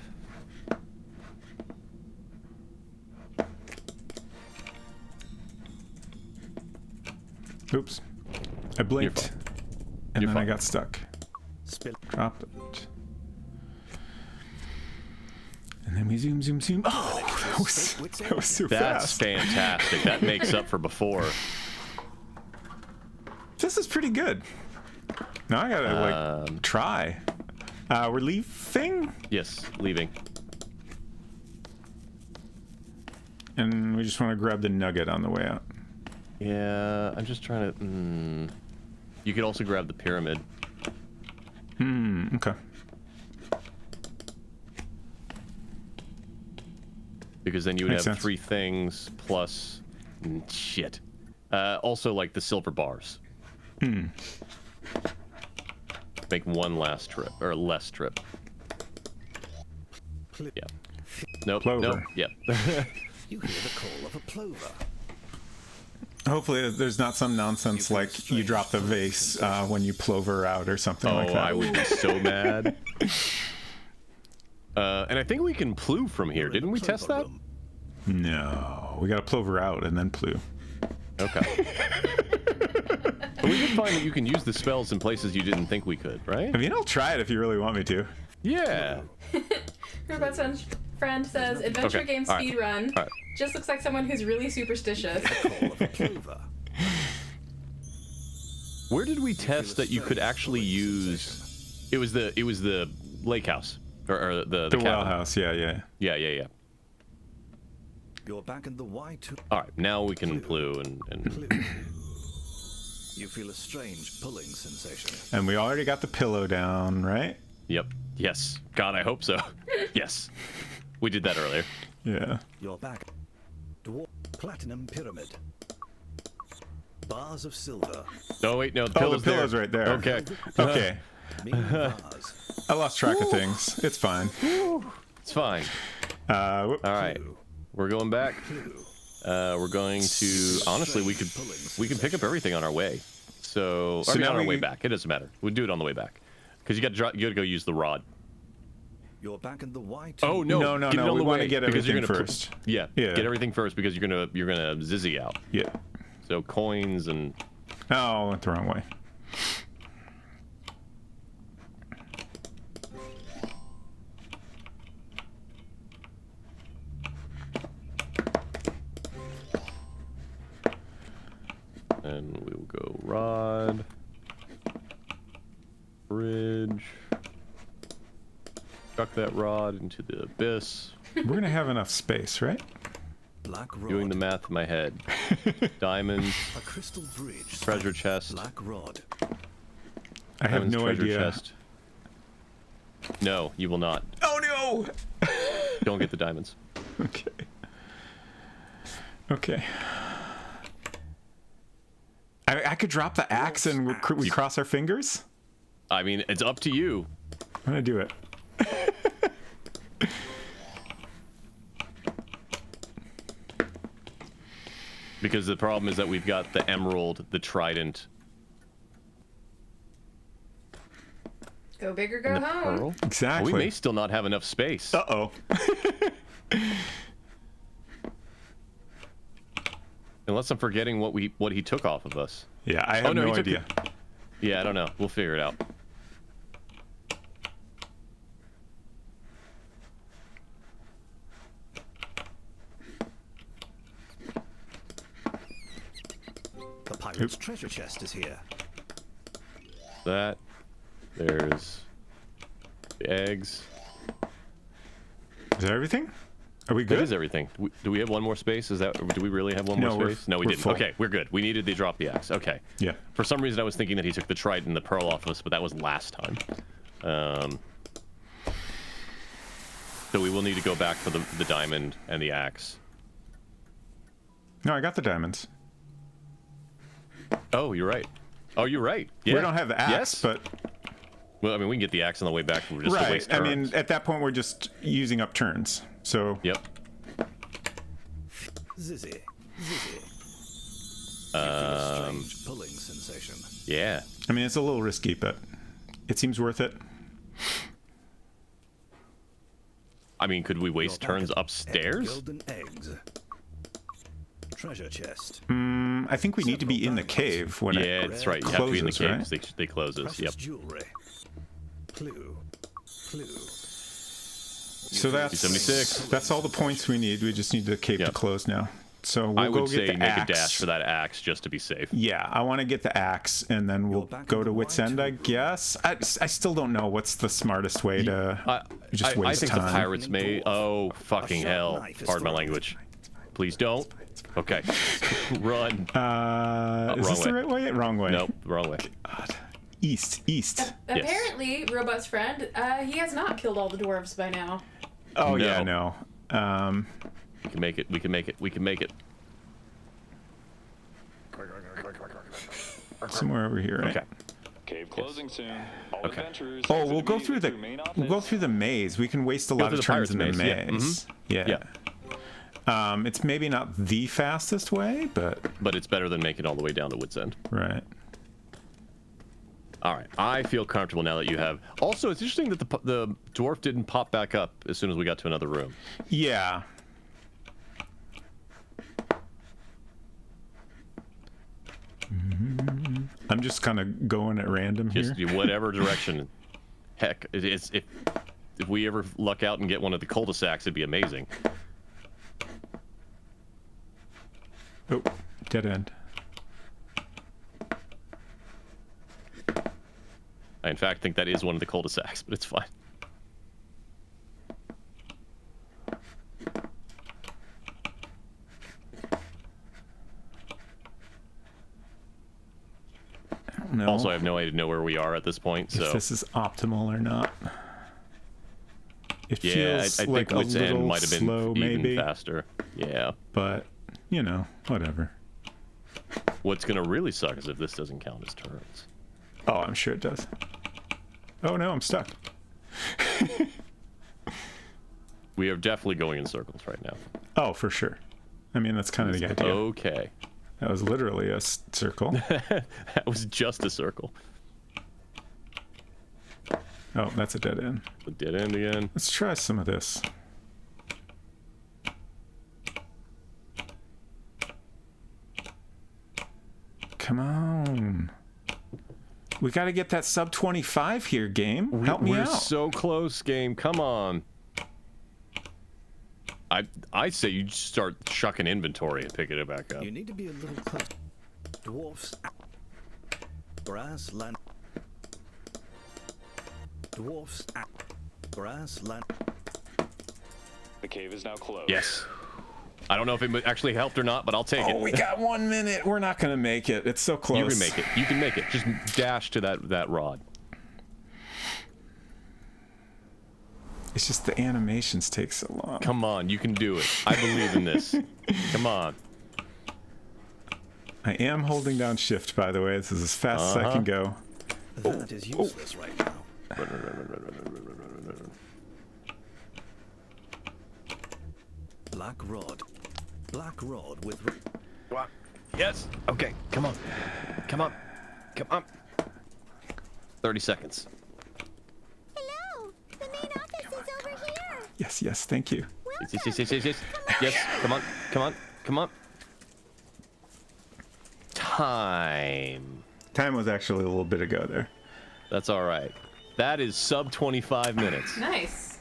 Oops. I blinked.
fine.
And
You're
then I
fine.
got stuck.
Spill.
Drop it. And then we zoom, zoom, zoom. Oh, that was so
That's
fast.
fantastic. That makes up for before.
This is pretty good. Now I gotta like try. We're leaving,
Yes, leaving.
and we just want to grab the nugget on the way out.
Yeah, I'm just trying to. You could also grab the pyramid.
Okay.
Because then you would
Makes
have
sense.
3 things plus shit. Also, like the silver bars. Make one last trip or less trip. Yeah. Nope.
Plover.
Nope. Yep.
You hear the call of a plover.
Hopefully, there's not some nonsense like you drop the vase when you plover out or something like
Oh,
that.
I would be so mad. And I think we can plume from here.
You're in
Didn't
the
we test that?
plover room.
No, we got to plover out and then plu.
Okay. But we did find that you can use the spells in places you didn't think we could, right?
I mean, I'll try it if you really want me to.
Yeah.
Robots friend says adventure
Okay,
game
all right,
speed run.
all right.
Just looks like someone who's really superstitious.
Call of a plover.
Where did we test that you could actually use? It was the lake house or the
The well
cabin.
house, yeah.
Yeah.
You're back in the Y2.
All right, now we can plue and
Clue. You feel a strange pulling sensation.
And we already got the pillow down, right?
yep. Yes. God, I hope so. Yes. We did that earlier.
Yeah.
You're back. Dwarf platinum pyramid. Bars of silver.
Oh wait, no, the
Oh,
pillow's
the pillow's
there.
right there.
Okay.
Okay.
Mean vase.
I lost track of things. It's fine.
It's fine.
Whoop.
All right. We're going back. We're going to honestly we could pick up everything on our way. So,
So
I mean,
now
on our way
we-
back. It doesn't matter. We'll do it on the way back. Because you got to go use the rod.
You're back in the Y2.
Oh no!
No,
Get it on
we
the
want to
way,
get
because you're
everything
gonna
first.
Yeah,
Yeah.
get everything first because you're gonna zizzy out.
Yeah.
So coins and
Oh, I went the wrong way.
we will go rod. Bridge. Chuck that rod into the abyss.
We're gonna have enough space, right?
Black rod.
Doing the math in my head. Diamonds.
A crystal bridge.
Treasure chest.
Black rod.
I have
Diamonds,
no
treasure
idea.
chest. No, you will not.
Oh no!
Don't get the diamonds.
Okay. Okay. I could drop the axe and we cross our fingers?
I mean, it's up to you.
I'm gonna do it.
Because the problem is that we've got the emerald, the trident,
Go big or go
and the
home.
pearl.
Exactly.
We may still not have enough space.
Uh-oh.
Unless I'm forgetting what he took off of us.
Yeah, I have
no,
no
he took
idea.
Yeah, I don't know. We'll figure it out.
The pirate's treasure chest is here.
That. There's the eggs.
Is that everything? Are we good?
That is everything. Do we have one more space? Do we really have one
No,
more
we're-
space? No, we
we're
didn't.
full.
Okay, we're good. We needed to drop the axe. Okay.
Yeah.
For some reason, I was thinking that he took the trident and the pearl off of us, but that was last time. So we will need to go back for the diamond and the axe.
No, I got the diamonds.
Oh, you're right. Oh, you're right. Yeah.
We don't have the axe,
Yes.
but
Well, I mean, we can get the axe on the way back. We're just to
right.
waste
I
turns.
mean, at that point, we're just using up turns. So
Yep.
Zizzy. Zizzy. A strange pulling sensation.
Yeah.
I mean, it's a little risky, but it seems worth it.
I mean, could we waste
Your
turns
packet.
upstairs?
Golden eggs. Treasure chest.
I think we need to be in the cave when
Yeah,
it
that's right. You have to be in the
closes,
cave
right?
'cause they closes.
Precious
Yep.
jewelry. Clue. Clue.
So that's
76.
That's all the points we need. We just need the cave to
Yep.
close now. So we'll
I
go
would
get
say
the
make
axe.
a dash for that axe just to be safe.
Yeah, I want to get the axe, and then we'll
back
go
on
to
the
Wits
right
End, I
room.
guess. I still don't know what's the smartest way to just
I
waste
think
time.
the pirates may. Oh, fucking
sharp
hell.
knife is
Pardon my
thrown.
language. Please don't. Okay. Run.
Is
wrong
this the
way.
right way? Wrong way.
Nope, wrong way.
God. East.
Yes.
Apparently, Robot's friend, he has not killed all the dwarves by now.
Oh,
No.
yeah, no.
We can make it. We can make it. We can make it.
Somewhere over here, right?
Okay.
Cave closing soon. All
Okay.
adventurers
Oh,
exit
we'll go
immediately
through the
main office.
we'll go through the maze. We can waste a lot
through
of
the
turns
pirates'
in the
maze, yeah.
maze.
Yeah.
Yeah. It's maybe not the fastest way, but
But it's better than making all the way down to Wits End.
right.
All right. I feel comfortable now that you have. Also, it's interesting that the dwarf didn't pop back up as soon as we got to another room.
Yeah. I'm just kind of going at random
Just
here.
whatever direction. Heck, it's if we ever luck out and get one of the cul-de-sacs, it'd be amazing.
Oh, dead end.
I, in fact, think that is one of the cul-de-sacs, but it's fine.
No.
Also, I have no idea to know where we are at this point,
if
so
this is optimal or not. It
yeah, I
feels
think
like a
Wits End
little
might have been
slow,
even
maybe,
faster. Yeah.
but you know, whatever.
What's gonna really suck is if this doesn't count as turns.
Oh, I'm sure it does. Oh no, I'm stuck.
We are definitely going in circles right now.
Oh, for sure. I mean, that's kind of the idea.
Okay.
That was literally a circle.
That was just a circle.
Oh, that's a dead end.
The dead end again.
Let's try some of this. Come on. We got to get that sub 25 here, game. Help me
We're
out.
so close, game. Come on. I say you just start chucking inventory and picking it back up.
You need to be a little close. Dwarfs. Grassland. Dwarfs. Grassland.
The cave is now closed.
Yes. I don't know if it actually helped or not, but I'll take it.
Oh, we got 1 minute. We're not going to make it. It's so close.
You can make it. You can make it. Just dash to that rod.
It's just the animations take so long.
Come on, you can do it. I believe in this. Come on.
I am holding down shift, by the way. This is as fast as I can go.
That is useless right now. Black rod. Black rod with...
Come on. Yes. Okay. Come on. Come on. Come on. 30 seconds.
Hello. The main office is over here.
Yes, yes, thank you.
Yes. Yes. Come on. Come on. Come on. Time.
Time was actually a little bit ago there.
That's all right. That is sub 25 minutes.
Nice.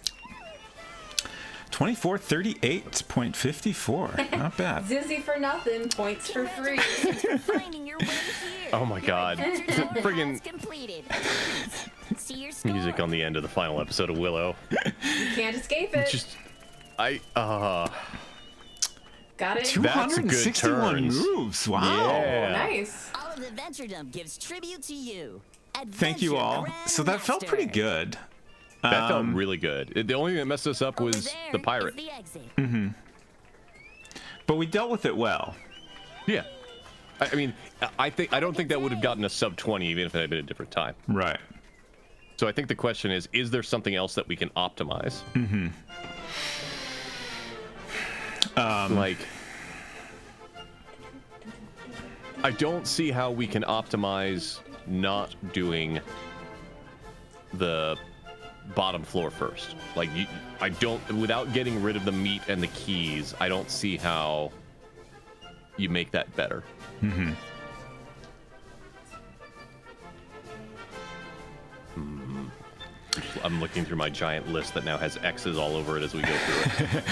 24:38.54. Not bad.
Zizzy for nothing, points for free.
Finding your way here.
Oh my God. Friggin'
Completed. See your score.
music on the end of the final episode of Willow.
You can't escape it.
Just,
Got it.
That's good
261
turns.
moves. Wow.
Yeah.
Nice.
All of Adventurdom gives tribute to you.
Thank you all. So that felt pretty good.
That felt really good. The only thing that messed us up was the pirate.
The exit.
But we dealt with it well.
Yeah. I mean, I don't think that would have gotten a sub 20 even if it had been a different time.
Right.
So I think the question is there something else that we can optimize? Like, I don't see how we can optimize not doing the bottom floor first. Like, I don't, without getting rid of the meat and the keys, I don't see how you make that better. I'm looking through my giant list that now has X's all over it as we go through it.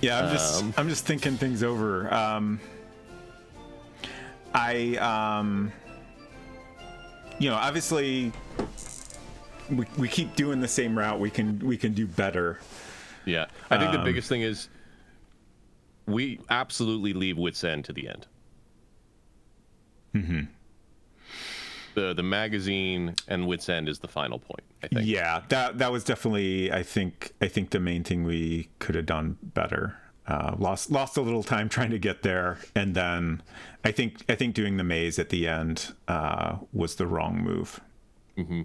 Yeah, I'm just thinking things over. Obviously we keep doing the same route. We can do better.
Yeah, I think the biggest thing is we absolutely leave Wit's End to the end. The magazine and Wit's End is the final point, I think.
Yeah, that was definitely I think the main thing we could have done better. Lost a little time trying to get there, and then I think doing the maze at the end was the wrong move.
Yeah,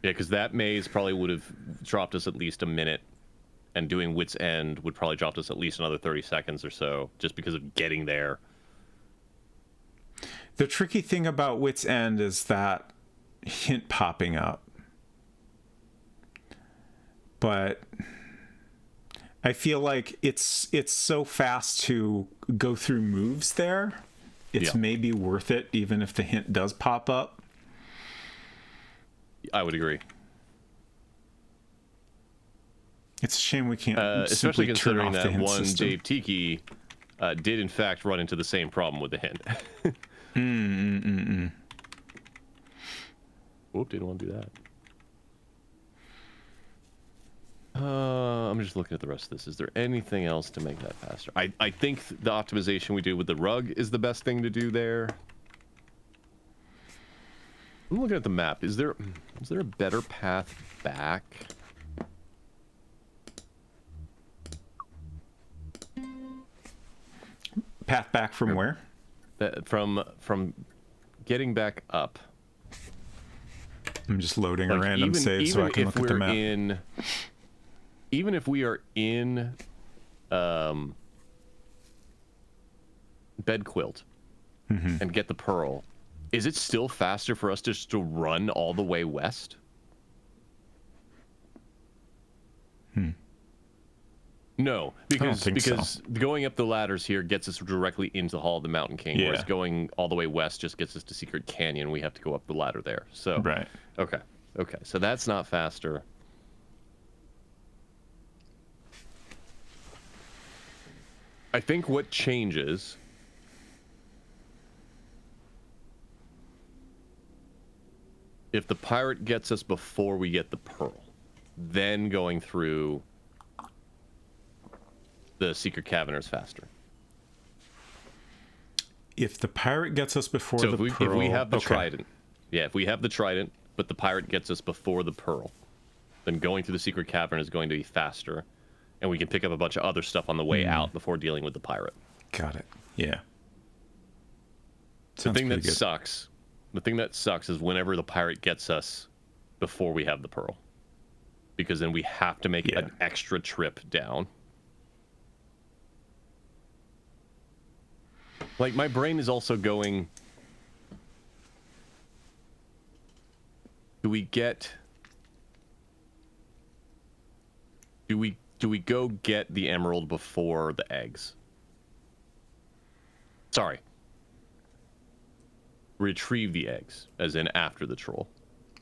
because that maze probably would have dropped us at least a minute, and doing Wit's End would probably drop us at least another 30 seconds or so, just because of getting there.
The tricky thing about Wit's End is that hint popping up. But I feel like it's so fast to go through moves there. It's maybe worth it even if the hint does pop up.
I would agree.
It's a shame we can't
especially
simply turn
considering
off the
that
hint
one
system.
Dave Tiki did in fact run into the same problem with the hint. Whoop, didn't want to do that. I'm just looking at the rest of this. Is there anything else to make that faster? I think the optimization we do with the rug is the best thing to do there. I'm looking at the map. Is there a better path back?
Path back from where?
From getting back up.
I'm just loading
Like,
a random save so I can look at the map.
Even if we are in bed quilt and get the pearl, is it still faster for us just to run all the way west? No, because going up the ladders here gets us directly into the Hall of the Mountain King, whereas going all the way west just gets us to Secret Canyon. We have to go up the ladder there. So
Right.
Okay. So that's not faster. I think what changes if the pirate gets us before we get the pearl, then going through the secret cavern is faster.
If the pirate gets us before the pearl...
if we have the trident, if we have the trident, but the pirate gets us before the pearl, then going through the secret cavern is going to be faster, and we can pick up a bunch of other stuff on the way out before dealing with the pirate.
Got it. Yeah.
The thing that sucks is whenever the pirate gets us before we have the pearl, because then we have to make an extra trip down. Like, my brain is also going, do we go get the emerald before the eggs? Sorry. Retrieve the eggs, as in after the troll.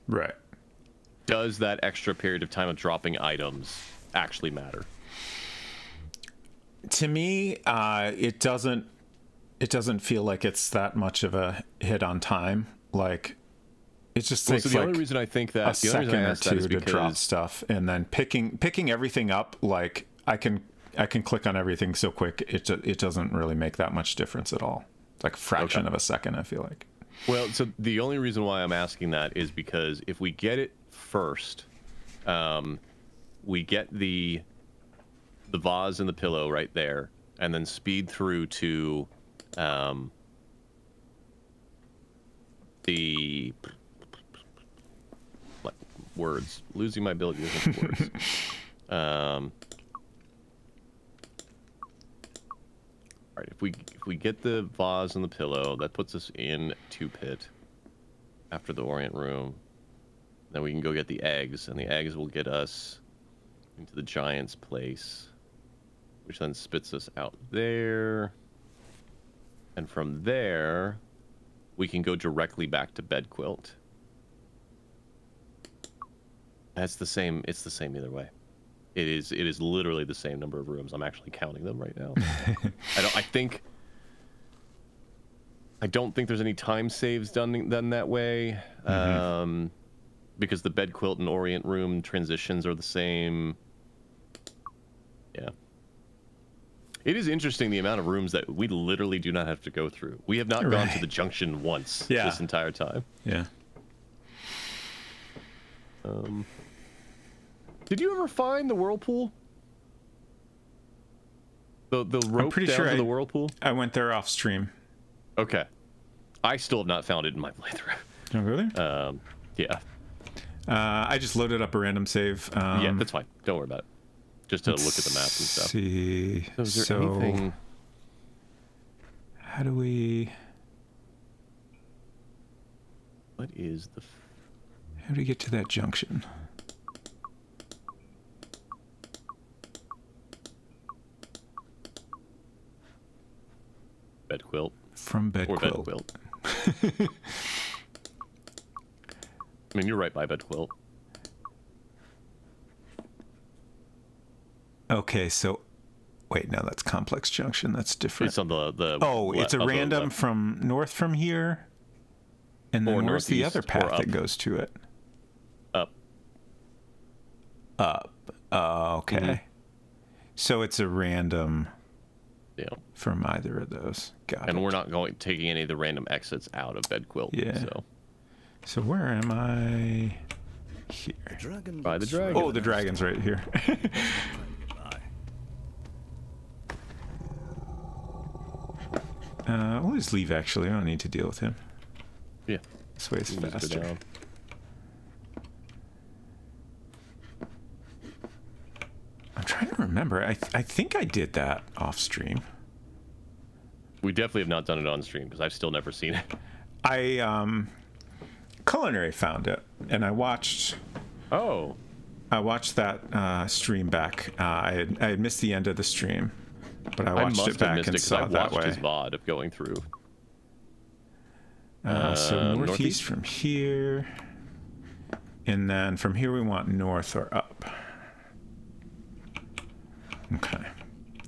Right.
Does that extra period of time of dropping items actually matter?
To me, it doesn't feel like it's that much of a hit on time. Like, it just takes
the only reason I think that
a second or two to drop
because
stuff, and then picking everything up. Like, I can click on everything so quick. It doesn't really make that much difference at all. It's like a fraction of a second, I feel like.
Well, so the only reason why I'm asking that is because if we get it first, we get the vase and the pillow right there, and then speed through to the words. Losing my ability to think of words. All right, if we get the vase and the pillow, that puts us in 2-pit after the Orient Room. Then we can go get the eggs, and the eggs will get us into the giant's place, which then spits us out there. And from there, we can go directly back to Bedquilt. It's the same either way. It is literally the same number of rooms. I'm actually counting them right now. I don't think there's any time saves done that way. Because the Bedquilt and Orient Room transitions are the same. Yeah. It is interesting the amount of rooms that we literally do not have to go through. We have not gone to the junction once this entire time.
Yeah.
Did you ever find the whirlpool? The rope down to the whirlpool?
I went there off stream.
Okay. I still have not found it in my playthrough.
You want to go there?
Yeah.
I just loaded up a random save.
Yeah, that's fine. Don't worry about it. Just to look at the maps and stuff.
See.
So is there anything...
How do we...
What is the...
How do we get to that junction?
Bedquilt.
From Bedquilt.
Or Bedquilt. I mean, you're right by Bedquilt.
Okay, so... Wait, no, that's Complex Junction. That's different.
It's on the
oh, it's a random from north from here? And then where's the other path that goes to it?
Up.
Up. Okay. Mm-hmm. So it's a random...
Yeah.
From either of those. Got it.
And we're not taking any of the random exits out of Bedquilt.
Yeah. So where am I? Here.
By the dragon.
Oh, the dragon's right here. We'll just leave, actually. I don't need to deal with him.
Yeah.
This way is faster. I'm trying to remember. I think I did that off stream.
We definitely have not done it on stream because I've still never seen it.
Culinary found it, and I watched.
Oh.
I watched that stream back. I had missed the end of the stream, but I watched it back and saw it that way.
I watched his VOD of going through.
So northeast from here, and then from here we want north or up. Okay,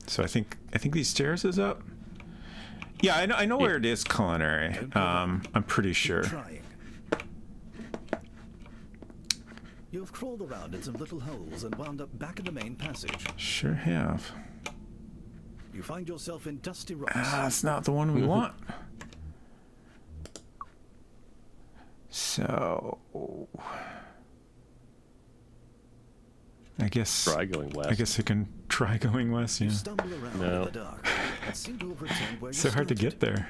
so I think these stairs is up. Yeah, I know where it is. Culinary. I'm pretty sure.
You have crawled around in some little holes and wound up back in the main passage.
Sure have.
You find yourself in dusty rocks.
That's not the one we want. So, I guess
Try going west.
I guess I can try going west. Yeah.
You stumble around
No.
in the dark and seem to have returned where you
So hard to
started.
get there.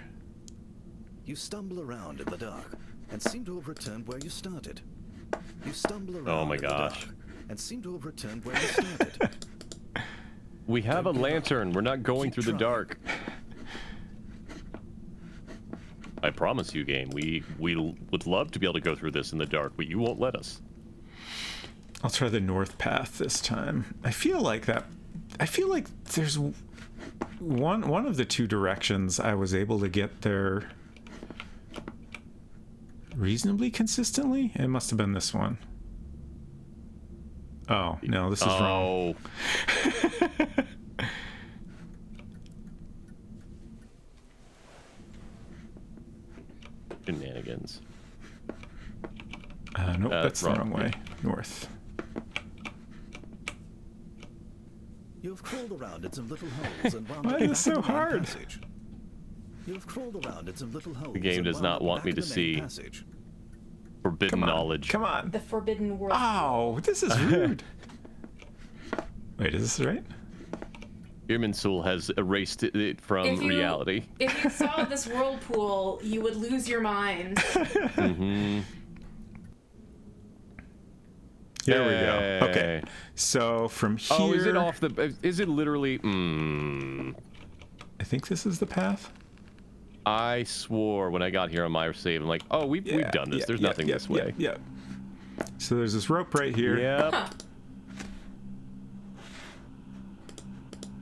You stumble around in the dark and seem to have returned where you started. You stumble around
Oh my
in the
gosh.
dark and seem to have returned where you started.
We have a
Don't give up.
lantern. We're not going
Keep
through the
trying.
dark. I promise you, game. We would love to be able to go through this in the dark, but you won't let us.
I'll try the north path this time. I feel like there's one of the two directions I was able to get there reasonably consistently. It must have been this one. Oh, no, this is wrong.
Oh. Shenanigans.
Nope, that's the
wrong.
wrong way. North.
You have crawled around in some little holes and wound
Why
up
is
back
it so
in the main
hard?
passage. You have crawled around in some little holes.
The game
and
does
wound
not
up
want
back
me
in
to
the main
see.
passage.
Forbidden
Come on.
knowledge.
Come on.
The Forbidden World.
Oh, this is rude. Wait, is this right?
Irminsul has erased it from reality.
If you saw this whirlpool, you would lose your mind.
Mm-hmm.
There we go.
Yay.
Okay. So from here.
Oh, is it off the? Is it literally?
I think this is the path.
I swore when I got here on my save, I'm like, oh, we've done this. There's nothing this way.
Yeah. So there's this rope right here.
Yep.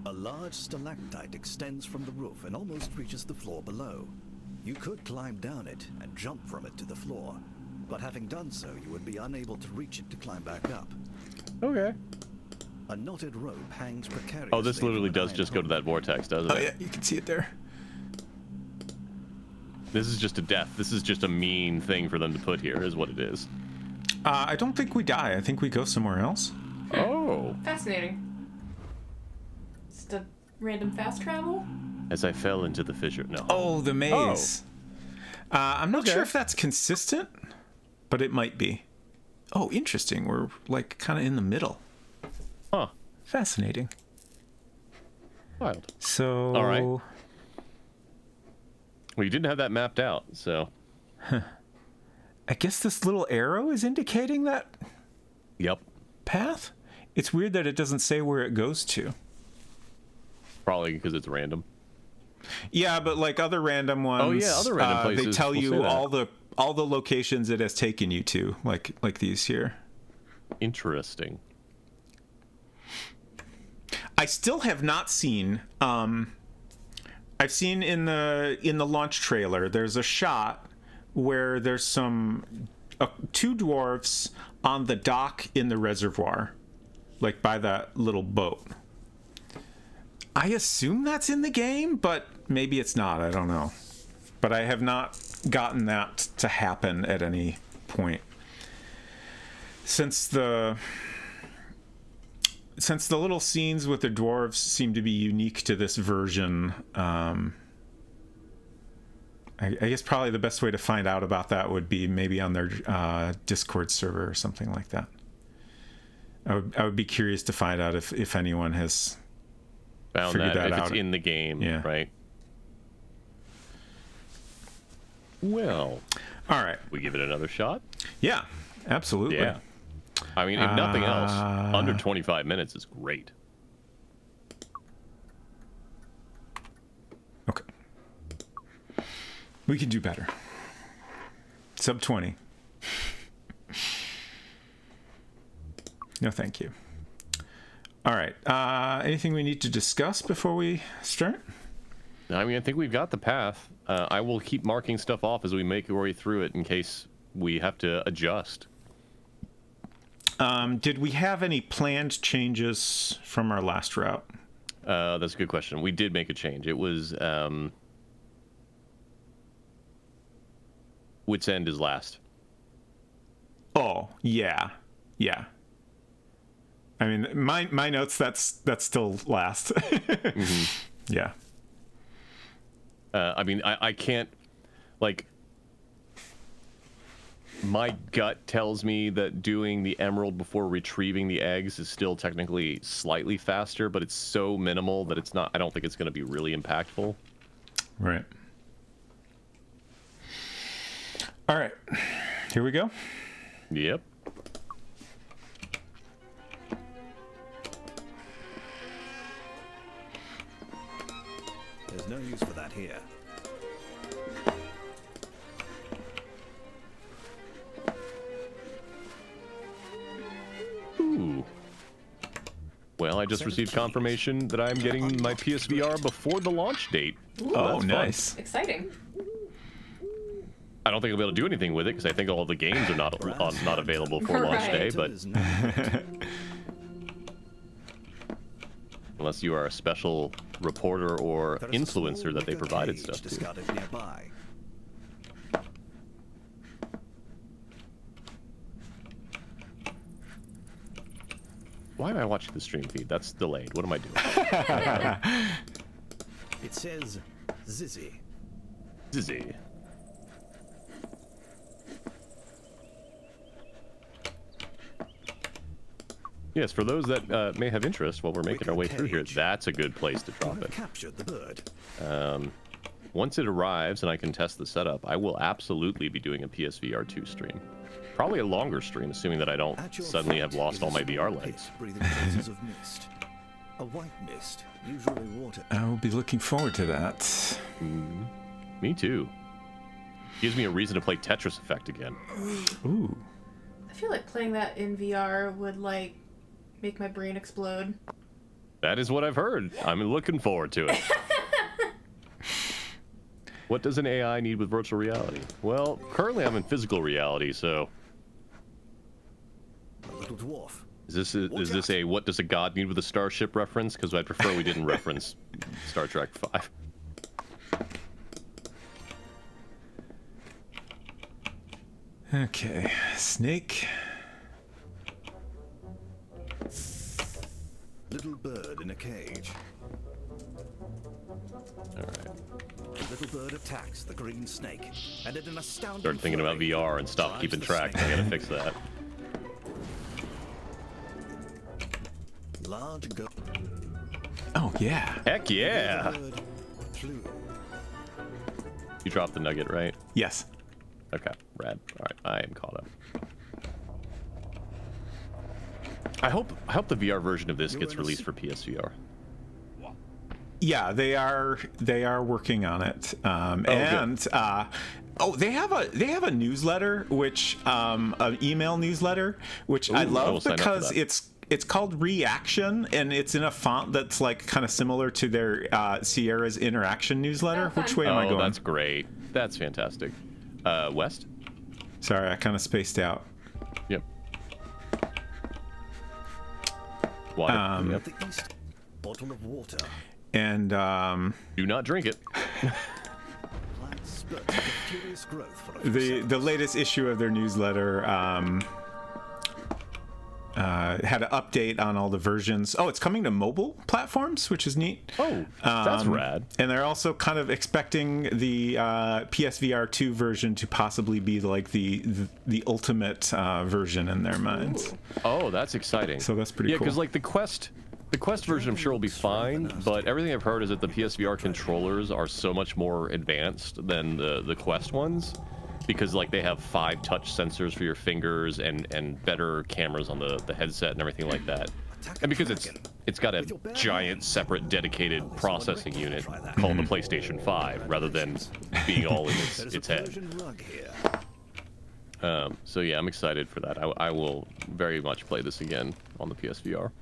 A large stalactite extends from the roof and almost reaches the floor below. You could climb down it and jump from it to the floor, but having done so, you would be unable to reach it to climb back up.
Okay.
A knotted rope hangs precariously.
Oh, this literally
from an
does
iron
just go to
pole.
that vortex, doesn't
Oh
it?
yeah, you can see it there.
This is just a death. This is just a mean thing for them to put here, is what it is.
I don't think we die. I think we go somewhere else.
Oh.
Fascinating. Just a random fast travel?
As I fell into the fissure. No.
Oh, the maze. I'm not
Okay.
sure if that's consistent, but it might be. Oh, interesting. We're like kind of in the middle.
Huh.
Fascinating.
Wild.
So.
All right. Well, you didn't have that mapped out, so.
I guess this little arrow is indicating that
Yep.
path. It's weird that it doesn't say where it goes to.
Probably because it's random.
Yeah, but like other random ones,
other random
they
places
tell
will say
you
that.
all the locations it has taken you to, like these here.
Interesting.
I still have not seen. I've seen in the launch trailer. There's a shot where there's two dwarfs on the dock in the reservoir, like by that little boat. I assume that's in the game, but maybe it's not. I don't know. But I have not gotten that to happen at any point since the little scenes with the dwarves seem to be unique to this version. I guess probably the best way to find out about that would be maybe on their Discord server or something like that. I would be curious to find out if anyone has
Found
figured
that
that
if
out.
it's in the game,
Yeah.
right? Well,
All right.
we give it another shot.
Yeah, absolutely.
Yeah. I mean, if nothing else, under 25 minutes is great.
Okay. We can do better. Sub 20. No, thank you. All right. Anything we need to discuss before we start?
I mean, I think we've got the path. I will keep marking stuff off as we make our way through it in case we have to adjust.
Did we have any planned changes from our last route?
That's a good question. We did make a change. It was Wit's End is last.
Oh, yeah. Yeah. I mean, my notes, that's still last. Yeah.
I mean, I can't, like, my gut tells me that doing the emerald before retrieving the eggs is still technically slightly faster, but it's so minimal that it's not, I don't think it's going to be really impactful.
Right. All right. Here we go.
Yep.
There's no use for that here.
Ooh. Well, I just received confirmation that I'm getting my PSVR before the launch date.
Ooh,
Oh,
that's
nice.
fun.
exciting.
I don't think I'll be able to do anything with it because I think all the games are not available for launch day, but unless you are a special reporter or influencer that they provided stuff to.
Discarded nearby.
Why am I watching the stream feed? That's delayed. What am I doing?
It says Zizzy.
Dizzy. Yes, for those that may have interest while we're making our way through here, that's a good place to drop it.
Captured the bird.
Once it arrives and I can test the setup, I will absolutely be doing a PSVR 2 stream. Probably a longer stream, assuming that I don't suddenly have lost all my VR legs.
Breathing traces of mist. A white mist, usually water.
I will be looking forward to that.
Me too. Gives me a reason to play Tetris Effect again.
Ooh.
I feel like playing that in VR would, like, make my brain explode.
That is what I've heard. I'm looking forward to it. What does an AI need with virtual reality? Well, currently I'm in physical reality, so...
A little dwarf.
Is this a what does a god need with a starship reference? Because I'd prefer we didn't reference Star Trek 5.
Okay. Snake.
Little bird in a cage.
Alright.
The little bird attacks the green snake, and in an astounding
Start thinking about
flurry,
VR and stop
drives
keeping
the
track. I
snake
gotta
in.
fix that.
Large go.
Oh, yeah.
Heck yeah!
Bird flew.
You dropped the nugget, right?
Yes.
Okay, rad. Alright, I am caught up. I hope the VR version of this gets released for PSVR.
Yeah, they are working on it. They have a newsletter, which an email newsletter, which I love because it's called Reaction, and it's in a font that's like kind of similar to their Sierra's Interaction newsletter. Which way am I going?
Oh, that's great. That's fantastic. West?
Sorry, I kind of spaced out.
Yep. Water. Yep.
The east bottle of water.
And
Do not drink it.
Plants spurt into furious growth for a few
the
seconds.
latest issue of their newsletter had an update on all the versions. Oh, it's coming to mobile platforms, which is neat.
Oh, that's rad.
And they're also kind of expecting the PSVR 2 version to possibly be like the ultimate version in their minds.
Oh, that's exciting.
So that's pretty
cool. Yeah, because
cool.
like the Quest version I'm sure will be fine, but everything I've heard is that the PSVR controllers are so much more advanced than the Quest ones, because like they have 5 touch sensors for your fingers and better cameras on the headset and everything like that. And because it's got a giant separate dedicated processing unit called the PlayStation 5 rather than being all in its head.
Persian rug here.
So yeah, I'm excited for that. I will very much play this again on the PSVR.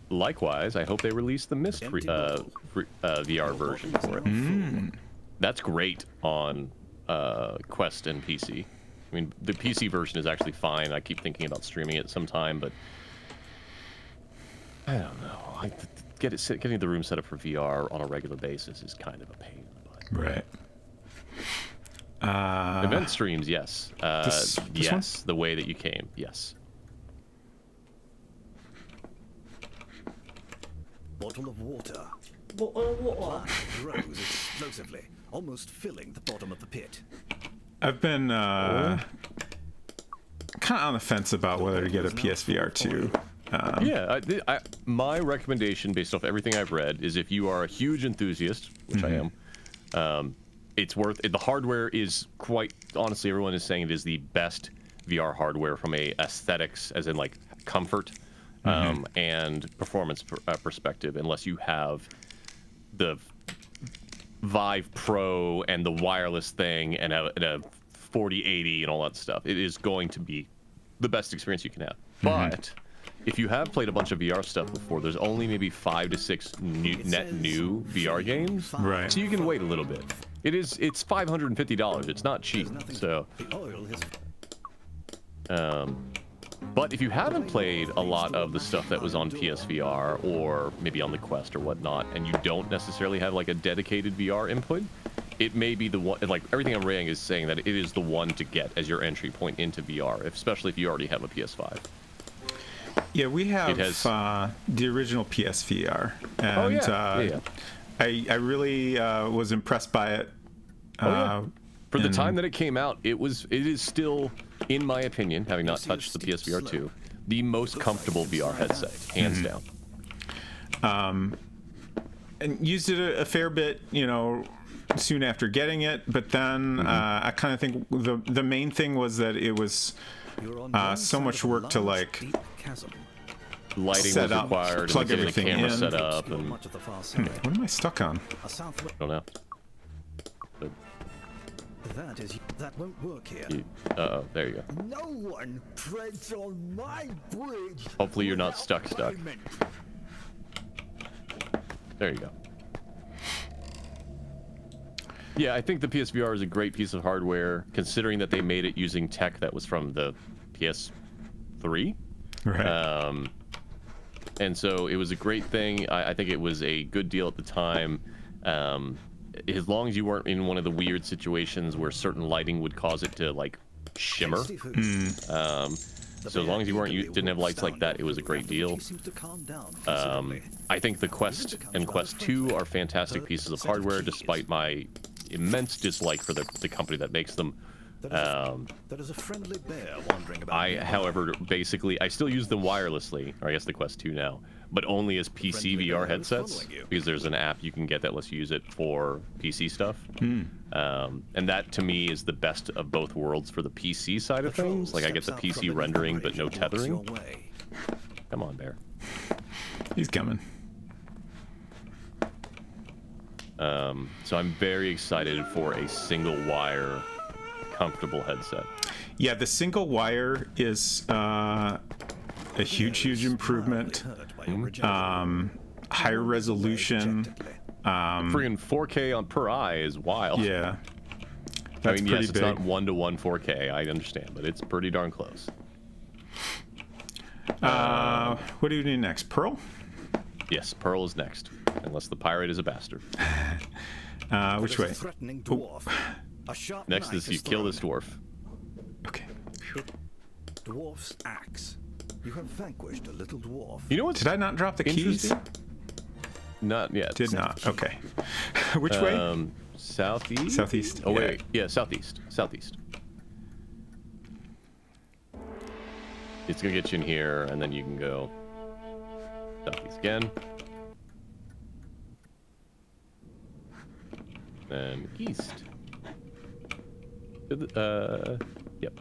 Likewise, I hope they release the Mist VR version for it. That's great on Quest and PC. I mean, the PC version is actually fine. I keep thinking about streaming it sometime, but I don't know. Getting the room set up for VR on a regular basis is kind of a pain in the butt.
Right.
event streams, yes.
This
yes, the way that you came, yes.
Bottle of water.
What?
Grows explosively, almost filling the bottom of the pit.
I've been kind of on the fence about whether to get a PSVR 2.
Yeah, my recommendation, based off everything I've read, is if you are a huge enthusiast, which I am, it's worth it. The hardware is quite honestly, everyone is saying it is the best VR hardware from a aesthetics, as in like comfort and performance perspective, unless you have the Vive Pro and the wireless thing and a 4080 and all that stuff. It is going to be the best experience you can have. But if you have played a bunch of VR stuff before, there's only maybe 5 to 6 net new VR games.
Right.
So you can wait a little bit. It's $550. It's not cheap. So but if you haven't played a lot of the stuff that was on PSVR or maybe on the Quest or whatnot, and you don't necessarily have like a dedicated VR input, it may be the one. Like everything I'm reading is saying that it is the one to get as your entry point into VR, especially if you already have a PS5.
Yeah, we have the original PSVR, and I really was impressed by it.
For the time that it came out, it is still, in my opinion, having not touched the PSVR 2, the most comfortable VR headset, hands down.
And used it a fair bit, soon after getting it, but then I kind of think the main thing was that it was so much work to like
lighting
set
was
up,
required,
plug
and
everything
the camera
in.
set up, and
What am I stuck on?
I don't know. But,
That won't work here.
there you go.
No one treads on my bridge.
Hopefully you're not stuck. There you go. Yeah, I think the PSVR is a great piece of hardware, considering that they made it using tech that was from the PS3.
Right.
And so it was a great thing. I think it was a good deal at the time. As long as you weren't in one of the weird situations where certain lighting would cause it to like shimmer. So as long as you didn't have lights like that, it was a great deal. I think the Quest and Quest 2 are fantastic pieces of hardware, despite my immense dislike for the company that makes them.
There is a friendly bear wandering about.
However, basically, I still use them wirelessly, or I guess the Quest 2 now, but only as PC VR headsets, because there's an app you can get that lets you use it for PC stuff. And that, to me, is the best of both worlds for the PC side of things. Like, I get the PC rendering, but no tethering. Come on, bear.
He's coming.
So I'm very excited for a single wire comfortable headset.
Yeah, the single wire is a huge improvement. Higher resolution.
Friggin' 4K per eye is wild.
Yeah.
I mean, yes,
big.
it's not 1-to-1 4K, I understand, but it's pretty darn close.
What do you need next? Pearl?
Yes, Pearl is next, unless the pirate is a bastard.
Which way?
Next is you kill this dwarf.
Okay.
Dwarf's axe. You have vanquished a little dwarf.
You know what?
Did I not drop the keys?
Not yet.
Did not. Okay. Which way?
Southeast?
Southeast.
Oh, wait. Yeah, southeast. Southeast. It's going to get you in here, and then you can go southeast again. Then east. Yep.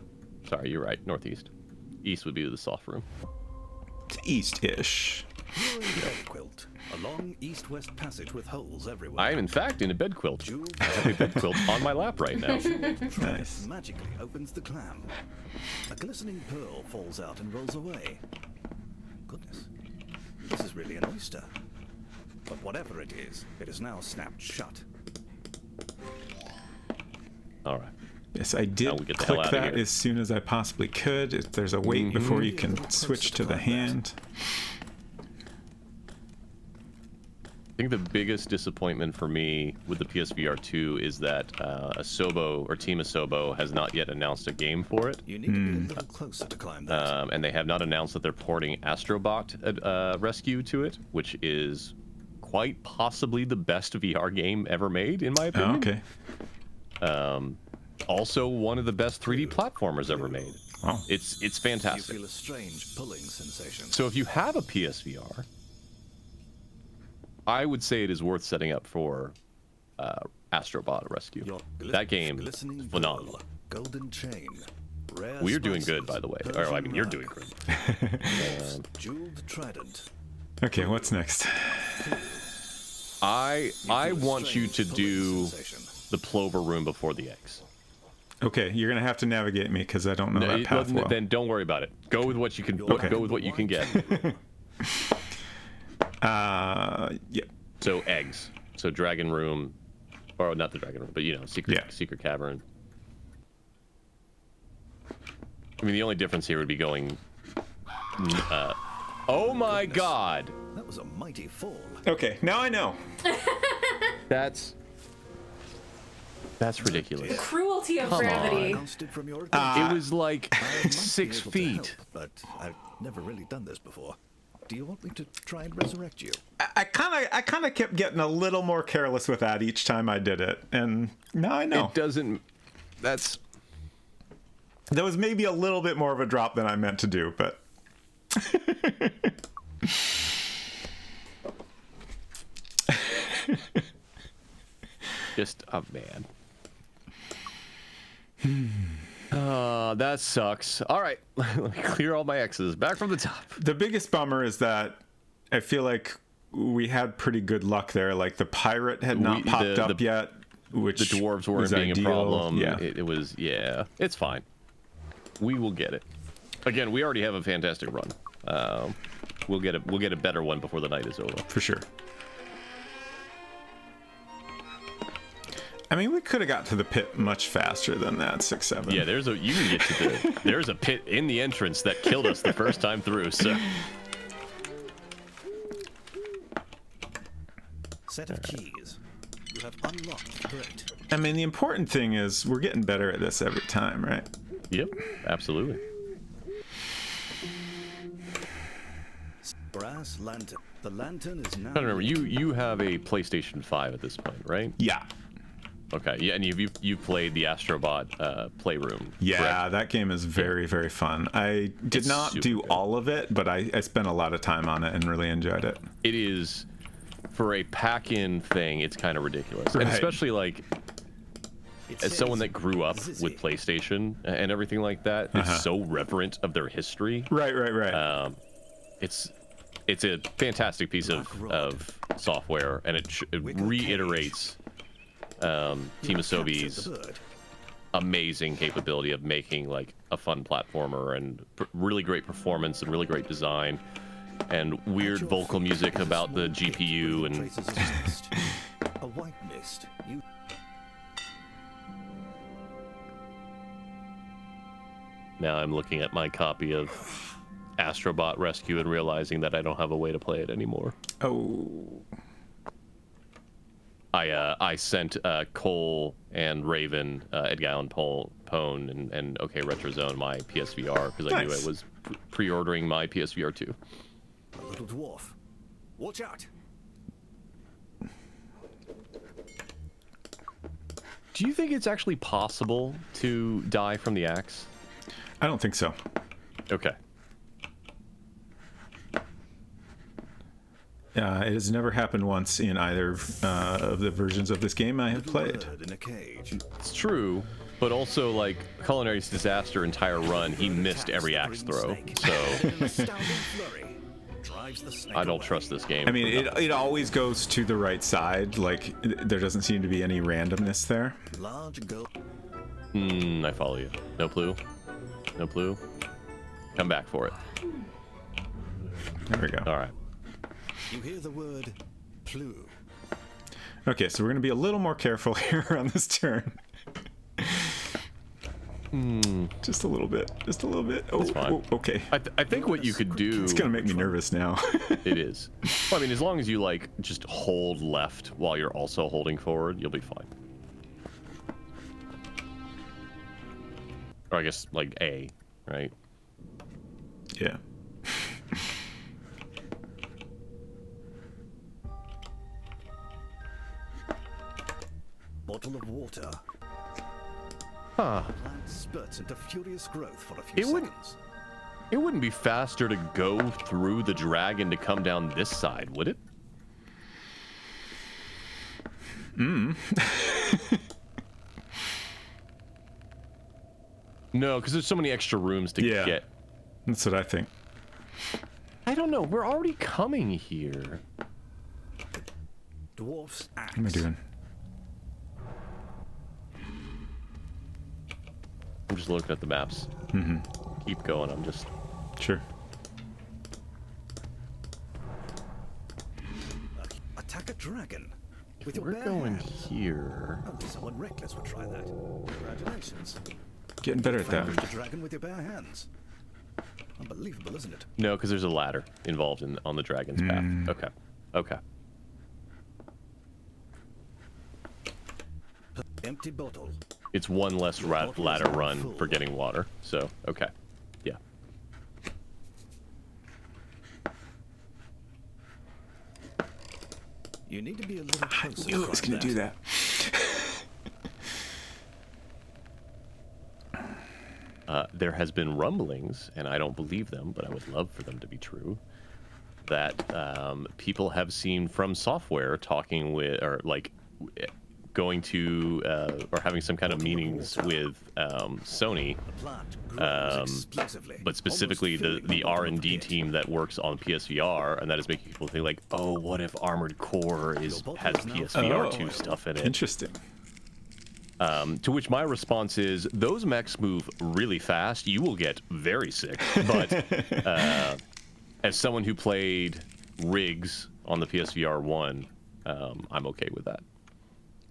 Sorry, you're right. Northeast. East would be the soft room.
It's east-ish.
Bed quilt. A long east-west passage with holes everywhere.
I am, in fact, in a bed quilt. I have a bed quilt on my lap right now.
Nice.
Magically opens the clam. A glistening pearl falls out and rolls away. Goodness. This is really an oyster. But whatever it is now snapped shut.
All right.
Yes, I did click that as soon as I possibly could. If there's a wait before you can switch to the hand.
think the biggest disappointment for me with the PSVR 2 is that Asobo, or Team Asobo, has not yet announced a game for it.
You need to be a little closer to climb that.
And they have not announced that they're porting Astrobot Rescue to it, which is quite possibly the best VR game ever made, in my opinion.
Oh, okay.
Also, one of the best 3D platformers ever made.
Wow.
It's
You
fantastic.
feel a strange pulling sensation.
So if you have a PSVR, I would say it is worth setting up for Astrobot Rescue.
Your
That game is
glistening
phenomenal.
pearl, golden chain. Rare
Well, you're doing
spices,
good, by the way. Or,
Persian
I mean, you're
rug,
doing great.
Jeweled trident.
Okay, what's next?
I
feel a
want you to
strange
do
pulling sensation.
the Plover Room before the eggs.
Okay, you're gonna have to navigate me because I don't know that path well.
Then don't worry about it. Go with what you can.
Okay.
Go with what you can get.
Yeah.
So eggs. So Dragon Room, or not the Dragon Room, but Secret Cavern. I mean, the only difference here would be going. Oh my God!
That was a mighty fall.
Okay, now I know.
That's ridiculous.
Cruelty of
Come
gravity.
Announced it from your
It was like
I might be
6
able to
feet.
help, but I've never really done this before. Do you want me to try and resurrect you?
I kind of kept getting a little more careless with that each time I did it, and now I know.
It doesn't. That's.
That was maybe a little bit more of a drop than I meant to do, but.
Just a man. That sucks. All right, let me clear all my X's. Back from the top.
The biggest bummer is that I feel like we had pretty good luck there. Like the pirate had not popped up yet, which
The dwarves weren't
was
being
ideal.
a problem.
Yeah.
It was. Yeah, it's fine. We will get it. Again, we already have a fantastic run. We'll get a better one before the night is over.
For sure. I mean, we could have got to the pit much faster than that, 6-7.
Yeah, you can get to there's a pit in the entrance that killed us the first time through. So
Set of keys. You have unlocked the grate.
I mean, the important thing is we're getting better at this every time, right?
yep, absolutely.
Brass lantern. The lantern is now.
I don't remember. You have a PlayStation 5 at this point, right?
Yeah.
Okay. Yeah, and you've played the Astrobot Playroom.
Yeah,
correct?
that game is very, very fun. I did
It's
not
super
do
good.
all of it, but I spent a lot of time on it and really enjoyed it.
It is, for a pack-in thing, it's kind of ridiculous, and
Right.
especially like
It
as someone
says
that grew up
Zizzy.
with PlayStation and everything like that, it's so reverent of their history.
Right, right, right.
It's a fantastic piece of software, and it reiterates Team Asobi's
Captured the bird.
amazing capability of making like a fun platformer and really great performance and really great design and weird
Your
vocal
feet
music
is a
about the
small pit
GPU
with
and
traces of mist. A white mist. You
now I'm looking at my copy of Astrobot Rescue and realizing that I don't have a way to play it anymore.
Oh.
I sent Cole and Raven, Edguy and Pone and OK Retrozone my PSVR because I knew
Nice.
I was pre-ordering my PSVR 2.
a little dwarf. Watch out.
Do you think it's actually possible to die from the axe?
I don't think so.
Okay.
It has never happened once in either of the versions of this game I have played.
Bird in a cage.
It's true, but also like Culinary Disaster entire run, he missed every axe throw. So
An astounding flurry drives the snake
I don't
away.
trust this game.
I mean,
for
it always goes to the right side. Like, there doesn't seem to be any randomness there.
Large gold.
I follow you. No clue. No clue. Come back for it.
There we go.
All right.
You hear the word plu.
Okay, so we're going to be a little more careful here on this turn. Just a little bit. Just a little bit. Oh,
That's fine.
Okay.
I think what you could do.
It's gonna make me nervous now.
It is. Well, I mean, as long as you like just hold left while you're also holding forward, you'll be fine. Or I guess like A, right?
Yeah.
Bottle of water.
Huh.
Plant spurts into furious growth for a few seconds.
It wouldn't be faster to go through the dragon to come down this side, would it? No, because there's so many extra rooms to get.
That's what I think.
I don't know. We're already coming here.
Dwarf's axe.
What am I doing?
I'm just looking at the maps. Keep going. I'm just.
Sure.
Attack a dragon. With
If
your
we're
bare
going
hands.
here.
Only someone reckless would try that. Congratulations.
Getting better at that.
Vanquish the dragon with your bare hands. Unbelievable, isn't it?
No, because there's a ladder involved on the dragon's path. Okay. Okay.
Empty bottle.
It's one less ladder run for getting water. So, okay. Yeah.
You need to be a little
I
closer.
knew it was gonna do that.
There has been rumblings, and I don't believe them, but I would love for them to be true, that people have seen From Software talking with, or like going to, or having some kind of meetings with Sony, but specifically the R&D team that works on PSVR, and that is making people think like, oh, what if Armored Core has PSVR 2 stuff in it?
Interesting.
To which my response is, those mechs move really fast. You will get very sick. But as someone who played Riggs on the PSVR 1, I'm okay with that.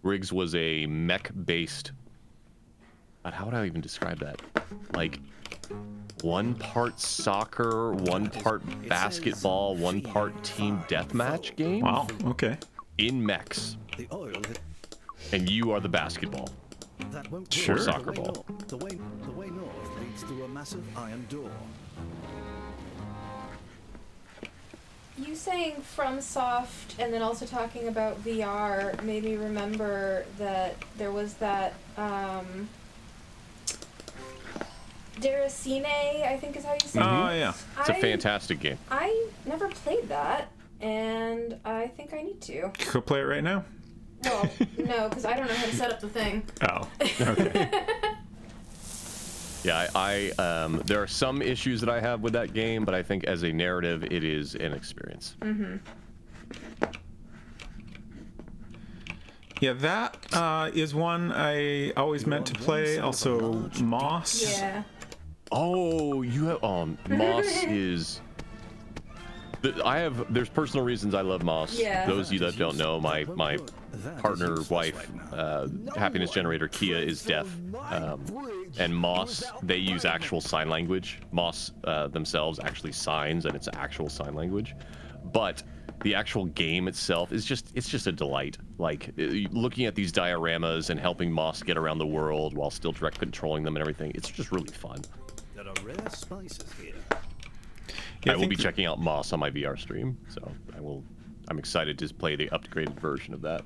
Riggs was a mech-based... How would I even describe that? Like, one part soccer, one part basketball, one part team deathmatch game?
Wow, okay.
In mechs.
The oil
And you are the basketball.
that won't
Sure.
work.
Soccer ball.
The way north leads through a massive iron door.
You saying FromSoft and then also talking about VR made me remember that there was that Deracine, I think is how you say it.
Oh, yeah.
It's a fantastic game.
I never played that, and I think I need to.
Go play it right now.
Well, no, because I don't know how to set up the thing.
Oh, okay.
Yeah, there are some issues that I have with that game, but I think as a narrative, it is an experience.
Yeah, that is one I always meant to play. Also, Moss.
Yeah.
Oh, you have Moss is. There's personal reasons I love Moss.
Yeah.
Those of you that don't know, my partner, wife, happiness generator Kia is deaf, and Moss, they use actual sign language. Moss themselves actually signs, and it's actual sign language. But the actual game itself is just a delight. Like looking at these dioramas and helping Moss get around the world while still direct controlling them and everything. It's just really fun.
There are rare spices here.
Yeah,
I will be checking out Moss on my VR stream, so I'm excited to play the upgraded version of that.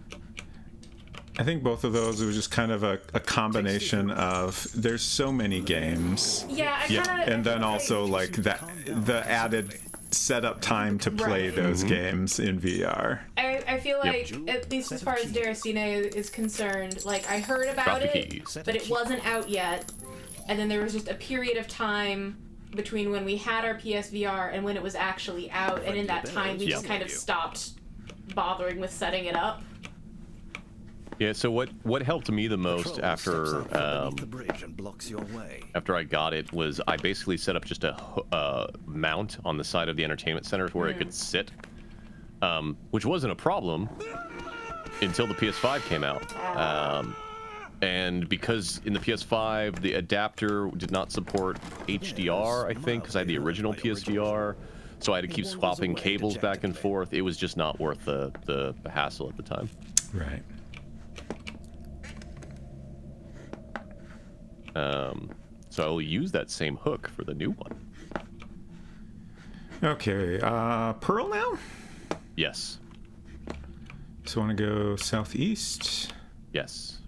I think both of those, it was just kind of a combination of there's so many games.
Yeah, I kind of.
And then also like the added setup time to play
Right.
those games in VR.
I feel like, at least as far as Deracine is concerned, like I heard about
the
it,
keys.
but it wasn't out yet. And then there was just a period of time between when we had our PSVR and when it was actually out, and in that time we just kind of stopped bothering with setting it up.
Yeah, so what helped me the most
Patrol steps
after
out from beneath the bridge and blocks your way.
after I got it was I basically set up just a mount on the side of the entertainment center where it could sit, which wasn't a problem until the PS5 came out. And because in the PS5 the adapter did not support HDR, I think, because I had the original PSVR, so I had to keep swapping cables back and forth. It was just not worth the hassle at the time.
Right.
So I'll use that same hook for the new one.
Okay, Pearl now?
Yes.
So I want to go southeast,
Yes.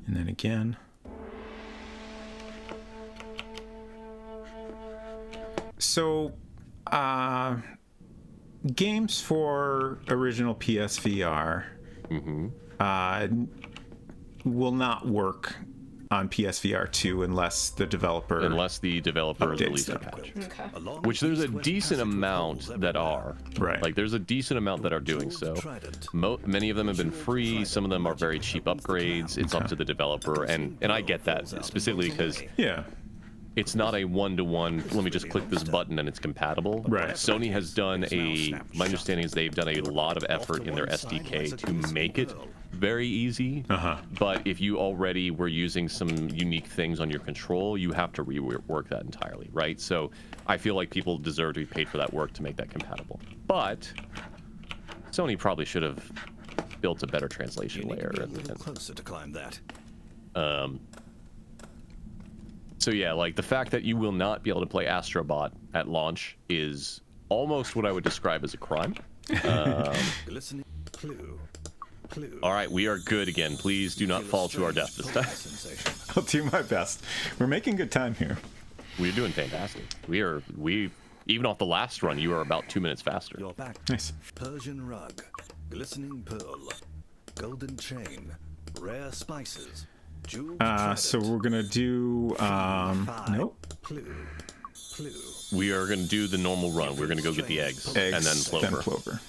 and then again. So, games for original PSVR will not work on PSVR 2 unless the developer
Unless the developer has
updates
released a
them.
patch.
Okay.
Which there's a decent amount that are.
Right.
Like there's a decent amount that are doing so. Many of them have been free. Some of them are very cheap upgrades. It's up to the developer, and I get that specifically because
Yeah.
it's not a one-to-one. Let me just click this button and it's compatible.
Right.
Sony has done my understanding is they've done a lot of effort in their SDK to make it very easy. But if you already were using some unique things on your control, you have to rework that entirely, right? So I feel like people deserve to be paid for that work to make that compatible. But Sony probably should have built a better translation layer.
Closer to climb that.
So yeah, like the fact that you will not be able to play Astrobot at launch is almost what I would describe as a crime.
Glistening clue.
All right, we are good again. Please do not fall to our death this time.
I'll do my best. We're making good time here.
We're doing fantastic. We even off the last run, you are about 2 minutes faster.
You're back.
Nice.
Persian rug, glistening pearl, golden chain, rare spices, jeweled
So we're gonna do nope.
Clue.
We are going to do the normal run. We're going to go get the eggs and then Plover.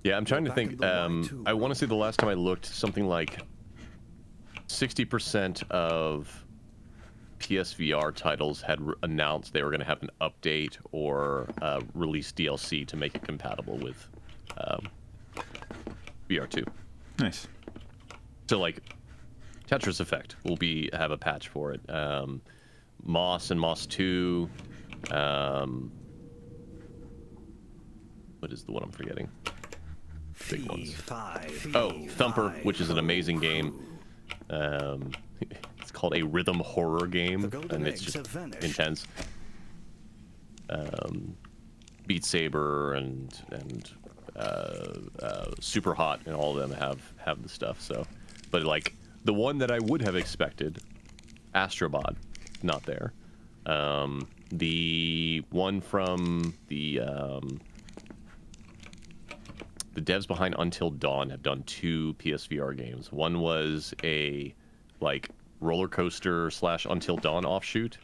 Yeah, I'm trying to think. I want to say the last time I looked, something like 60% of PSVR titles had announced they were going to have an update or release DLC to make it compatible with VR2.
Nice.
So like Tetris Effect will have a patch for it. Moss and Moss 2. What is the one I'm forgetting? Big ones. Oh, Thumper, which is an amazing game. It's called a rhythm horror game, and it's just intense. Beat Saber and Super Hot and all of them have the stuff. So, but like the one that I would have expected, Astrobot, not there. The one from the devs behind Until Dawn have done 2 PSVR games. One was a like roller coaster / Until Dawn offshoot,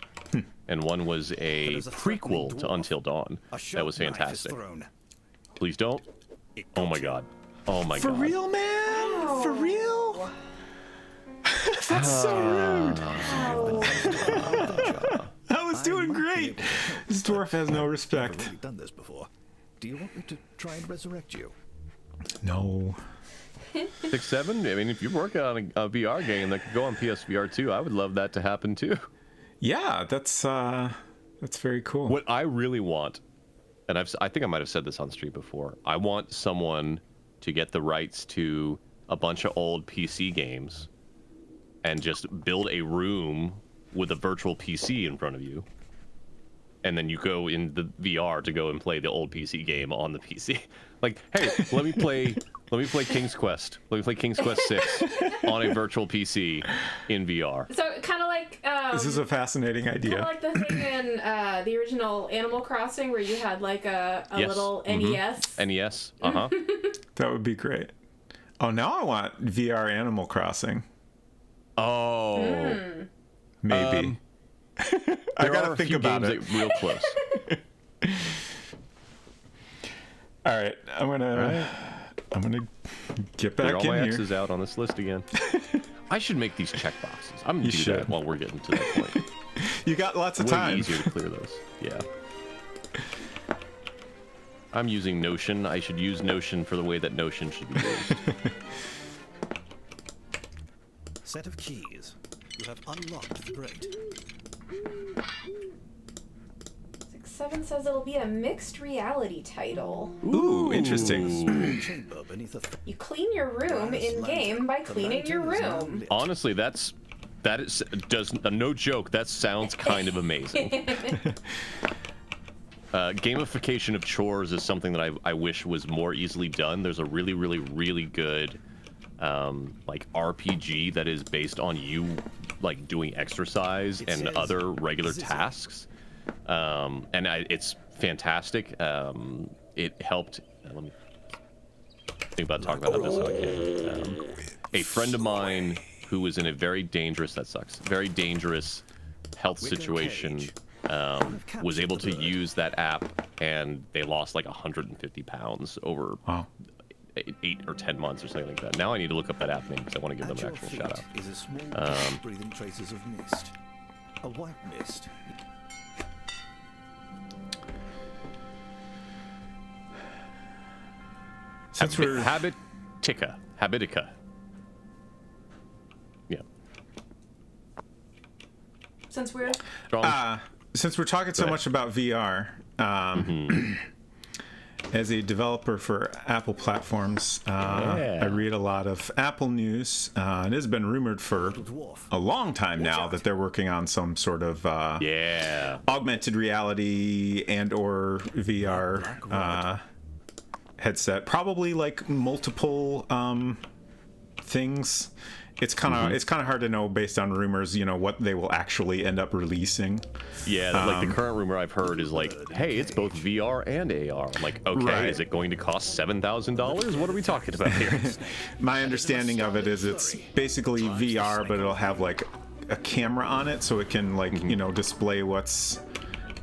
and one was a prequel to Until Dawn. That was fantastic. Please don't. Oh my god. Oh my god.
For real, man? For real? That's so rude. I was doing great. This dwarf has no respect.
I've done this before. Do you want me to try and resurrect you?
No.
6-7. I mean, if you're working on a VR game that could go on PSVR 2, I would love that to happen too.
Yeah, that's very cool.
What I really want, and I think I might have said this on stream before, I want someone to get the rights to a bunch of old PC games and just build a room with a virtual PC in front of you, and then you go in the VR to go and play the old PC game on the PC. Like, hey, let me play King's Quest. Let me play King's Quest 6 on a virtual PC in VR.
So kind of like
this is a fascinating idea.
Kind of like the thing in the original Animal Crossing where you had like a little NES.
NES.
That would be great. Oh, now I want VR Animal Crossing.
Oh.
Maybe. I gotta think about it.
Real close.
All right, I'm gonna get back
Clear all
in
my
here.
X's out on this list again. I should make these check boxes. I'm gonna
You
do
should.
that while we're getting to that point.
You got lots of
Way
time.
easier to clear those. Yeah. I'm using Notion. I should use Notion for the way that Notion should be used.
Set of keys. You have unlocked the grate.
7 says it'll be a mixed reality title.
Ooh, interesting.
Chamber beneath a
You clean your room in-game by cleaning your room.
Honestly, that is no joke. That sounds kind of amazing. Gamification of chores is something that I wish was more easily done. There's a really, really, really good like RPG that is based on you like doing exercise and other regular tasks. It's fantastic. It helped. Let me think about talking about how this again. A friend of mine who was in a very dangerous health situation was able to use that app, and they lost like 150 pounds over 8 or 10 months or something like that. Now I need to look up that app name because I want to give them an actual shout out.
Is a small breathing traces of mist. A white mist.
Since we're
Habitica. Yeah.
Since we're
talking so much about VR, as a developer for Apple platforms, I read a lot of Apple news. It has been rumored for a long time now that they're working on some sort of augmented reality and/or VR headset, probably like multiple things. It's kind of hard to know based on rumors, what they will actually end up releasing.
Yeah, like the current rumor I've heard is like, hey, it's both VR and AR. I'm like, okay,
Right.
Is it going to cost $7,000? What are we talking about here?
My understanding of it is it's basically VR, but it'll have like a camera on it, so it can like display what's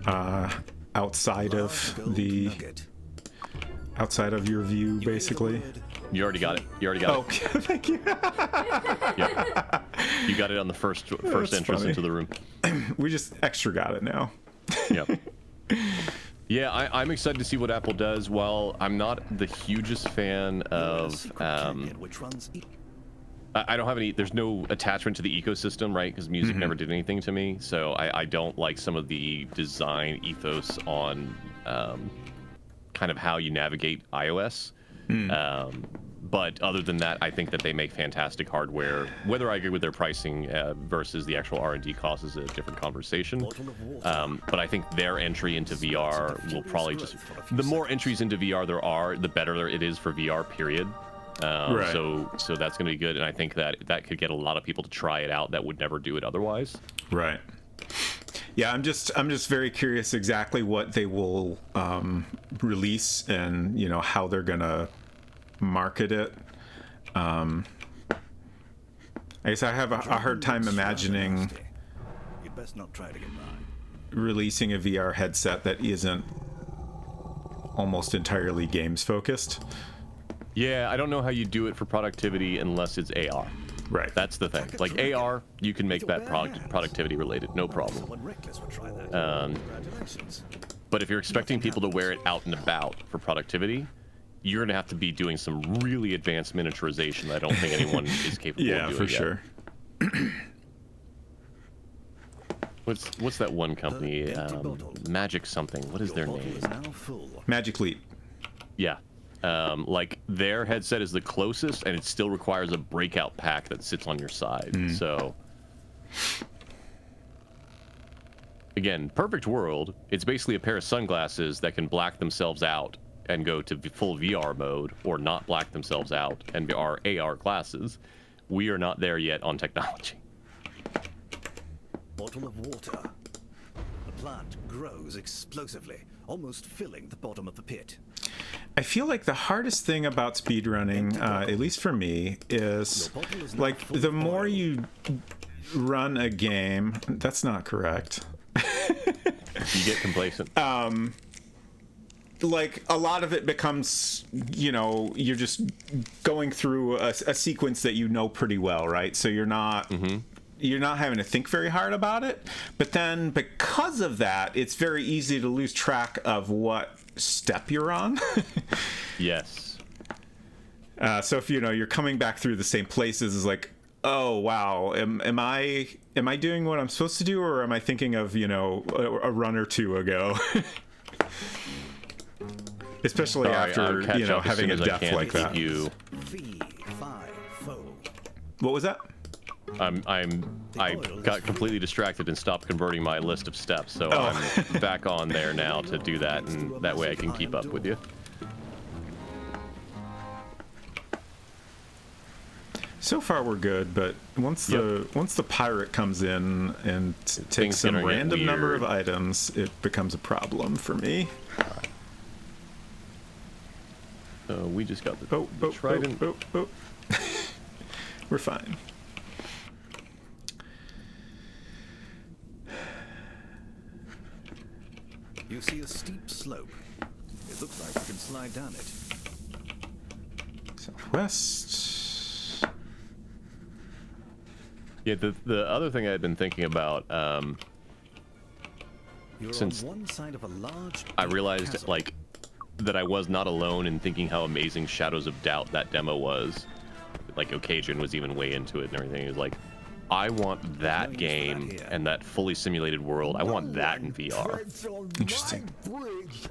outside of your view, basically.
You already got it.
Okay, thank you.
Yeah. You got it on the first entrance
funny.
into the room.
We just extra got it now.
Yep. Yeah, I'm excited to see what Apple does. While I'm not the hugest fan of, I don't have any. There's no attachment to the ecosystem, right? Because music never did anything to me, so I don't like some of the design ethos on kind of how you navigate iOS. But other than that, I think that they make fantastic hardware. Whether I agree with their pricing versus the actual R&D cost is a different conversation. But I think their entry into VR will probably just... The more entries into VR there are, the better it is for VR, period.
Right.
So that's going to be good, and I think that could get a lot of people to try it out that would never do it otherwise.
Right. Yeah, I'm just very curious exactly what they will release and how they're gonna market it. I guess I have a hard time imagining
You'd best not try to get mine.
releasing a VR headset that isn't almost entirely games focused.
Yeah, I don't know how you do it for productivity unless it's AR.
Right.
That's the thing. Like AR, you can make that productivity related, no problem.
Someone reckless would try that. Congratulations.
But if you're expecting people to wear it out and about for productivity, you're going to have to be doing some really advanced miniaturization that I don't think anyone is capable of doing
for
yet.
sure.
What's that one company? Magic something. What is their
Bottle
name?
is now full.
Magic Leap.
Yeah. Like their headset is the closest, and it still requires a breakout pack that sits on your side. So, again, perfect world. It's basically a pair of sunglasses that can black themselves out and go to full VR mode, or not black themselves out and are AR glasses. We are not there yet on technology.
Bottle of water. The plant grows explosively, almost filling the bottom of the pit.
I feel like the hardest thing about speedrunning, at least for me, is like the more you run a game. That's not correct.
You get complacent.
Like a lot of it becomes, you're just going through a sequence that you know pretty well, right? So you're not having to think very hard about it. But then because of that, it's very easy to lose track of what step you're on.
Yes.
So if you're coming back through the same places, it's like, oh wow, am I doing what I'm supposed to do, or am I thinking of a run or two ago? Especially after having a death like that. What was that?
I got completely distracted and stopped converting my list of steps, so I'm back on there now to do that, and that way I can keep up with you.
So far we're good, but once the pirate comes in and takes some random number of items, it becomes a problem for me.
We just got the trident.
We're fine.
You see a steep slope. It looks like you can slide down it.
Southwest.
Yeah, the other thing I had been thinking about, since
on one side of a large
I realized
chasm.
like that I was not alone in thinking how amazing Shadows of Doubt that demo was. Like Occasion was even way into it and everything. It was like, I want that game and that fully simulated world. I want that in VR.
Interesting.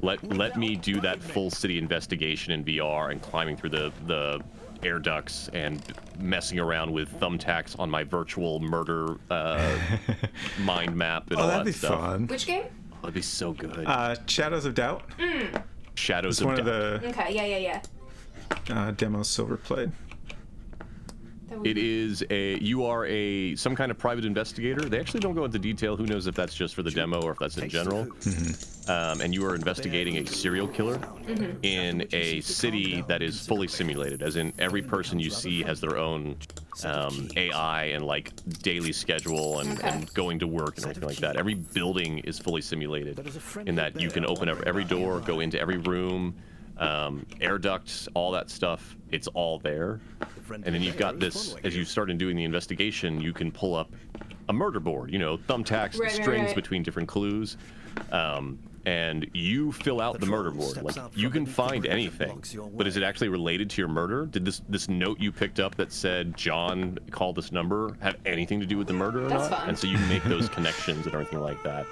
Let me do that full city investigation in VR and climbing through the air ducts and messing around with thumbtacks on my virtual murder mind map and all that
that'd be
stuff.
fun.
Which game?
Oh, that'd be so good.
Shadows of Doubt.
Shadows
It's
of
one
Doubt.
of the demos Silver played.
It is you are some kind of private investigator. They actually don't go into detail. Who knows if that's just for the demo or if that's in general. And you are investigating a serial killer in a city that is fully simulated, as in every person you see has their own AI and like daily schedule and going to work and everything like that. Every building is fully simulated in that you can open up every door, go into every room, air ducts, all that stuff. It's all there. And then you've got this, as you start doing the investigation, you can pull up a murder board, thumbtacks, strings between different clues. And you fill out the murder board. Like, you can find anything, but is it actually related to your murder? Did this note you picked up that said John called this number have anything to do with the murder or
That's
not?
fun.
And so you make those connections and everything like that.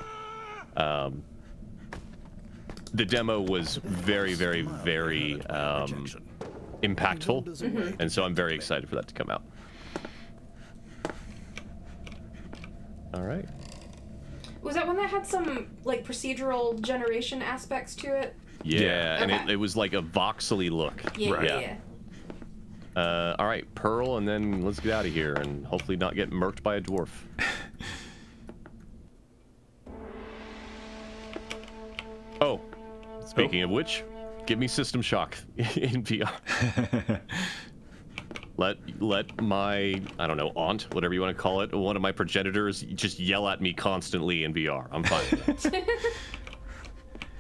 The demo was very, very, very impactful, and so I'm very excited for that to come out. All right.
Was that one that had some like procedural generation aspects to it?
Yeah, and
Okay.
it was like a voxely look.
Yeah.
All right, Pearl, and then let's get out of here and hopefully not get murked by a dwarf. Oh, speaking of which, give me System Shock in VR. Let my, I don't know, aunt, whatever you want to call it, one of my progenitors just yell at me constantly in VR. I'm fine with that.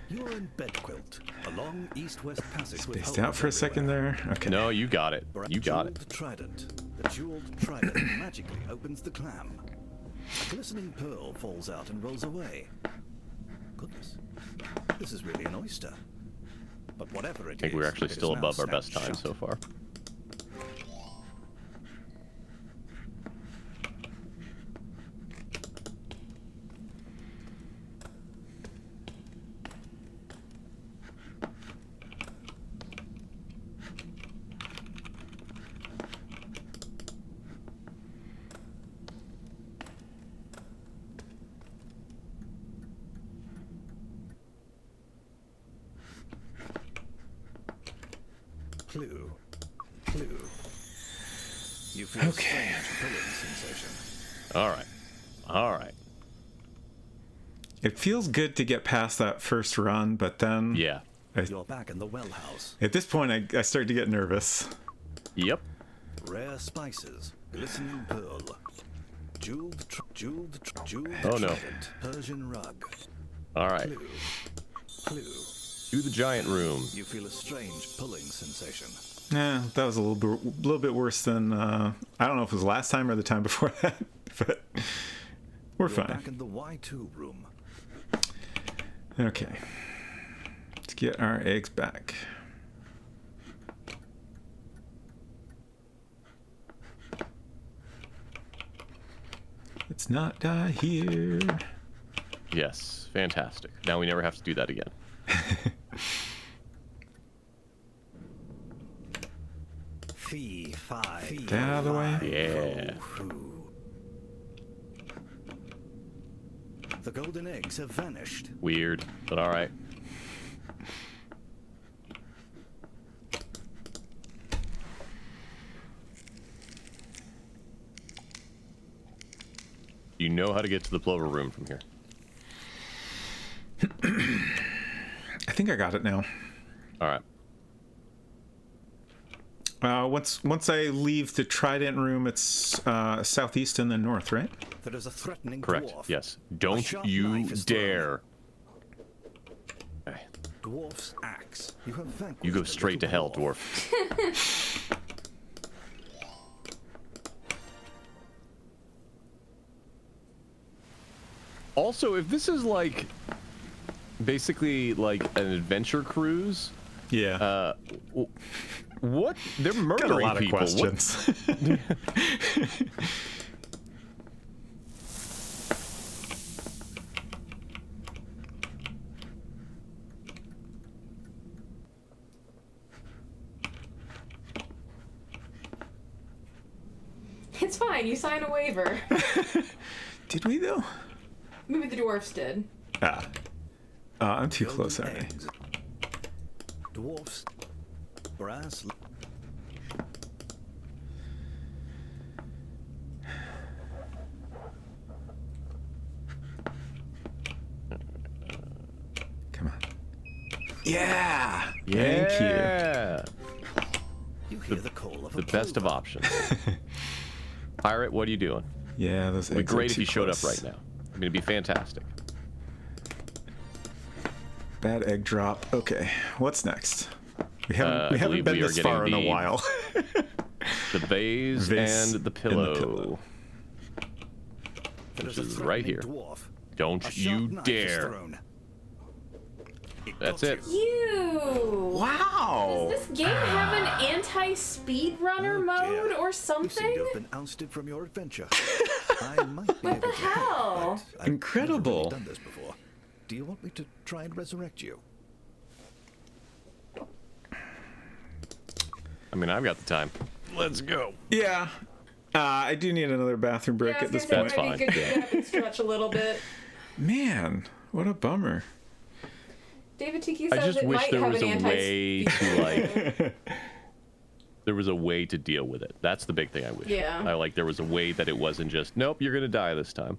You're in Bedquilt, a long east-west passage with
Spaced out for a second there. Okay.
No, you got it. You got it.
The jeweled trident magically opens the clam. A glistening pearl falls out and rolls away. Goodness, this is really an oyster. But whatever it is,
I think we're actually
it is
still
now
above our
snapped
best time
shut.
so far.
Clue. You feel a strange pulling sensation.
All right.
It feels good to get past that first run, but then
Yeah.
You're back in the well house.
at this point I start to get nervous.
Yep.
Rare spices, glistening pearl, jeweled
Oh, no.
trident, Persian rug.
All right.
Clue.
To the giant room.
You feel a strange pulling sensation.
Yeah, that was a little bit worse than I don't know if it was last time or the time before that, but we're
You're
fine.
back in the Y2 room.
Okay. Let's get our eggs back. Let's not die here.
Yes, fantastic. Now we never have to do that again.
Fee, fi,
Get out of the way.
Yeah.
The golden eggs have vanished.
Weird, but all right. You know how to get to the plover room from here.
I think I got it now.
All right.
Once I leave the Trident room, it's southeast and then north, right?
There is a threatening
Correct.
dwarf.
Yes.
A
Don't
sharp
you
knife is
dare. Okay.
Dwarf's axe. You have vanquished
You go
a
straight to
little
hell, dwarf. Also, if this is like basically like an adventure cruise,
Yeah.
what? They're
Got
murdering
a lot of
people.
questions.
It's fine. You sign a waiver.
Did we though?
Maybe the dwarfs did.
I'm too
golden
close, aren't I?
eggs. Dwarfs. Brass.
Come on. Yeah.
Yeah.
You hear the call of
The
a
best of
plover.
options. Pirate, what are you doing?
Yeah, those
It'd be
eggs are
great if
too
you showed up
close.
right now. I mean, it'd be fantastic.
Bad egg drop. Okay, what's next? We haven't
believe
been
we are
this far in
getting
a
the-
while.
The vase,
Vase
and the
and the
pillow.
pillow.
There
Which
a
is right
threatening
here.
Dwarf.
Don't
A sharp
you
knife is
dare.
thrown. It
That's
got
it.
you.
You.
Wow.
Does this game have an anti-speedrunner
Oh,
mode
dear.
or
You seem to
something?
have been ousted from your adventure. I might be
What
able
the
to help,
hell?
but I've
Incredible.
never really done this before. Do you want me to try and resurrect you?
I mean, I've got the time. Let's go.
Yeah. I do need another bathroom break
Yeah, I
at
was
this
gonna
point.
say,
That's
maybe
fine.
you could get up and stretch a little bit.
Man, what a bummer.
David Tiki
I
says
just
it
wish
might
there
have
was
an
a
anti
way to like. There was a way to deal with it. That's the big thing I wish.
Yeah.
I like there was a way that it wasn't just nope, you're gonna die this time.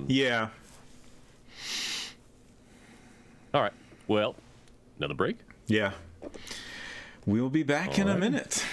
Yeah.
All right. Well, another break.
Yeah. We'll be back in a
Alrighty.
minute.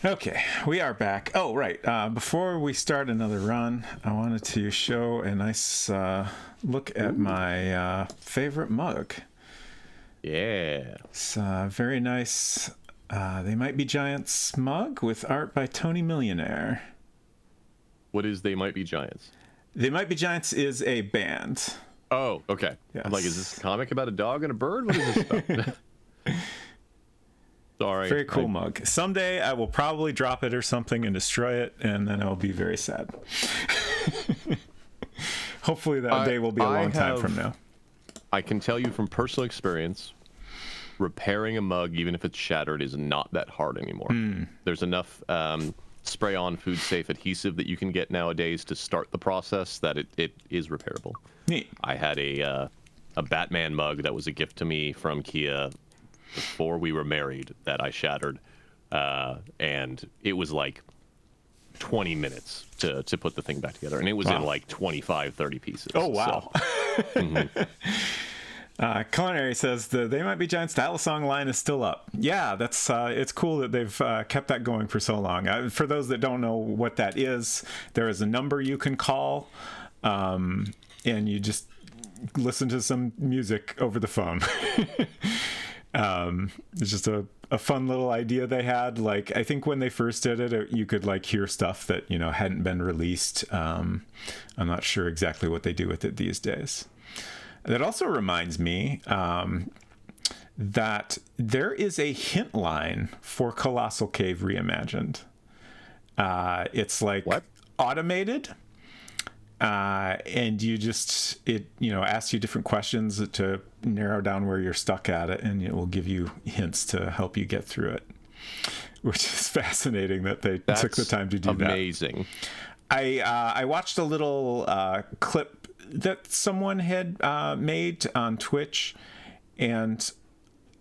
Okay, we are back. Oh, right. Before we start another run, I wanted to show a nice look at my favorite mug.
Yeah.
It's very nice. They Might Be Giants mug with art by Tony Millionaire.
What is They Might Be Giants?
They Might Be Giants is a band.
Oh, okay.
Yes.
I'm like, is this a comic about a dog and a bird? What is this about? Sorry.
Very cool mug. Someday I will probably drop it or something and destroy it, and then I'll be very sad. Hopefully that day will be a long time from now.
I can tell you from personal experience, repairing a mug, even if it's shattered, is not that hard anymore. There's enough spray-on food-safe adhesive that you can get nowadays to start the process that it is repairable.
Neat.
I had a Batman mug that was a gift to me from Kia before we were married that I shattered, and it was like 20 minutes to put the thing back together, and it was in like 25, 30 pieces.
Oh, wow.
So,
Culinary says the They Might Be Giant style song line is still up. Yeah, that's it's cool that they've kept that going for so long. For those that don't know what that is, there is a number you can call, and you just listen to some music over the phone. It's just a fun little idea they had. Like, I think when they first did it, you could like hear stuff that, you know, hadn't been released. I'm not sure exactly what they do with it these days. That also reminds me that there is a hint line for Colossal Cave Reimagined. It's like automated. And it asks you different questions to narrow down where you're stuck at it, and it will give you hints to help you get through it, which is fascinating that they took the time to do that.
Amazing.
I watched a little clip that someone had made on Twitch, and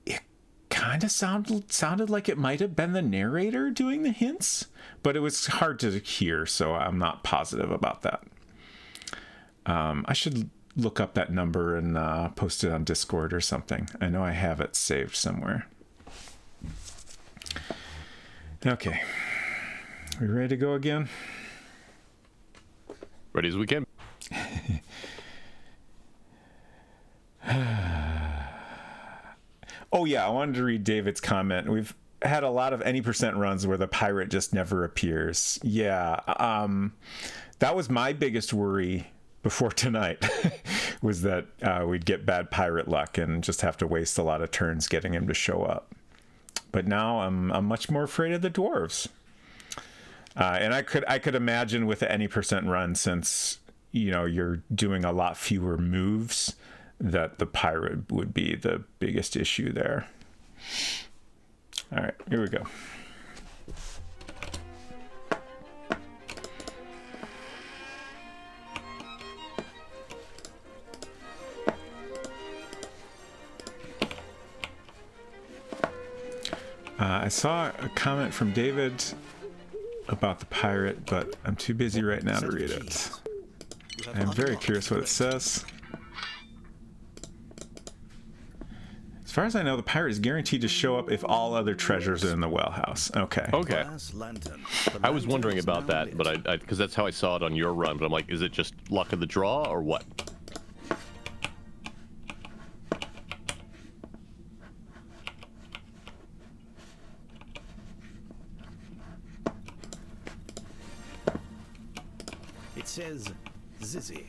it kind of sounded like it might have been the narrator doing the hints, but it was hard to hear, so I'm not positive about that. I should look up that number and post it on Discord or something. I know I have it saved somewhere. Okay. We ready to go again?
Ready as we can.
Oh, yeah. I wanted to read David's comment. We've had a lot of any percent runs where the pirate just never appears. Yeah. That was my biggest worry before tonight was that we'd get bad pirate luck and just have to waste a lot of turns getting him to show up. But now I'm much more afraid of the dwarves. And I could imagine with the any percent run, since you're doing a lot fewer moves, that the pirate would be the biggest issue there. All right, here we go. I saw a comment from David about the pirate, but I'm too busy right now to read it. I'm very curious what it says. As far as I know, the pirate is guaranteed to show up if all other treasures are in the well house. Okay.
Okay. I was wondering about that, but because that's how I saw it on your run, but I'm like, is it just luck of the draw or what?
It says Zizzy.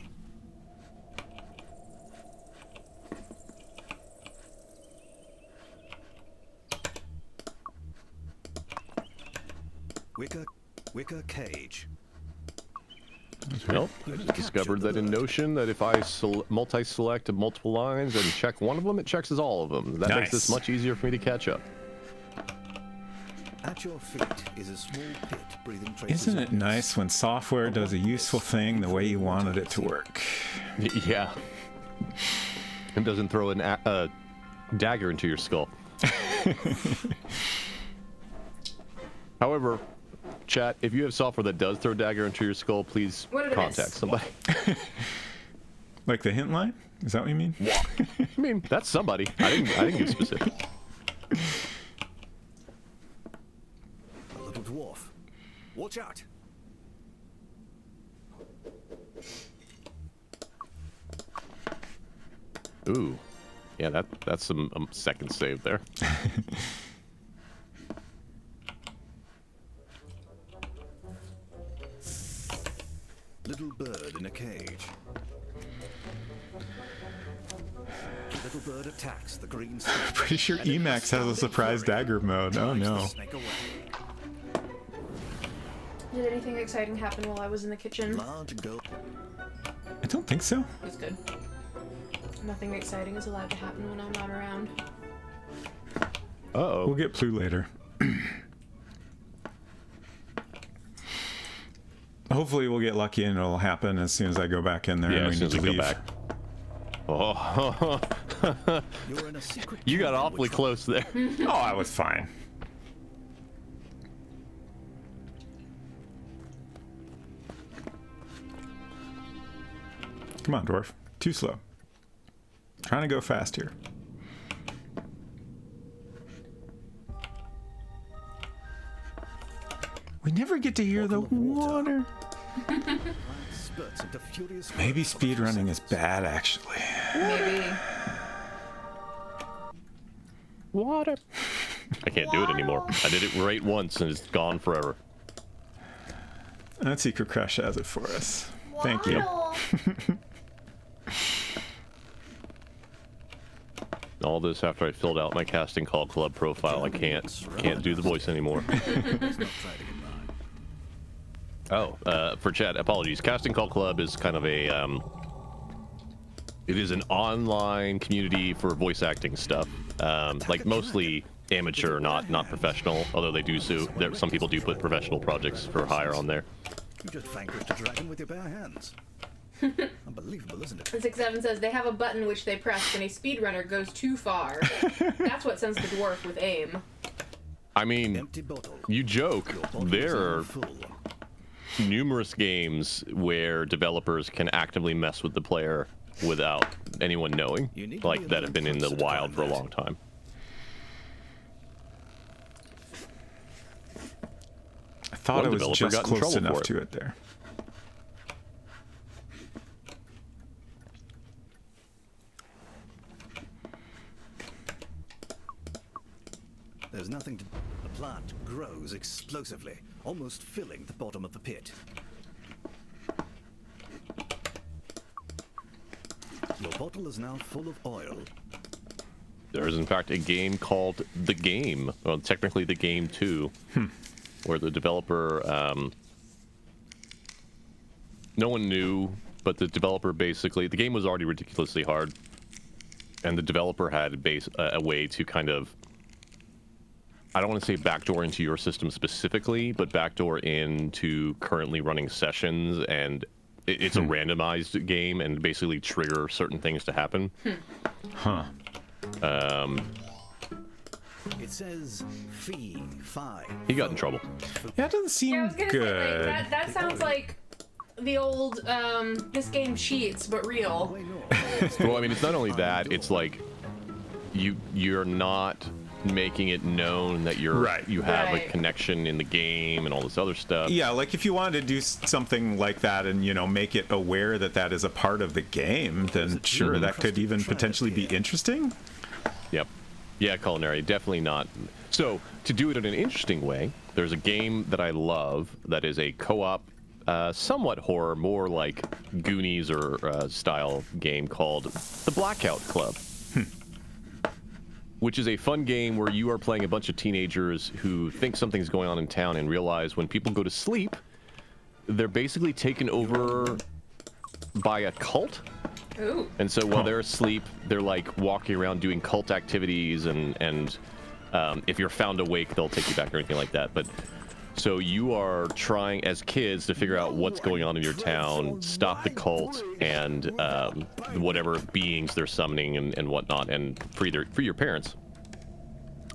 Wicker cage.
Nope. I just discovered that in Notion that if I multi-select multiple lines and check one of them, it checks all of them. That makes this much easier for me to catch up.
At your feet is a small pit breathing traces.
Isn't it nice when software does a useful thing the way you wanted it to work?
Yeah. And doesn't throw a dagger into your skull. However, chat, if you have software that does throw dagger into your skull, please contact somebody.
Like the hint line? Is that what you mean?
Yeah. I mean, that's somebody. I didn't get specific.
A little dwarf Watch out.
Ooh. Yeah, that's some second save there.
Little bird in a cage. The little bird attacks the green snake.
Pretty sure
and in
Emacs has a surprise
fury,
dagger mode. Oh
drives the
no.
snake away.
Did anything exciting happen while I was in the kitchen?
Large gold.
I don't think so.
It's good. Nothing exciting is allowed to happen when I'm not around.
Uh-oh.
We'll get Plu later. Hopefully we'll get lucky and it'll happen as soon as I go back in there
Yeah,
and
as
we
soon
need
as
to
we
leave.
go back. Oh.
You're in a secret
You got
cave
awfully
which-
close there.
Oh, I was fine. Come on, dwarf. Too slow. Trying to go fast here. We never get to hear the water.
spurts into furious
Maybe
growth for a few
speedrunning is
seconds.
bad, actually.
Maybe.
Water. I can't do it anymore. I did it right once and it's gone forever.
That Secret Crush has it for us. Thank you.
All this after I filled out my Casting Call Club profile. I can't do the voice anymore.
Let's not try to get by.
Oh, for chat, apologies. Casting Call Club is kind of a it is an online community for voice acting stuff. Like mostly amateur, not professional. Although they do some people do put professional projects for hire on there.
You just vanquished a dragon with your bare hands. Unbelievable, isn't it?
And 6-7 says they have a button which they press when a speedrunner goes too far. That's what sends the dwarf with aim.
I mean,
Empty bottle.
you joke.
Your bottle is
There
now
are
full.
numerous games where developers can actively mess with the player without anyone knowing,
You need to
like
be a
that have been in the
little
wild for a
closer to
long time.
I thought
One
I was
developer
just
got in
close
trouble
enough
for it.
to it there.
There's nothing to... The plant grows explosively, almost filling the bottom of the pit. Your bottle is now full of oil.
There is, in fact, a game called The Game, well, technically The Game 2, where the developer, no one knew, but the developer basically, the game was already ridiculously hard, and the developer had a way to kind of, I don't want to say backdoor into your system specifically, but backdoor into currently running sessions, and it's a randomized game, and basically trigger certain things to happen.
Huh.
It says fee, fi.
He got in trouble.
Yeah, it doesn't seem
Yeah, I was gonna
good.
say, like, that sounds like the old, this game cheats, but real.
Way north.
Well, I mean, it's not only that, it's like you're not making it known that you have a
Right.
connection in the game and all this other stuff.
Yeah, like if you wanted to do something like that and, make it aware that that is a part of the game, then sure, that could even potentially be interesting.
Yep. Yeah, culinary, definitely not. So, to do it in an interesting way, there's a game that I love that is a co-op, somewhat horror, more like Goonies or style game called The Blackout Club. Which is a fun game where you are playing a bunch of teenagers who think something's going on in town and realize when people go to sleep, they're basically taken over by a cult.
Ooh.
And so while they're asleep, they're like walking around doing cult activities, and if you're found awake, they'll take you back or anything like that. But so you are trying as kids to figure out what's going on in your town, stop the cult, and whatever beings they're summoning and whatnot, and free your parents.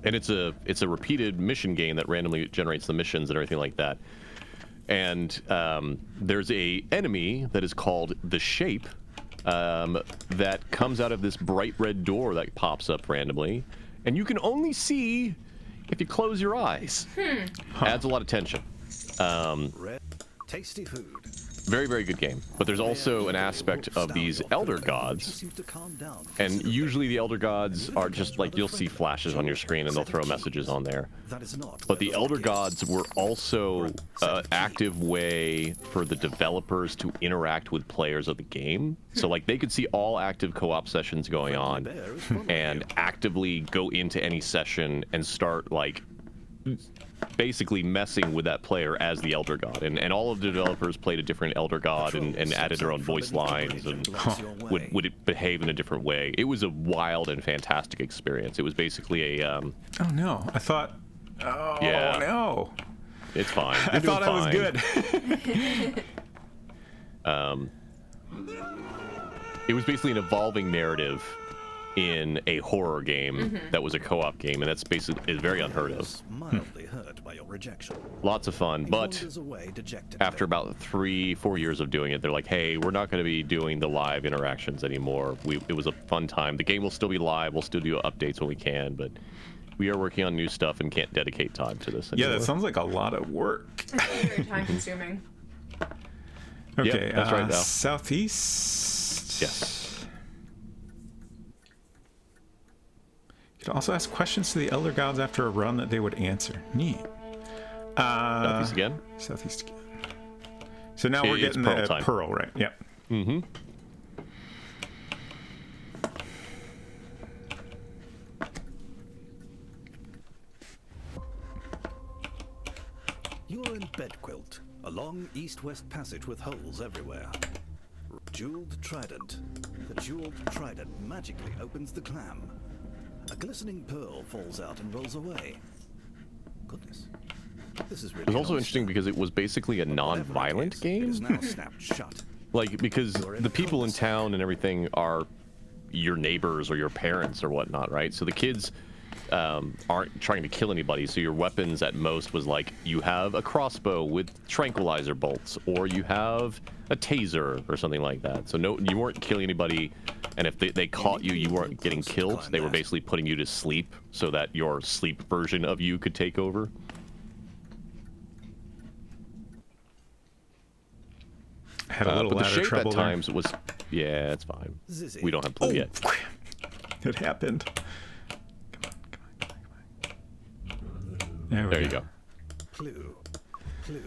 And it's a repeated mission game that randomly generates the missions and everything like that. And there's a enemy that is called the Shape that comes out of this bright red door that pops up randomly, and you can only see if you close your eyes. Adds a lot of tension.
Tasty food.
Very, very good game. But there's also an aspect of these elder gods, and usually the elder gods are just like, you'll see flashes on your screen and they'll throw messages on there. But the elder gods were also an active way for the developers to interact with players of the game. So like they could see all active co-op sessions going on and actively go into any session and start like basically messing with that player as the elder god, and all of the developers played a different elder god and added their own voice lines and would it behave in a different way. It was a wild and fantastic experience. It was basically a
oh no, I thought, oh
yeah,
no,
it's fine.
I thought I was good.
It was basically an evolving narrative in a horror game that was a co-op game, and that's basically is very unheard of.
Mildly hurt by your rejection.
Lots of fun, but after about 3-4 years of doing it, they're like, hey, we're not going to be doing the live interactions anymore. It was a fun time. The game will still be live. We'll still do updates when we can, but we are working on new stuff and can't dedicate time to this anymore.
Yeah, that sounds like a lot of work.
It's very time consuming.
Okay,
yep, that's right, Val.
Southeast.
Yes.
You could also ask questions to the elder gods after a run that they would answer. Neat.
Southeast again?
Southeast again. So now we're getting
Pearl
the
time.
Pearl, right? Yep.
Mm-hmm.
You're in Bedquilt, a long east-west passage with holes everywhere. Jeweled trident. The jeweled trident magically opens the clam. A glistening pearl falls out and rolls away. Goodness. This is really
It was also interesting because it was basically a non-violent game.
It is now snapped shut.
Like, because the people in town and everything are your neighbors or your parents or whatnot, right? So the kids aren't trying to kill anybody, so your weapons at most was like, you have a crossbow with tranquilizer bolts, or you have a taser or something like that. So no, you weren't killing anybody, and if they caught you, you weren't getting killed. They were basically putting you to sleep so that your sleep version of you could take over.
Had a little
but the
ladder
shape
trouble
at
there.
times was, yeah, it's fine. We don't have blue yet.
It happened.
There you go.
Clue. Clue.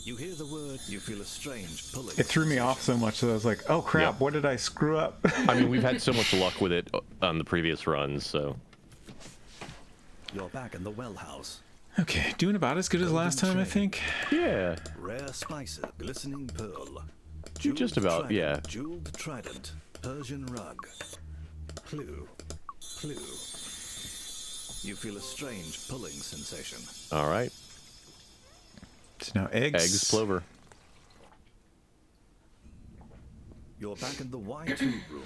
You hear the word, you feel a strange pulling.
It threw me off so much that I was like, oh crap,
Yep.
what did I screw up?
I mean, we've had so much luck with it on the previous runs, so.
You're back in the well house.
Okay, doing about as good as last time, I think.
Yeah.
Rare spices, glistening pearl.
Just about,
trident,
yeah.
Jeweled trident, Persian rug. Clue. Clue. You feel a strange pulling sensation.
All right.
So now eggs.
Eggs, plover.
You're back in the Y2 room.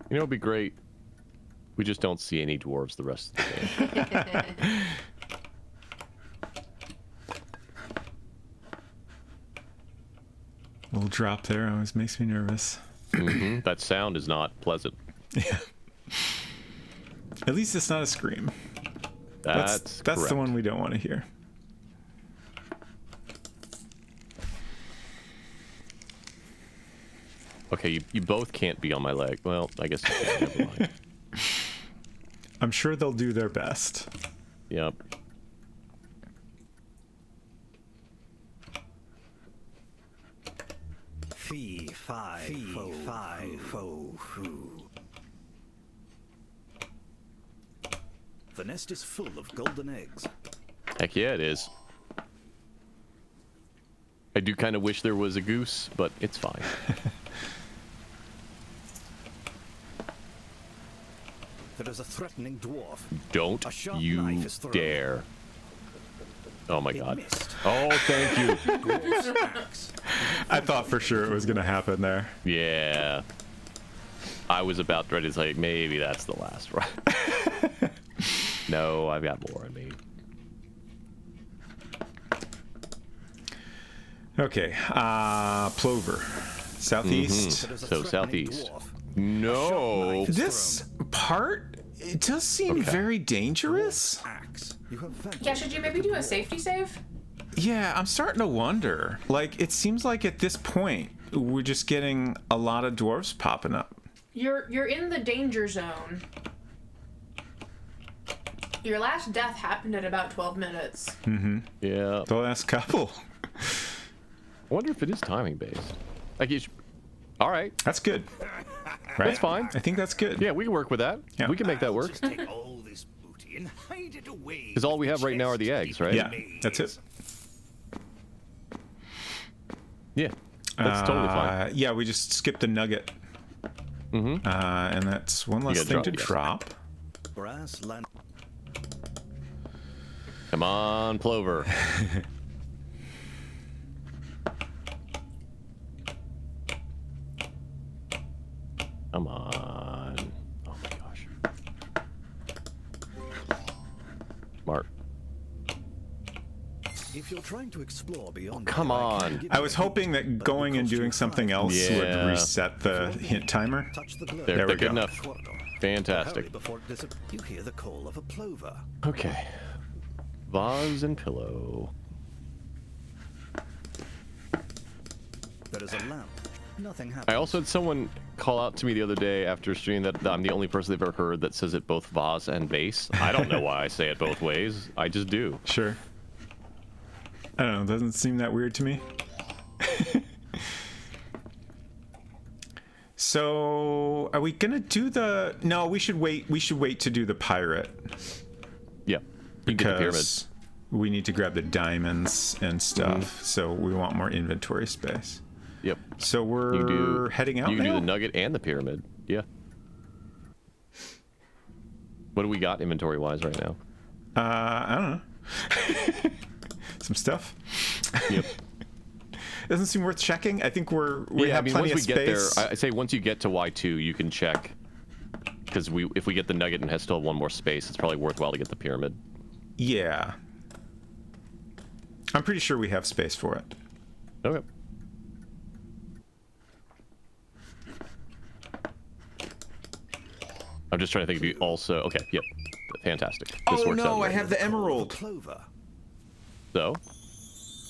You know, it'd be great. We just don't see any dwarves the rest of the game.
Little drop there always makes me nervous.
That sound is not pleasant.
Yeah. At least it's not a scream.
That's
the
correct.
one we don't want to hear.
Okay, you both can't be on my leg. Well, I guess you can. Never mind.
I'm sure they'll do their best.
Yep.
Fee, fi, fo, foo. The nest is full of golden eggs.
Heck yeah, it is. I do kind of wish there was a goose, but it's fine.
There is a threatening dwarf.
Don't
A sharp
you
knife is thrown.
dare. Oh my
It
god.
missed.
Oh, thank you.
Dwarf's axe.
I thought for sure it was going to happen there.
Yeah. I was about ready to say, maybe that's the last one. No, I've got more in me.
Okay, plover. Southeast.
There is a
So
threatening
southeast.
dwarf.
No.
knife is
This part It does seem very dangerous.
Axe. You have
Yeah, should you maybe do a safety save?
Yeah, I'm starting to wonder. Like, it seems like at this point, we're just getting a lot of dwarves popping up.
You're in the danger zone. Your last death happened at about 12 minutes.
Yeah.
The last couple.
I wonder if it is timing based. Like, all right.
That's good. Right?
That's fine.
I think that's good.
Yeah, we can work with that.
Yeah.
We can make that work.
Just take all this booty and hide it away.
Because all we have right now are the eggs, right?
Yeah, that's it.
Yeah. That's totally fine.
Yeah, we just skipped the nugget. And that's one less thing to drop.
brass land.
Come on, Plover. Come on. Oh my gosh. Smart.
If you're trying to explore beyond,
Come on.
I was hoping that going and doing something else would reset the hint timer.
touch the glow.
There,
we
they're good
go.
enough.
Hurry
Fantastic.
before it you hear the call of a plover.
Okay. Vase and pillow.
There is a lamp. Nothing happens.
I also had someone call out to me the other day after streaming that I'm the only person they've ever heard that says it both vase and base. I don't know why I say it both ways. I just do.
Sure. I don't know. It doesn't seem that weird to me. So, are we gonna do the? No, we should wait. We should wait to do the pirate
Yeah. You can get the pyramid.
because we need to grab the diamonds and stuff. So we want more inventory space.
Yep.
So
You
we're heading out
You can
now?
do the nugget and the pyramid. Yeah. What do we got inventory wise right now?
I don't know. Some stuff.
Yep.
Doesn't seem worth checking. I think we
Yeah,
have
I mean,
plenty
once we
of
get
space.
there, I say once you get to Y2, you can check. Because if we get the nugget and has still have one more space, it's probably worthwhile to get the pyramid.
Yeah. I'm pretty sure we have space for it.
Okay. I'm just trying to think if you also. Okay, yep. Fantastic. This works out great.
have the emerald.
Clover.
So,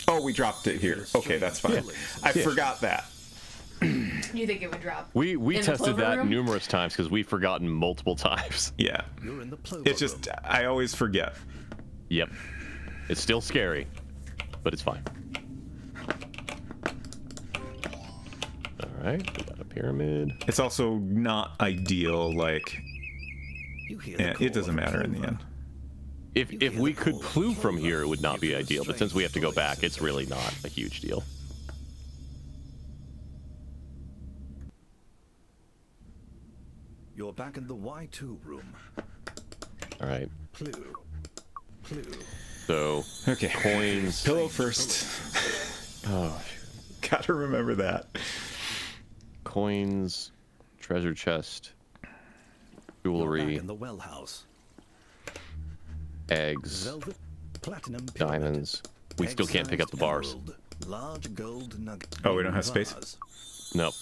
Oh, we dropped it here. Okay, that's fine. I forgot that.
You think it would drop?
we
In the
tested
clover
that
room?
numerous times because we've forgotten multiple times.
Yeah.
You're in the plover
It's just,
room.
I always forget.
Yep. It's still scary, but it's fine. Alright, we got a pyramid.
It's also not ideal, like,
You hear the
yeah,
call
it doesn't
of a
matter in the
plover.
end.
If we could plume from here, it would not be ideal, but since we have to go back, it's really not a huge deal.
You're back in the Y2 room.
Alright,
Plew. Plew.
so
Okay.
coins.
Pillow first.
Oh,
Gotta remember that.
coins, treasure chest,
You're back
jewelry,
in the well house.
eggs,
Velvet. Platinum pyramid.
diamonds. We still can't pick up the bars.
Emerald, large gold nugget.
Oh, we don't have space?
Vase.
Nope.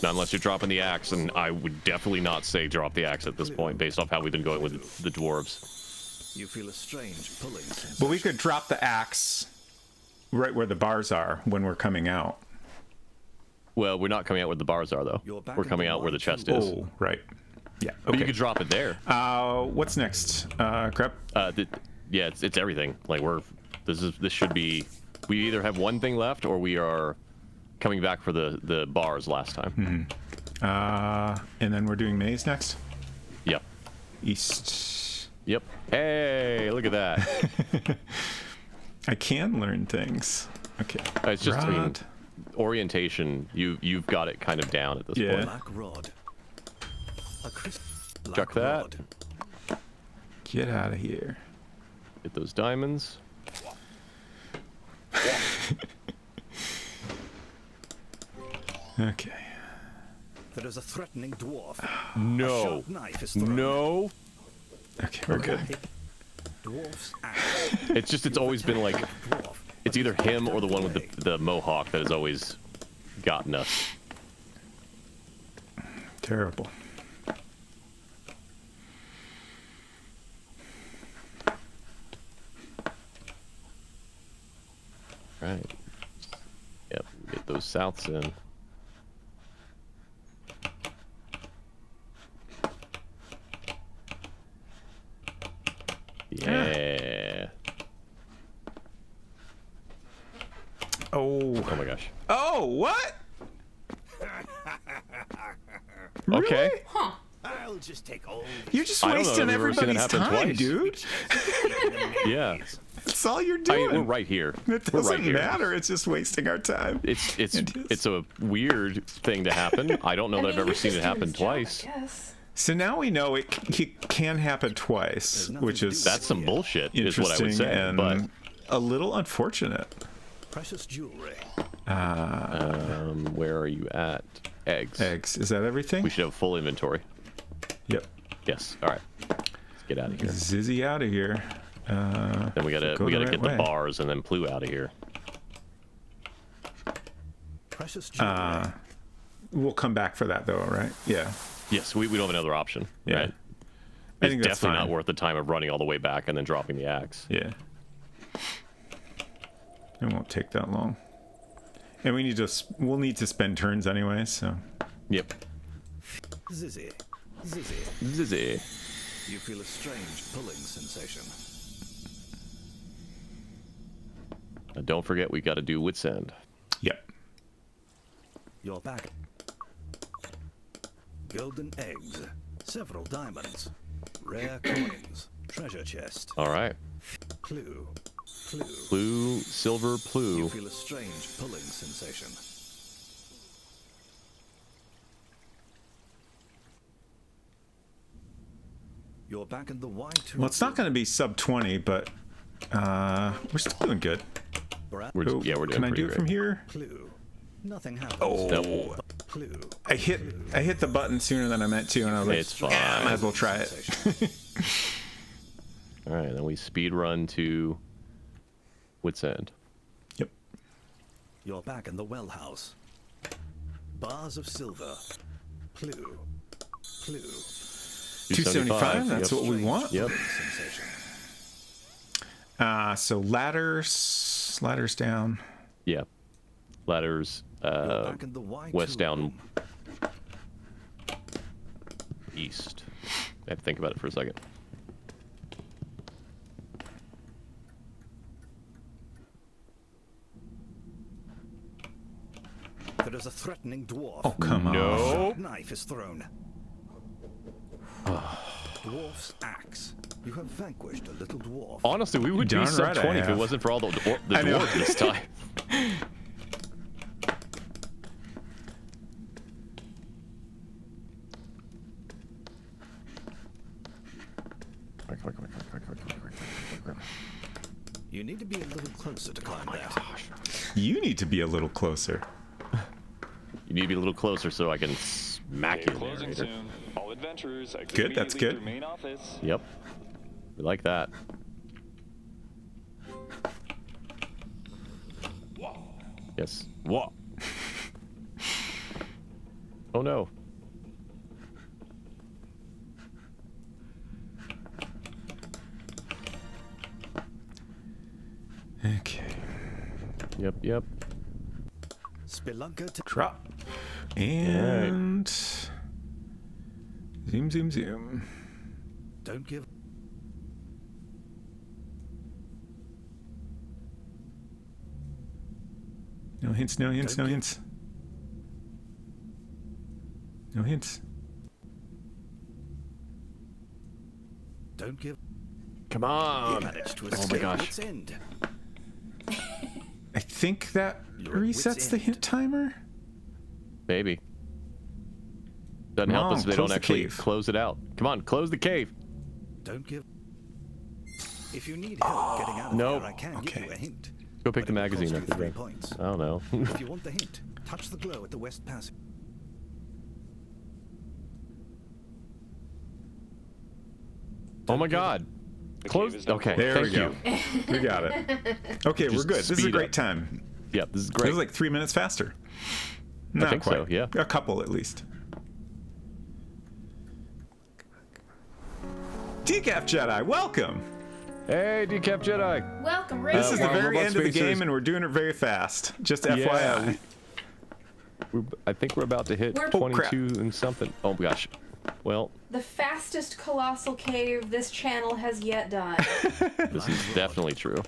Not unless you're dropping the axe, and I would definitely not say drop the axe at this point, based off how we've been going with the dwarves.
You feel a strange pulling sensation.
But we could drop the axe right where the bars are when we're coming out.
Well, we're not coming out where the bars are, though.
You're back
We're
in
coming
the
out where the
Y2.
chest is.
Oh, right. Yeah.
But you
Okay.
could drop it there.
What's next? Crap.
Yeah, it's everything. Like this should be. We either have one thing left, or we are coming back for the bars last time.
And then we're doing maze next.
Yep.
East.
Yep. Hey, look at that.
I can learn things. Okay.
It's just I mean,
Rod.
orientation. You've got it kind of down at this
Yeah.
point.
Black rod. A crisp black
Chuck that.
rod.
Get out of here.
Get those diamonds.
Okay.
There is a threatening dwarf.
No.
A sharp knife is thrown.
No.
Okay, we're good.
Dwarf's axe.
It's always been like
Dwarf.
it's either him or the one with the mohawk that has always gotten us.
Terrible.
Right. Yep. Get those souths in. Yeah.
Oh.
Oh my gosh.
Oh, what?
Okay.
Huh.
I'll just take all this.
You're just
I don't know
wasting
that we've ever seen it
everybody's
happen
time,
twice.
dude.
Yeah.
That's all you're
I
doing.
mean, we're right here.
It
We're
doesn't
right here.
matter. It's just wasting our time.
It's a weird thing to happen. I don't know that I've ever seen it happen twice.
Yes.
So now we know it can happen twice, which is
That's some bullshit, is what I would
interesting
say.
and
But
a little unfortunate.
Precious jewelry.
where are you at? Eggs.
Eggs. Is that everything?
We should have full inventory.
Yep.
Yes. All right. Let's get out of here.
Zizzy out of here.
Then we gotta
go the right
get
way.
the bars and then Plue out of here.
Precious jewelry.
We'll come back for that though, right? Yeah.
Yes, we don't have another option.
Yeah.
Right?
I
It's
think that's
definitely
fine.
not worth the time of running all the way back and then dropping the axe.
Yeah. It won't take that long. And we'll need to spend turns anyway, so.
Yep.
Zizzy.
Zizzy.
You feel a strange pulling sensation.
Don't forget, we got to do Wit's End.
Yep.
You're back. Golden eggs. Several diamonds. Rare coins. Treasure chest.
All right.
Clue.
Plue, silver
You
Plue.
feel a strange pulling sensation. You're back in the Y2.
Well, it's not going to be sub 20, but we're still doing good.
We're
Oh,
doing
can I
pretty
do it
great.
from here?
Clue. Nothing happens.
Oh,
Nope.
Clue.
I hit the button sooner than I meant to, and I was like,
It's fine.
yeah, might as well try it.
Sensation.
All right, then we speed run to Wit's End.
Yep.
You're back in the well house. Bars of silver. Clue.
275, that's
Yep.
what we want.
Yep.
Sensation.
So ladders down.
Yeah. Ladders
You're back in the Y2
west down
room.
east. I have to think about it for a second.
There is a threatening dwarf.
Oh, come on.
No.
Knife is thrown. Dwarf's axe. You have vanquished a little dwarf.
Honestly, we would be
Darn
sub
right I
20 if it
have.
wasn't for all the
I know.
dwarf this time.
You need to be a little closer to climb that.
You need to be a little closer.
You need to be a little closer so I can smack
Cave
you,
closing
narrator.
soon. All adventurers exit
Good, that's
immediately
good.
through main office.
Yep. We like that. Yes. What? Oh no.
Okay.
Yep.
Spelunker to
Drop. And zoom.
don't give.
No hints. No hints.
Don't give.
Come
You
on.
managed to
Oh my
escape
gosh.
Wit's End.
I think that
You're at
resets
wit's
the
end.
hint timer.
Maybe. Doesn't
Come
help
on,
us if they
close
don't
the
actually
cave.
close it out. Come on, close the cave.
Don't give. If you need help getting out of
Nope.
there, I can
Okay.
give you a hint.
Go pick
But
the
it will
magazine
cost
up
you 3
again.
points.
I don't know.
If you want the hint, touch the glow at the west passage.
Oh my god.
The
Close.
cave is now
Okay,
There
thank
we go.
you.
We got it. Okay, we're
Just
good. This is a
speed
great
up.
time.
Yeah, this is
It
great.
was like 3 minutes faster. Not
think
quite.
so, yeah.
A couple at least. Decaf Jedi, welcome.
Hey, Decap Jedi.
Welcome. I'm ready.
This is the
While
very
Robot
end of the
Spacers-
game, and we're doing it very fast. Just
Yeah,
FYI.
I think we're about to hit
We're-
Oh, crap.
22 and something. Oh gosh. Well,
The fastest Colossal Cave this channel has yet done.
this is definitely true.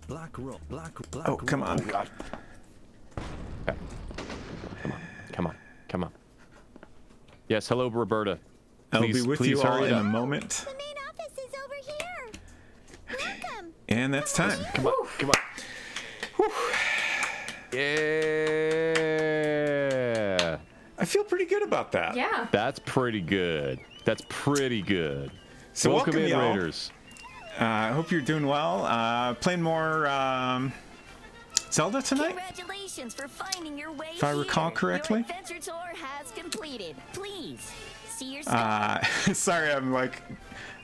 Black rock.
Oh, come on.
Okay. Come on. Yes, hello, Roberta.
I'll be
Please-
with
please
you all
hurry
in
up.
a moment.
The main office is over here. Welcome.
And that's time.
Come on. Yeah.
I feel pretty good about that.
Yeah.
That's pretty good.
So welcome
in,
y'all.
Raiders.
I hope you're doing well. Playing more Zelda tonight?
Congratulations for finding your way
If I recall
here.
correctly.
Your adventure tour has completed. Please see your stuff.
Sorry, I'm like,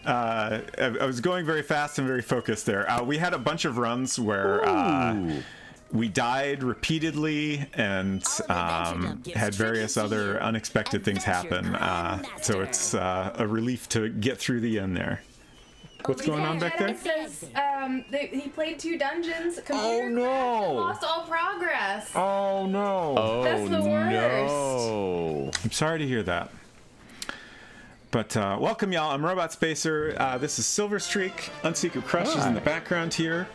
I was going very fast and very focused there. We had a bunch of runs where
Ooh.
we died repeatedly and had various other unexpected things happen. So it's a relief to get through the end there. What's going on back there?
It says he played 2 dungeons.
Oh, no.
crashed and lost all progress.
Oh no!
Oh,
That's the worst.
no.
I'm sorry to hear that. But welcome, y'all. I'm Robot Spacer. This is Silver Streak. Unsecret Crush is in the background here.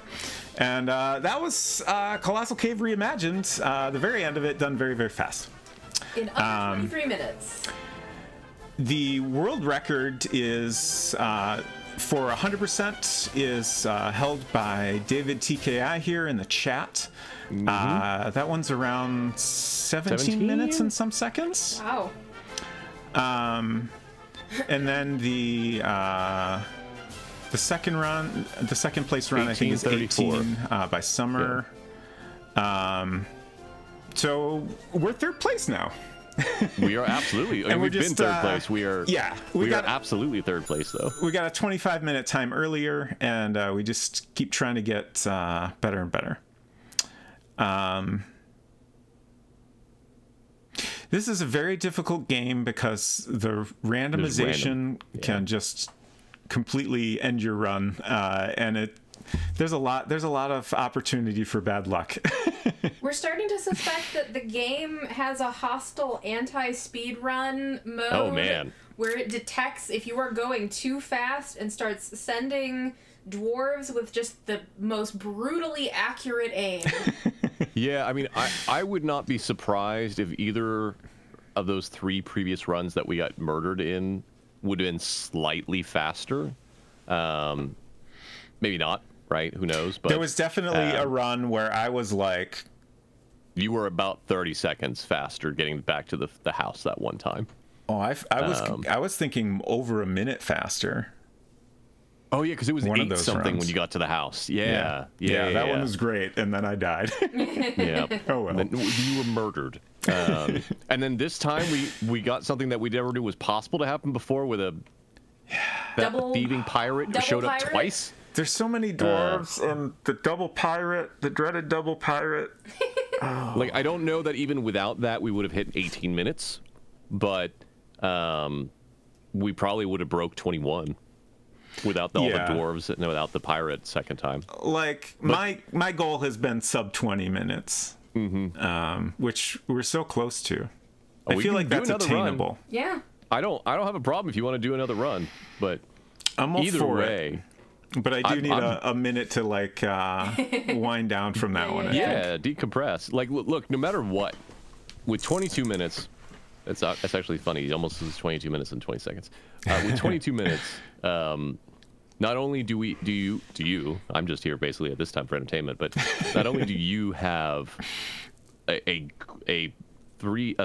And that was Colossal Cave Reimagined. The very end of it done very, very fast.
In under 23 minutes.
The world record is for 100% is held by David TKI here in the chat. That one's around 17 minutes and some seconds.
Wow.
And then the second place run, I think, is 18 by Summer. So we're third place now.
We are absolutely.
And
we've
we're just,
been third place. We are.
yeah,
We
we
are
got-
absolutely third place, though.
We got a 25-minute time earlier, and we just keep trying to get better and better. This is a very difficult game because the randomization can just completely end your run, and there's a lot of opportunity for bad luck.
We're starting to suspect that the game has a hostile anti-speed run mode.
Oh, man.
Where it detects if you are going too fast and starts sending dwarves with just the most brutally accurate aim.
Yeah, I mean, I would not be surprised if either of those 3 previous runs that we got murdered in would have been slightly faster. Maybe not, right? Who knows? But
There was definitely a run where I was like,
you were about 30 seconds faster getting back to the house that one time.
oh, I was thinking over a minute faster.
Oh yeah, because it was
One of
8
those
something
runs.
when you got to the house.
Yeah, that one was great, and then I died.
Yeah.
Oh well.
Then you were murdered. And then this time we got something that we never knew was possible to happen before with that thieving pirate who
double
showed up
pirate?
twice.
There's so many dwarves and the double pirate, the dreaded double pirate.
Like, I don't know that even without that we would have hit 18 minutes, but we probably would have broke 21 without all the
Yeah.
dwarves and without the pirate second time.
Like my goal has been sub 20 minutes, which we're so close to. I
we
feel
can
like
do
that's
another run.
attainable.
Yeah.
I don't have a problem if you want to do another run, but
I'm all
either
for
way,
it, but I do need
I'm-
a minute to like wind down from that one. I think.
yeah, decompress. Like, look, no matter what, with 22 minutes, it's actually funny. It almost is 22 minutes and 20 seconds. With 22 minutes, not only do you, I'm just here basically at this time for entertainment, but not only do you have a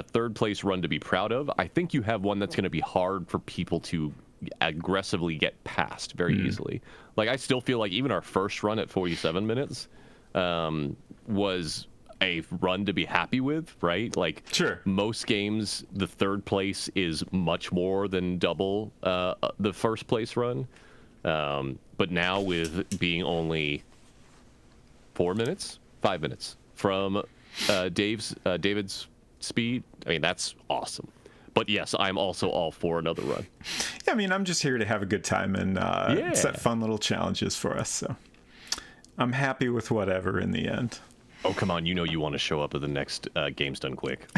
third place run to be proud of, I think you have one that's going to be hard for people to aggressively get past very easily. Like, I still feel like even our first run at 47 minutes was a run to be happy with, right? Like,
Sure.
most games, the third place is much more than double the first place run. But now with being only 5 minutes from David's speed, I mean, that's awesome. But yes, I'm also all for another run.
Yeah, I mean, I'm just here to have a good time and set fun little challenges for us. So, I'm happy with whatever in the end.
Oh, come on. You know you want to show up at the next Games Done Quick.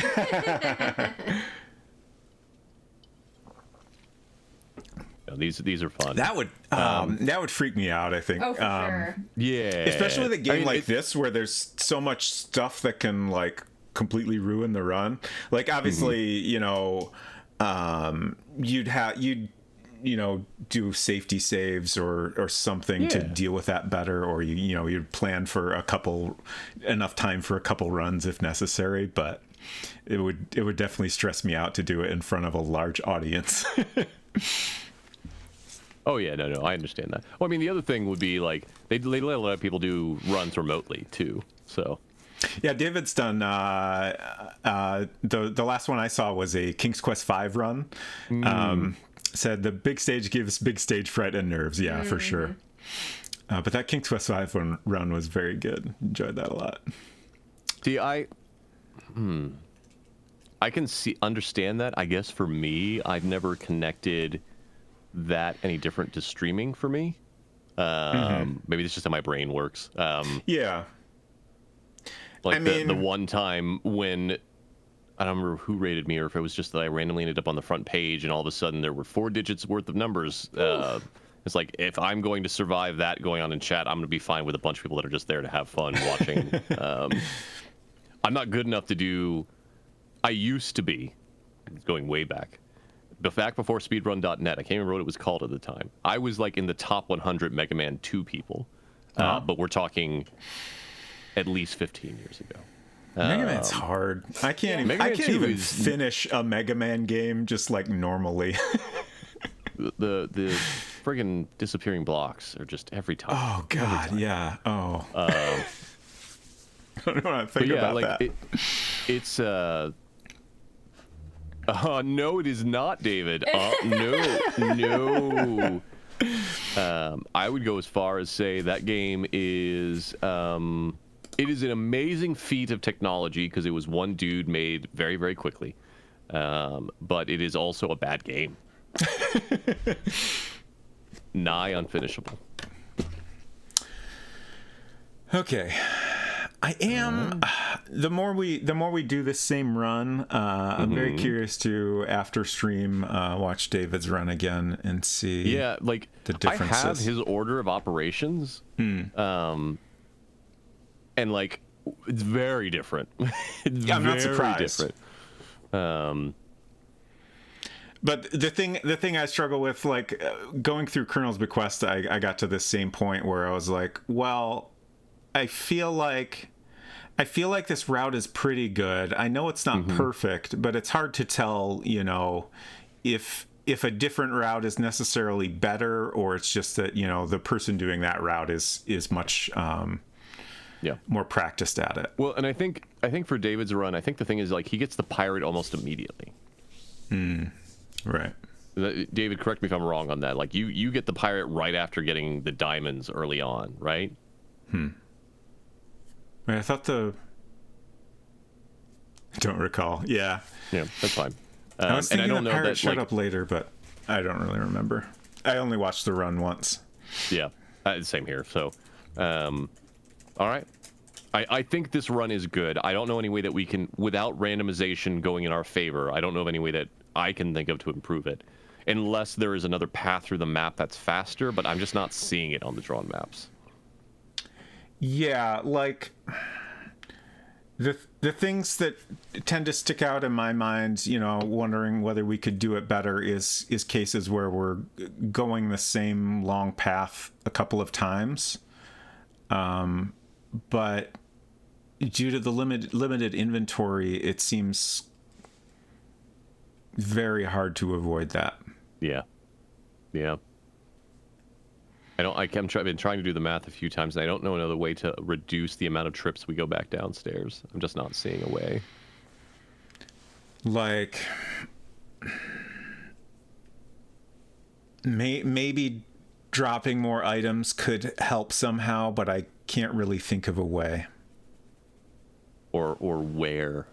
These are fun.
That would freak me out, I think.
Oh, for sure.
Yeah.
Especially with a game like this where there's so much stuff that can like completely ruin the run. Like obviously, you know, you'd do safety saves or something to deal with that better, or you'd plan for enough time for a couple runs if necessary, but it would definitely stress me out to do it in front of a large audience.
Oh yeah, no, I understand that. Well, I mean, the other thing would be like they let a lot of people do runs remotely too. So
yeah, David's done. The last one I saw was a King's Quest V run. Said the big stage gives big stage fright and nerves. Yeah, for sure. But that King's Quest V run was very good. Enjoyed that a lot.
See, I can understand that. I guess for me, I've never connected that any different to streaming for me. Maybe it's just how my brain works.
Yeah.
Like the one time when I don't remember who rated me, or if it was just that I randomly ended up on the front page and all of a sudden there were 4 digits worth of numbers. It's like, if I'm going to survive that going on in chat, I'm going to be fine with a bunch of people that are just there to have fun watching. I'm not good enough to do. I used to be, going way back before speedrun.net. I can't remember what it was called at the time. I was like in the top 100 Mega Man 2 people, but we're talking at least 15 years ago.
Mega Man's hard. I can't even finish a Mega Man game just like normally.
the friggin' disappearing blocks are just every time.
Oh god, yeah. Oh. I don't know what to think about that.
It's no, it is not, David. No. I would go as far as say that game is it is an amazing feat of technology because it was one dude made very, very quickly. But it is also a bad game. Nigh unfinishable.
Okay. I am the more we do this same run, I'm very curious to after stream watch David's run again and see
like
the differences.
I have his order of operations. And like it's very different.
I'm not surprised.
Different.
But the thing I struggle with, like going through Colonel's Bequest, I got to this same point where I was like, well, I feel like this route is pretty good. I know it's not perfect, but it's hard to tell, if a different route is necessarily better, or it's just that, the person doing that route is much more practiced at it.
Well, and I think for David's run, I think the thing is like he gets the pirate almost immediately.
Right.
David, correct me if I'm wrong on that. Like you get the pirate right after getting the diamonds early on, right?
I thought I don't recall. Yeah,
that's fine.
I was thinking
and I don't
the
know
pirate
that
showed up later, but I don't really remember. I only watched the run once.
Yeah, same here. So, all right. I think this run is good. I don't know any way that we can, without randomization going in our favor, I don't know of any way that I can think of to improve it. Unless there is another path through the map that's faster, but I'm just not seeing it on the drawn maps.
Yeah, like the things that tend to stick out in my mind, wondering whether we could do it better is cases where we're going the same long path a couple of times. But due to the limited inventory, it seems very hard to avoid that.
Yeah. I've been trying to do the math a few times, and I don't know another way to reduce the amount of trips we go back downstairs. I'm just not seeing a way.
Like, maybe dropping more items could help somehow, but I can't really think of a way.
Or where.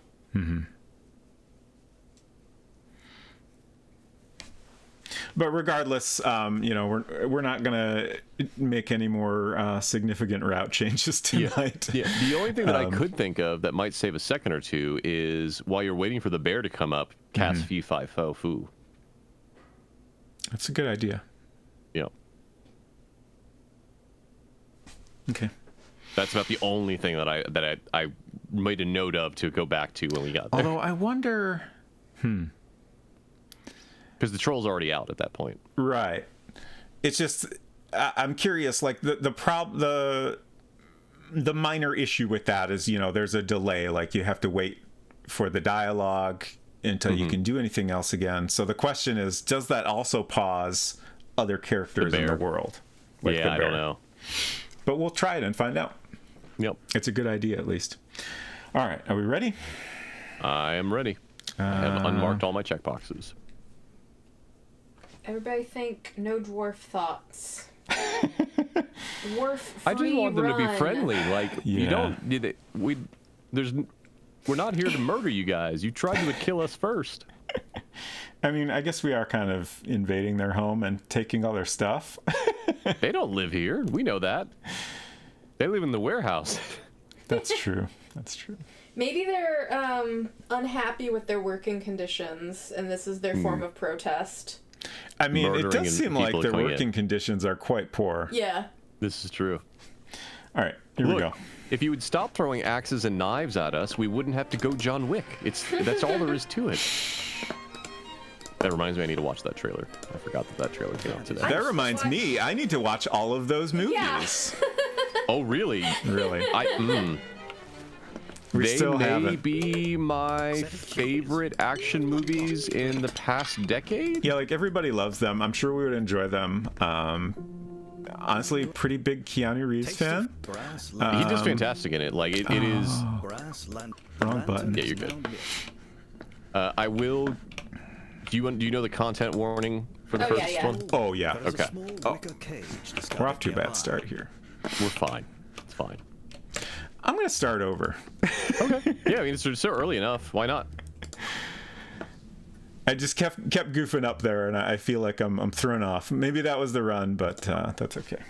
But regardless, we're not gonna make any more significant route changes tonight.
Yeah. The only thing that I could think of that might save a second or two is while you're waiting for the bear to come up, cast Fee Fi Fo Foo.
That's a good idea.
Yeah.
Okay.
That's about the only thing that I made a note of to go back to when we got there.
Although I wonder.
Because the troll's already out at that point.
Right. It's just I'm curious. Like the minor issue with that is there's a delay. Like you have to wait for the dialogue until you can do anything else again. So the question is, does that also pause other characters in the world? Like
I don't know.
But we'll try it and find out.
Yep.
It's a good idea, at least. All right. Are we ready?
I am ready. I have unmarked all my checkboxes.
Everybody think no dwarf thoughts. Dwarf free
I just want them to be
run.
friendly. Like you
Yeah.
don't. We're not here to murder you guys. You tried to kill us first.
I mean, I guess we are kind of invading their home and taking all their stuff.
They don't live here. We know that. They live in the warehouse.
That's true. That's true.
Maybe they're unhappy with their working conditions, and this is their form of protest.
I mean, it
Murdering
does seem like
people
their
coming
working conditions are quite poor.
Yeah.
This is true.
All right, here we
Look,
go.
if you would stop throwing axes and knives at us, we wouldn't have to go John Wick. That's all there is to it. That reminds me, I need to watch that trailer. I forgot that trailer came out today.
That reminds me, I need to watch all of those movies.
Yeah.
Oh, really?
Really? We
They
still
may
haven't.
be my favorite action movies in the past decade.
Yeah, like everybody loves them. I'm sure we would enjoy them. Honestly, pretty big Keanu Reeves fan.
He does fantastic in it. Like it is.
Wrong button.
Yeah, you're good. I will. Do you know the content warning for the first
yeah.
one?
Oh, yeah.
Okay.
We're off to a bad start here.
We're fine. It's fine.
I'm going to start over.
Okay. Yeah, I mean, it's so early enough. Why not?
I just kept goofing up there, and I feel like I'm thrown off. Maybe that was the run, but that's okay.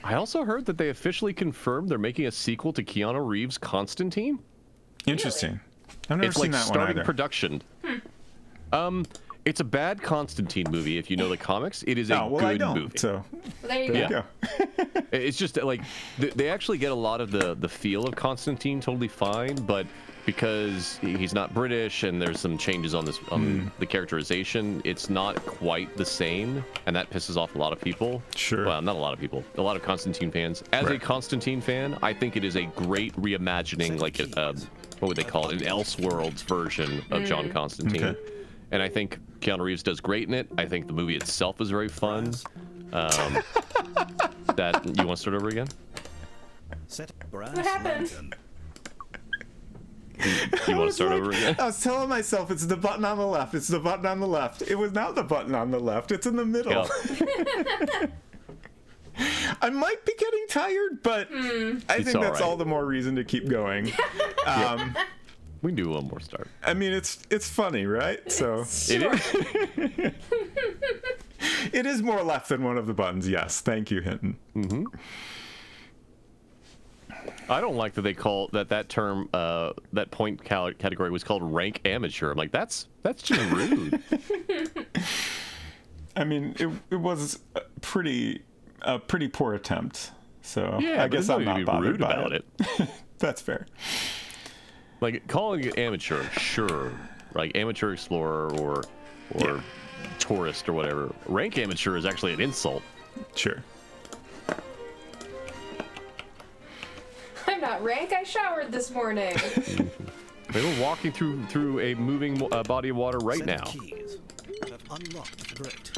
I also heard that they officially confirmed they're making a sequel to Keanu Reeves' Constantine.
Interesting. I've never
It's
seen
like
that one
starting
either.
production. It's a bad Constantine movie. If you know the comics, it is a
well, I
good
don't.
movie.
So
Well, there you
there
go.
you go.
It's just like they actually get a lot of the feel of Constantine totally fine, but because he's not British and there's some changes on the characterization, it's not quite the same, and that pisses off a lot of people.
Sure.
Well, not a lot of people. A lot of Constantine fans. As a
Right.
Constantine fan, I think it is a great reimagining, like what would they call it? An Elseworlds version of John Constantine.
Okay.
And I think Keanu Reeves does great in it. I think the movie itself is very fun. That you want to start over again?
What happened?
You want to start over again?
I was telling myself it's the button on the left. It's the button on the left. It was not the button on the left. It's in the middle.
Yeah.
I might be getting tired, but I
It's
think
all
that's
right.
all the more reason to keep going.
We can do one more start.
I mean, it's funny, right? So
It is.
it is more left than one of the buttons. Yes, thank you, Hinton.
I don't like that they call that term, that point category was called rank amateur. I'm like, that's just rude.
I mean, it was a pretty poor attempt. So
Yeah,
I guess
but
I'm
there's
not
nothing to be
bothered
rude
by
about
it. That's fair.
Like calling it amateur, sure. Like amateur explorer or tourist or whatever. Rank amateur is actually an insult.
Sure.
I'm not rank. I showered this morning.
We're walking through a moving body of water right now.
Keys have unlocked the grate.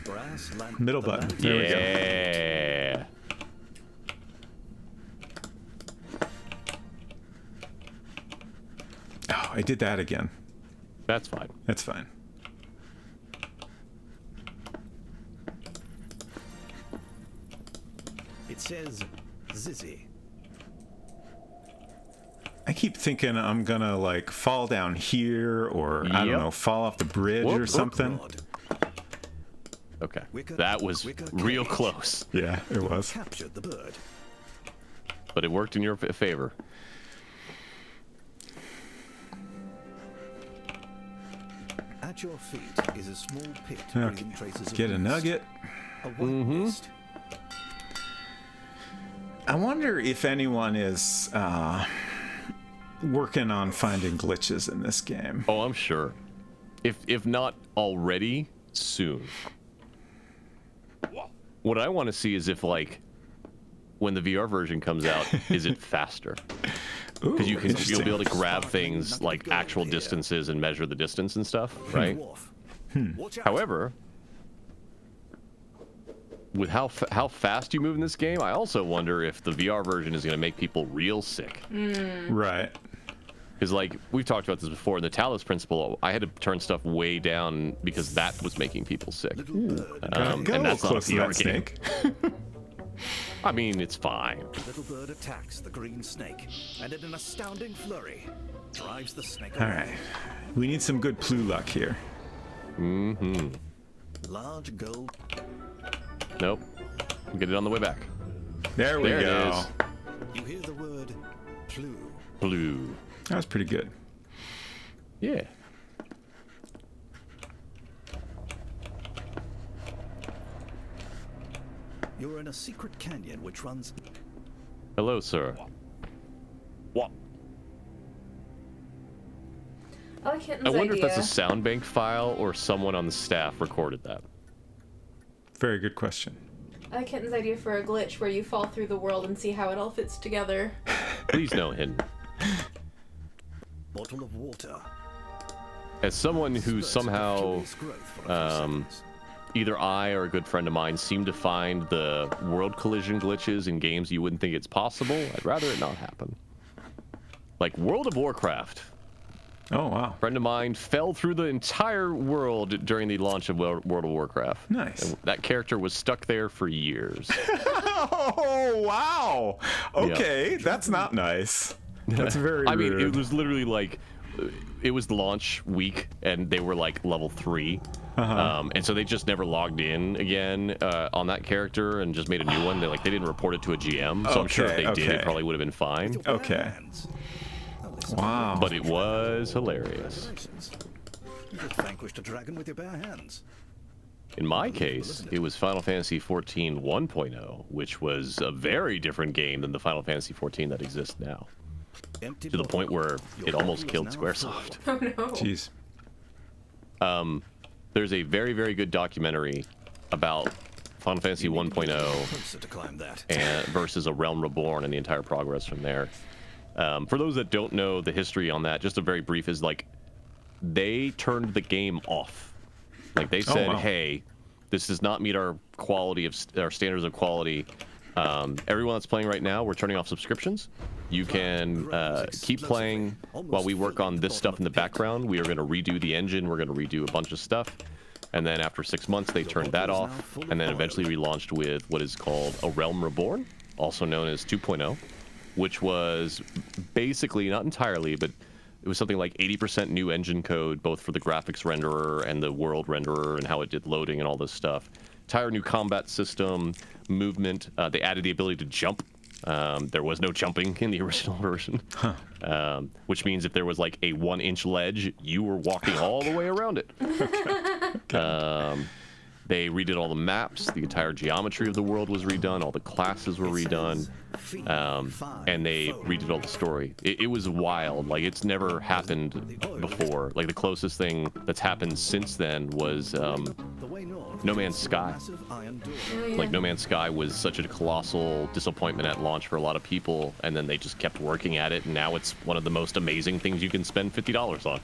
Brass lamp.
Middle
the
button.
lamp-
There we go.
Yeah.
Oh, I did that again.
That's fine.
That's fine.
It says Zizzy.
I I keep thinking I'm gonna like fall down here, or I don't know, fall off the bridge or something.
Okay, that was real close.
Yeah, it was.
Captured the bird.
But it worked in your favor.
At your feet is a small pit.
Okay.
Breathing traces of
Get a
mist.
nugget.
A white mist.
I wonder if anyone is working on finding glitches in this game.
Oh, I'm sure. If not already, soon. What I want to see is if, like, when the VR version comes out, is it faster? Because you'll be able to grab things like actual distances and measure the distance and stuff, right? However, with how fast you move in this game, I also wonder if the VR version is going to make people real sick.
Right.
Because, like, we've talked about this before, in the Talos principle, I had to turn stuff way down because that was making people sick.
And
that's not a
close to that
VR game.
snake.
I mean, it's fine.
Little bird attacks the green snake, and in an astounding flurry, drives the snake
All
away.
right. We need some good Plu luck here.
Large gold.
Nope. We'll get it on the way back.
There we
There it
go.
is.
You hear the word Plu.
Blue.
That was pretty good.
Yeah.
You're in a secret canyon which runs.
Hello, sir. What?
I like Hitten's
I wonder
idea.
if that's a sound bank file or someone on the staff recorded that.
Very good question.
I like Hitten's idea for a glitch where you fall through the world and see how it all fits together.
Please no hidden.
Bottle of water.
As someone who
Spurt of
somehow,
curious growth for a few seconds.
either I or a good friend of mine seem to find the world collision glitches in games you wouldn't think it's possible, I'd rather it not happen. Like World of Warcraft.
Oh, wow.
A friend of mine fell through the entire world during the launch of World of Warcraft.
Nice.
And that character was stuck there for years.
Oh, wow. Okay, that's not nice. That's very
I mean,
rude.
it was literally like, it was launch week, and they were like level 3. And so they just never logged in again on that character and just made a new one. They didn't report it to a GM, so I'm sure if they did, it probably would have been fine.
Okay. Wow.
But it was hilarious.
Congratulations. You just vanquished a dragon with your bare hands.
In my case, it was Final Fantasy XIV 1.0, which was a very different game than the Final Fantasy XIV that exists now.
Empty
To the
bottle.
point where
Your
it almost
bottle
killed
is now
Squaresoft.
Oh no.
Jeez.
There's a very, very good documentary about Final Fantasy 1.0
closer to climb that.
and versus A Realm Reborn and the entire progress from there. For those that don't know the history on that, just a very brief is like they turned the game off. Like they said,
wow.
hey, this does not meet our quality of our standards of quality. Everyone that's playing right now, we're turning off subscriptions. You can keep playing while we work on this stuff in the background. We are going to redo the engine. We're going to redo a bunch of stuff. And then after 6 months, they turned that off, and then eventually relaunched with what is called A Realm Reborn, also known as 2.0, which was basically, not entirely, but it was something like 80% new engine code, both for the graphics renderer and the world renderer and how it did loading and all this stuff. Entire new combat system, movement. They added the ability to jump. There was no jumping in the original version, which means if there was like a 1-inch ledge, you were walking all the way around it. They redid all the maps. The entire geometry of the world was redone. All the classes were redone. And they redid all the story. It was wild. Like, it's never happened before. Like, the closest thing that's happened since then was No Man's Sky. Like, No Man's Sky was such a colossal disappointment at launch for a lot of people, and then they just kept working at it, and now it's one of the most amazing things you can spend $50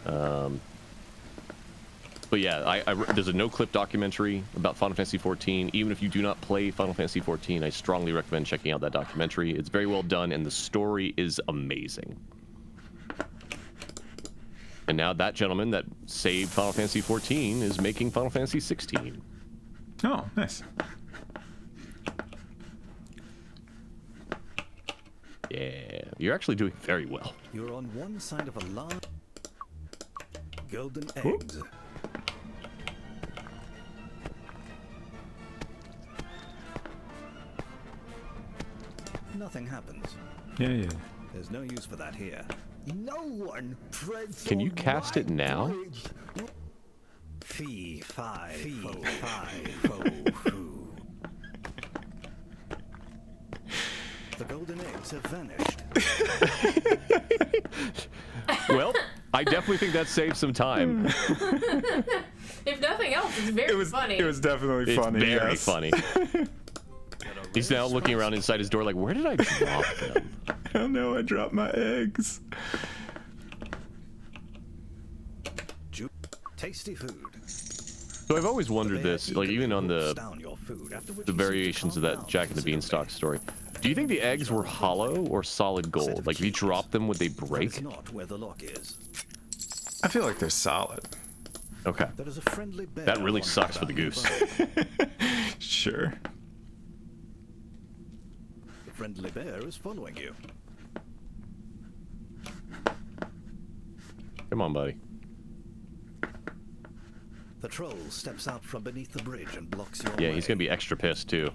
on. But yeah, there's a no-clip documentary about Final Fantasy XIV. Even if you do not play Final Fantasy XIV, I strongly recommend checking out that documentary. It's very well done, and the story is amazing. And now that gentleman that saved Final Fantasy XIV is making Final Fantasy XVI.
Oh, nice.
Yeah, you're actually doing very well.
You're on one side of a large golden eggs. Nothing happens.
Yeah.
There's no use for that here.
No one treads
Can you
on
cast
my
it now?
bridge.
Fee, fi, fo, foo. The golden eggs have vanished.
Well, I definitely think that saves some time.
If nothing else, it's very funny.
It was definitely
It's
funny.
very
yes.
funny. He's now looking around inside his door like, where did I drop them?
Oh no, I dropped my eggs.
Tasty food.
So I've always wondered this, like even on the variations of that Jack and the Beanstalk story. Do you think the eggs were hollow or solid gold? Like if you drop them, would they break?
Not where the lock is.
I feel like they're solid.
Okay.
There is a friendly bear
That really
on
sucks for the goose.
Sure.
The friendly bear is following you.
Come on, buddy.
The troll steps out from beneath the bridge and blocks your
Yeah,
way.
he's gonna be extra pissed too.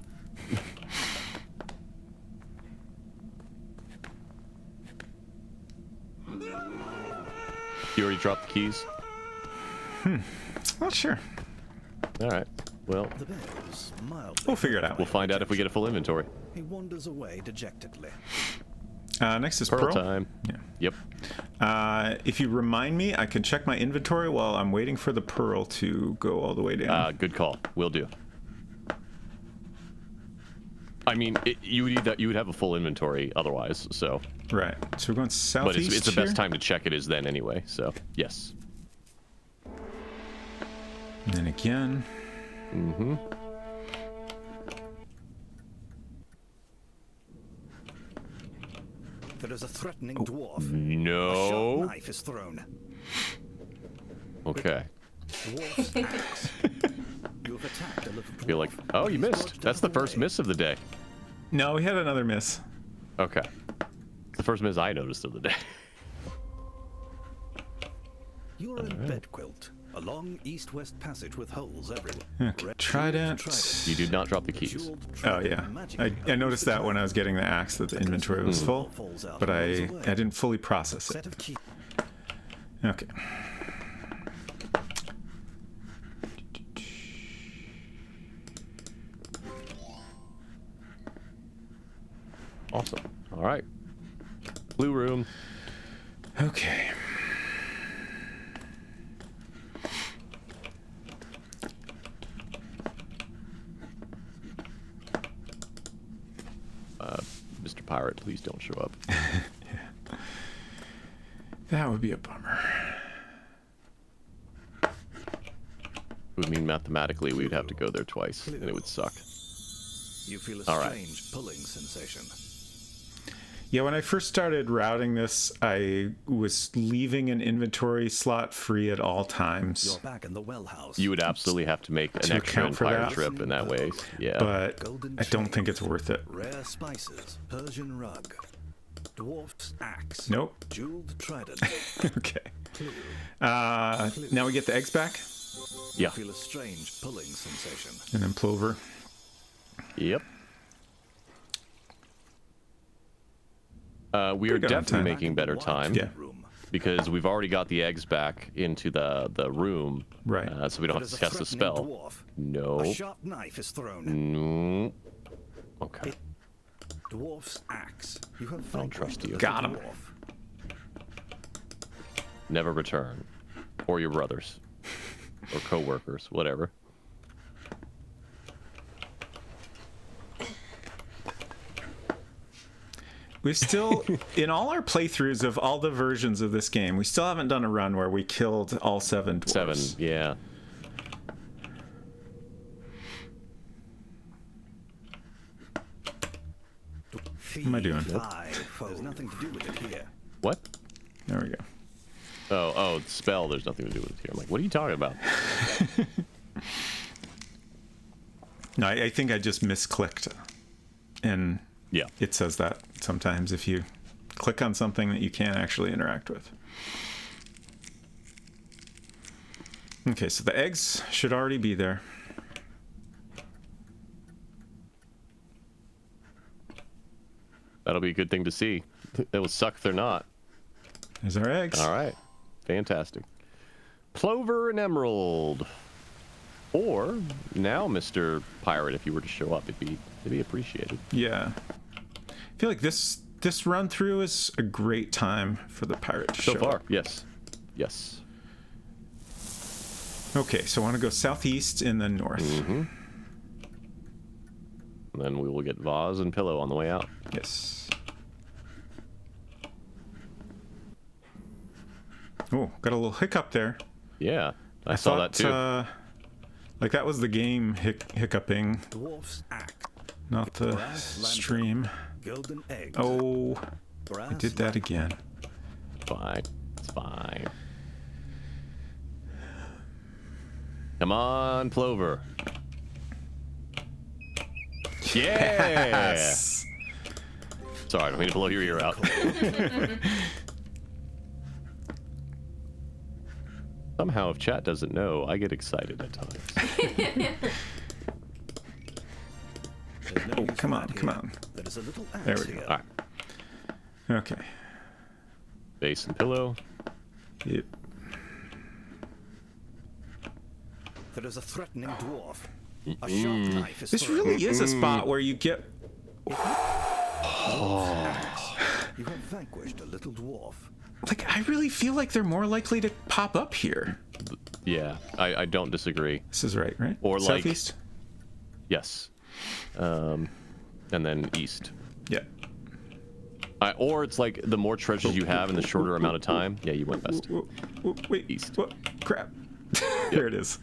You already dropped the keys?
Well, sure.
All right. Well,
The bear is mildly.
We'll figure it out.
we'll find out if we get a full inventory.
He wanders away dejectedly.
Next is
Pearl
Pearl.
time.
Yeah.
Yep.
If you remind me, I can check my inventory while I'm waiting for the Pearl to go all the way down.
Good call. Will do. I mean, you would have a full inventory otherwise. So,
Right. So we're going
but
southeast
it's the best
here?
time to check it is then anyway. So, yes.
And then again.
Mm-hmm.
There is a threatening dwarf. A
No.
sharp knife is thrown.
Okay.
Dwarf's axe. You have attacked a little dwarf.
Feel like, oh, you
He's
missed.
dodged
That's the
out of
first
way.
miss of the day.
No, we had another miss.
Okay. The first miss I noticed of the day.
You're in bed quilt, a long east-west passage with holes everywhere.
Okay,
Red
trident.
trident.
You did not drop the keys.
Jeweled
Oh
trident
yeah,
magically
I noticed
helps
that when I was getting the axe that the inventory was full,
falls out
but
and
I
rolls away.
didn't fully process it.
Set of keys.
Okay.
Awesome. All right. Blue room.
Okay.
Mr. Pirate, please don't show up.
That would be a bummer.
It would mean mathematically we'd have to go there twice, and it would suck.
You feel a
All right.
strange pulling sensation.
Yeah, when I first started routing this, I was leaving an inventory slot free at all times.
You're back in the well house.
You would absolutely have to make an
To
extra
account for
Empire
that?
trip in that way. Yeah.
But
Golden
I don't
chain.
think it's worth it.
Rare spices, Persian rug, dwarf's axe.
Nope.
Jeweled trident.
Okay.
Clue.
Now we get the eggs back,
Yeah.
Feel a strange pulling sensation.
and then plover.
Yep. We are
Pretty good on
definitely
time.
making better time.
Yeah.
Room.
Because we've already got the eggs back into the room.
Right.
So we don't have
There's
to
a
cast the
threatening
spell.
dwarf.
No.
A sharp knife is thrown.
No. Okay.
Dwarf's axe. You have
I don't trust you.
Got him.
Never return. Or your brothers. Or co-workers. Whatever.
We still, in all our playthroughs of all the versions of this game, we still haven't done a run where we killed all 7 dwarves.
7. Yeah.
What am I doing?
There's nothing to do with it here.
What?
There we go.
Oh, spell. There's nothing to do with it here. I'm like, what are you talking about?
No, I think I just misclicked. And
Yeah.
It says that sometimes if you click on something that you can't actually interact with. Okay, so the eggs should already be there.
That'll be a good thing to see. It would suck if they're not.
There's our eggs.
All right. Fantastic. Plover and Emerald. Or now, Mr. Pirate, if you were to show up, it'd be appreciated.
Yeah. I feel like this run through is a great time for the pirate to show
So far,
up.
yes. Yes.
Okay, so I want to go southeast and then north.
Mm-hmm. Then we will get vase and pillow on the way out.
Yes. Oh, got a little hiccup there.
Yeah, I saw that too.
Like that was the game hiccuping,
Dwarf's act.
not the
Brass lantern.
stream.
Golden eggs.
Oh, I
Brass
did that again.
Fine. It's fine. Come on, Plover. Yeah!
Yes.
Sorry, I don't mean to blow your ear out. Somehow, if chat doesn't know, I get excited at times.
There's no
Oh,
use
come
for
on,
that
come
here.
on.
There is a little
There
axe
we go.
here.
All right.
Okay.
Base and pillow.
Yep.
There is a threatening dwarf. A sharp knife is
This
thrown.
really is a spot where you get.
You have vanquished a little dwarf.
Like, I really feel like they're more likely to pop up here.
Yeah, I don't disagree.
This is right?
Or like-
Southeast?
Yes. And then east.
Yeah.
Or it's like the more treasures you have in the shorter amount of time. Yeah, you went west.
Wait.
East.
What? Crap. There it is.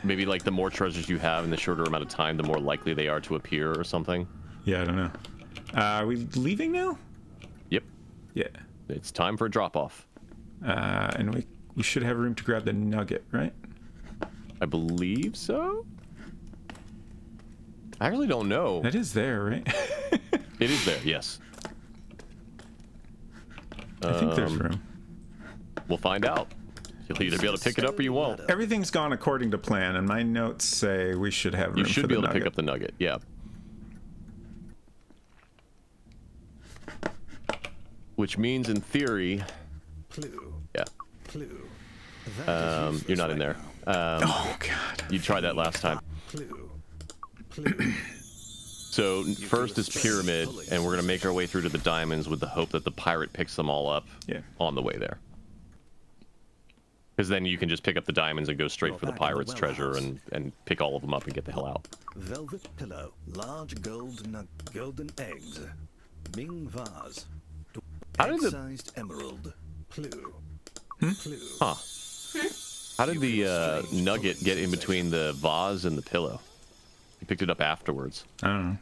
Maybe like the more treasures you have in the shorter amount of time, the more likely they are to appear or something.
Yeah, I don't know. Are we leaving now?
Yep.
Yeah.
It's time for a drop off.
And we should have room to grab the nugget, right?
I believe so. I actually don't know.
That is there, right?
It is there, yes.
I think there's room.
We'll find out. You'll either be able to pick it up or you won't.
Everything's gone according to plan, and my notes say we should have room
You
for
should be
the
able to pick
nugget.
up the nugget, yeah. Which means, in theory,
Clue.
yeah,
Clue. That is
you're not in
useless
there.
right
Oh, God.
You tried that last time.
now. Clue. Clue.
So first is pyramid, and we're gonna make our way through to the diamonds with the hope that the pirate picks them all up
Yeah.
on the way there. Because then you can just pick up the diamonds and go straight
You're
for the
back in the
pirate's
well
treasure
house.
and pick all of them up and get the hell out.
Velvet pillow. Large golden eggs. Ming vase.
How did the-
Egg-sized emerald. Clue. Clue.
Huh. How did the nugget get in between the vase and the pillow? You picked it up afterwards.
I don't know.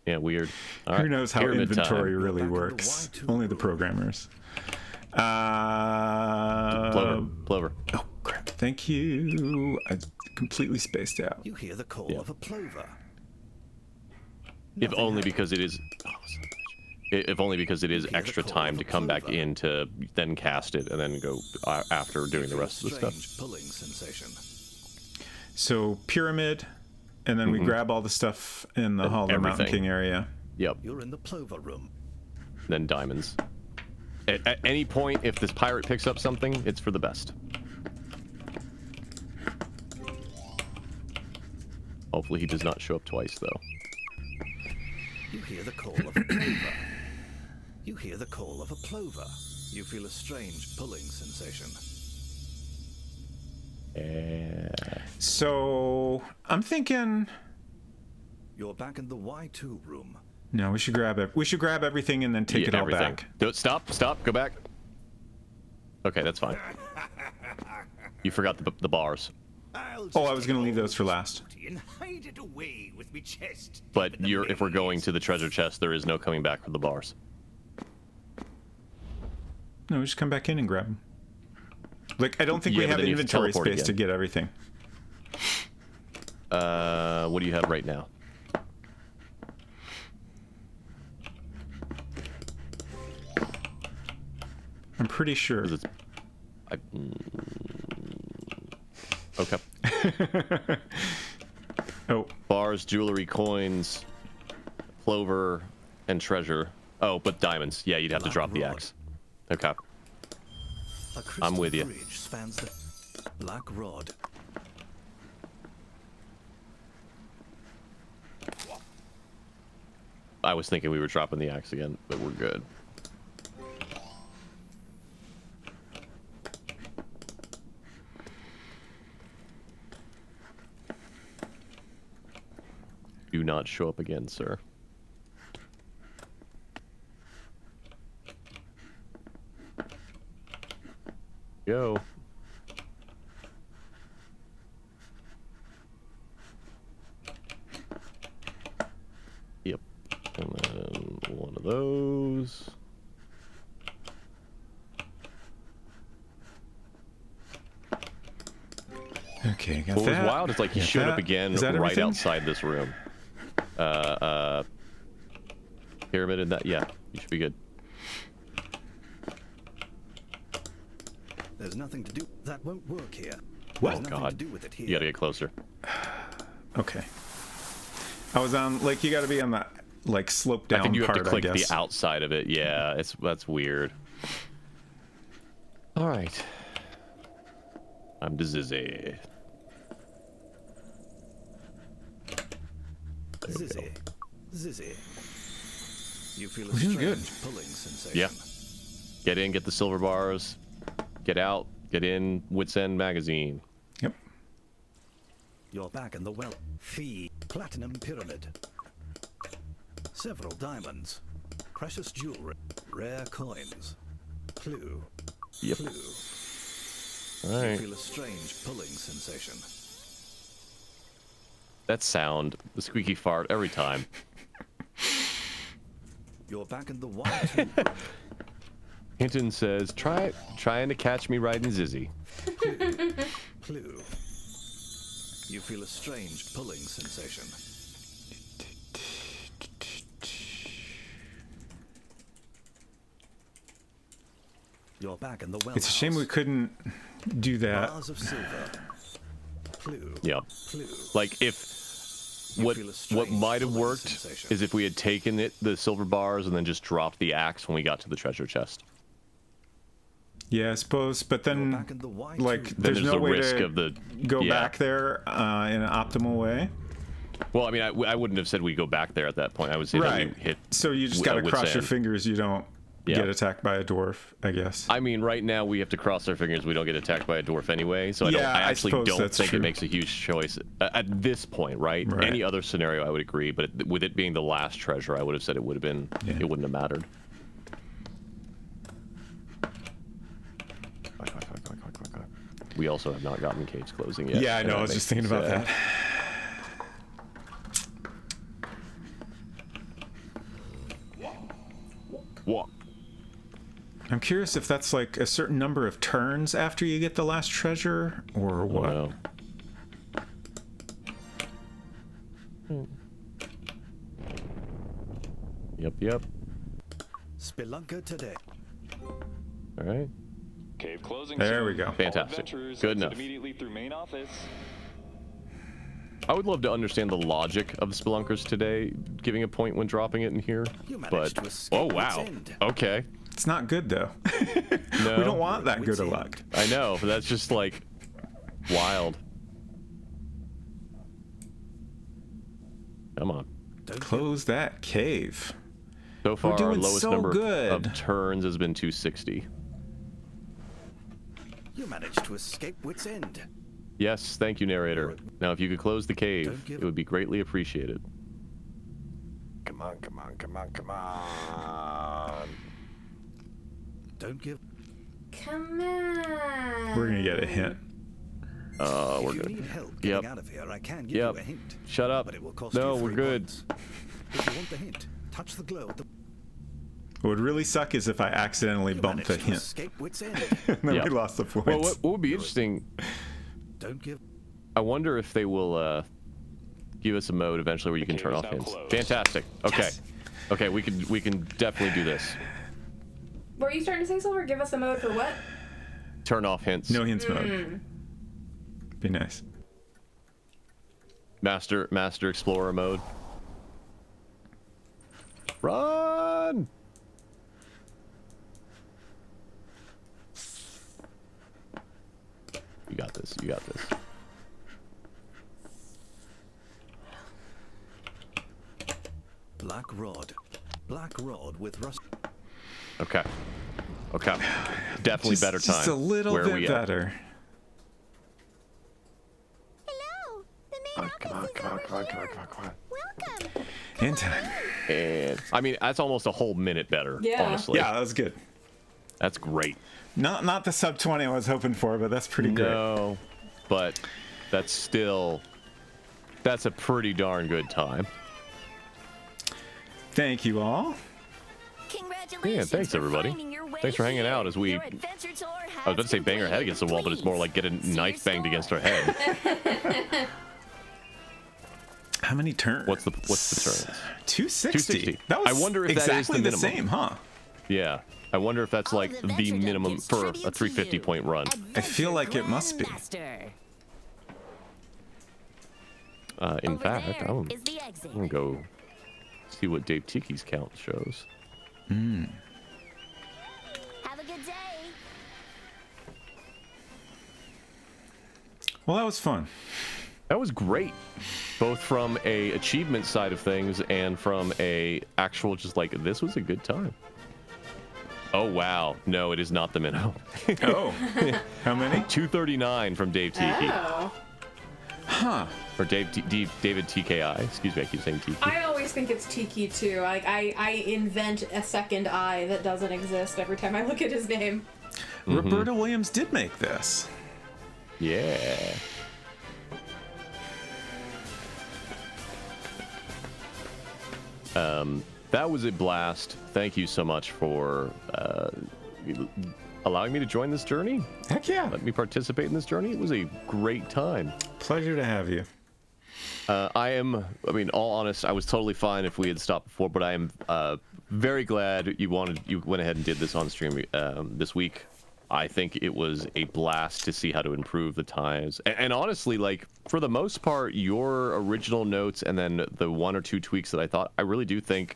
Yeah, weird. All
Who
right,
knows how
pyramid
inventory
time.
really
Back in the
works?
Y2
Only the
room.
programmers.
Plover.
Oh, crap. Thank you. I completely spaced out.
You hear the call
Yeah.
of a plover.
If
Nothing
only because it
happens.
is. If only because it is
hear the
extra
call
time
of
to
a
come back
plover.
in to then cast it and then go after doing the
Feel a
rest of the stuff.
strange pulling sensation.
So, pyramid, and then we grab all the stuff in the Hall of the Mountain
everything.
King area.
Yep.
You're in the plover room.
Then diamonds. At any point, if this pirate picks up something, it's for the best. Hopefully he does not show up twice, though.
You hear the call of a plover. You hear the call of a plover. You feel a strange pulling sensation.
So, I'm thinking.
You're back in the Y2 room.
No, we should grab it. We should grab everything and then take
Yeah,
it all
everything.
back.
Stop, go back. Okay, that's fine. You forgot the bars.
Oh, I was gonna leave those for last.
And hide it away with me chest.
But
deep in the
if we're going
maze.
to the treasure chest, there is no coming back for the bars.
No, we just come back in and grab them. Like, I don't think
Yeah,
we
but
have
then you have to
inventory
teleport
space to
again.
get everything.
What do you have right now?
I'm pretty sure.
Okay.
Oh.
Bars, jewelry, coins, clover, and treasure. Oh, but diamonds. Yeah, you'd have to drop the axe. Okay. I'm with you.
Bridge spans the black rod.
I was thinking we were dropping the axe again, but we're good. Do not show up again, sir. Go. Yep. And then one of those.
Okay, got
What
that.
was wild is like he
Got
showed
that.
up again
Is that
right
everything?
outside this room. Pyramid and that. Yeah, you should be good.
There's nothing to do. That won't work here.
What?
There's nothing
God.
to do with it here.
You gotta get closer.
Okay. I was on, like, you gotta be on the, like, slope down
I think you have
part,
to click
I guess.
the outside of it. Yeah, that's weird. All right. I'm dizzy.
Zizzy. Zizzy. You feel a
We're doing
strange
good.
pulling sensation.
Yeah. Get in, get the silver bars. Get out, get in. Wits End magazine.
Yep.
You're back in the well. Fee. Platinum pyramid. Several diamonds. Precious jewelry. Rare coins. Clue.
Yep.
Clue.
All
You
right.
feel a strange pulling sensation.
That sound, the squeaky fart every time.
You're back in the white tomb.
Hinton says, trying to catch me riding Zizzy.
Clue. You feel a strange pulling sensation. You're back in the well.
It's a shame we couldn't do that.
Bars of silver. Clue.
Yep.
Clue.
Like if what
feel a strange
might have
pulling
worked
sensation.
is if we had taken the silver bars and then just dropped the axe when we got to the treasure chest.
Yeah, I suppose, but
You're
then,
back in the white
like,
tomb.
Then
there's
there's
no
the
way
risk
to
of the
go
yeah.
back there in an optimal way.
Well, I mean, I wouldn't have said we go back there at that point. I would say that
Right.
we hit.
So you just gotta
Wits
cross your
End.
fingers you don't
Yeah.
get attacked by a dwarf, I guess.
I mean, right now we have to cross our fingers we don't get attacked by a dwarf anyway. So
Yeah,
I
I
actually
suppose
don't
that's
think
true.
it makes a huge choice at this point, right?
Right.
Any other scenario, I would agree, but with it being the last treasure, I would have said it would have been.
Yeah.
It wouldn't have mattered. We also have not gotten caves closing yet.
Yeah, I
and
know.
that
I was
makes
just thinking
me
about
sad.
that.
What?
I'm curious if that's like a certain number of turns after you get the last treasure, or what.
Wow. Yep.
Spelunker today.
All right.
Cave closing.
There
soon.
we go.
All
Fantastic.
adventurers
Good
exit
enough.
Immediately through main office.
I would love to understand the logic of spelunkers today, giving a point when dropping it in here.
You managed
But
to escape
oh
Wits
wow,
End.
okay.
It's not good though.
No,
We don't want that good
Wits
of
End.
luck.
I know, but that's just like wild. Come on.
Don't
Close that cave.
So far, our
doing
lowest
so
number
good.
of turns has been 260.
You managed to escape Wits End.
Yes, thank you, narrator. Now, if you could close the cave,
Don't give-
it would be greatly appreciated.
Come on, come on, come on, come on.
Don't give.
Come on.
We're gonna get a hint.
We're
If you
good.
need help getting
Yep.
out of here, I can give
Yep.
you a hint.
Shut up.
But it will cost
No,
you
we're
3
good.
points. If you want the hint, touch the glow at the.
What would really suck is if I accidentally
You
bumped
managed
a
to
hint.
escape Wits End.
And then
Yeah.
we lost the points.
Well, what would be interesting,
Don't give.
I wonder if they will give us a mode eventually where you can
cave
turn
is
off
now
hints.
closed.
Fantastic. Okay.
Yes.
Okay, we can definitely do this.
Were you starting to say, Silver? Give us a mode for what?
Turn off hints.
No hints mode. Be nice.
Master Explorer mode. Run! You got this. You got this.
Black rod. Black rod with rust.
Okay. Okay. Definitely better time.
Just a little
Where
bit
we
better.
Hello. The main
Come on,
office is
come on,
over
come on, come on,
here.
come on, come on.
Welcome.
In time.
And I mean, that's almost a whole minute better.
Yeah.
Honestly.
Yeah, that was good.
That's great.
Not the sub 20 I was hoping for, but that's pretty great.
No, but that's a pretty darn good time.
Thank you all.
Congratulations.
Yeah, thanks
for
everybody.
finding your way
Thanks for hanging
here.
out as we.
Your adventure tour
I was
has
about to say bang our head
completed.
against the wall, but it's more like get a
Please,
knife
see your
banged against
score.
our head.
How many turns?
What's the turns?
260.
260.
That was
I wonder if that is
exactly
the
the
minimum.
same, huh?
Yeah, I wonder if that's
All
like
of
the
Adventure Deck
minimum
gives
for
tribute
a
to
350
you.
point run.
I feel like it must be.
Grandmaster.
In
Over
fact,
there
I'm
is the exit.
gonna go see what Dave Tiki's count shows.
Have a good day.
Well, that was fun.
That was great, both from a achievement side of things and from a actual just like this was a good time. Oh wow, no, it is not the minimum.
Oh, how many?
239 from Dave Tiki
Oh.
Huh.
or David TKI. Excuse me, I keep saying Tiki.
I always think it's Tiki too. Like I invent a second I that doesn't exist every time I look at his name.
Roberta Williams did make this.
Yeah. That was a blast. Thank you so much for allowing me to join this journey.
Heck yeah.
Let me participate in this journey. It was a great time.
Pleasure to have you.
I mean, all honest, I was totally fine if we had stopped before, but I am very glad you went ahead and did this on stream this week. I think it was a blast to see how to improve the times. And honestly, like, for the most part, your original notes and then the one or two tweaks that I thought, I really do think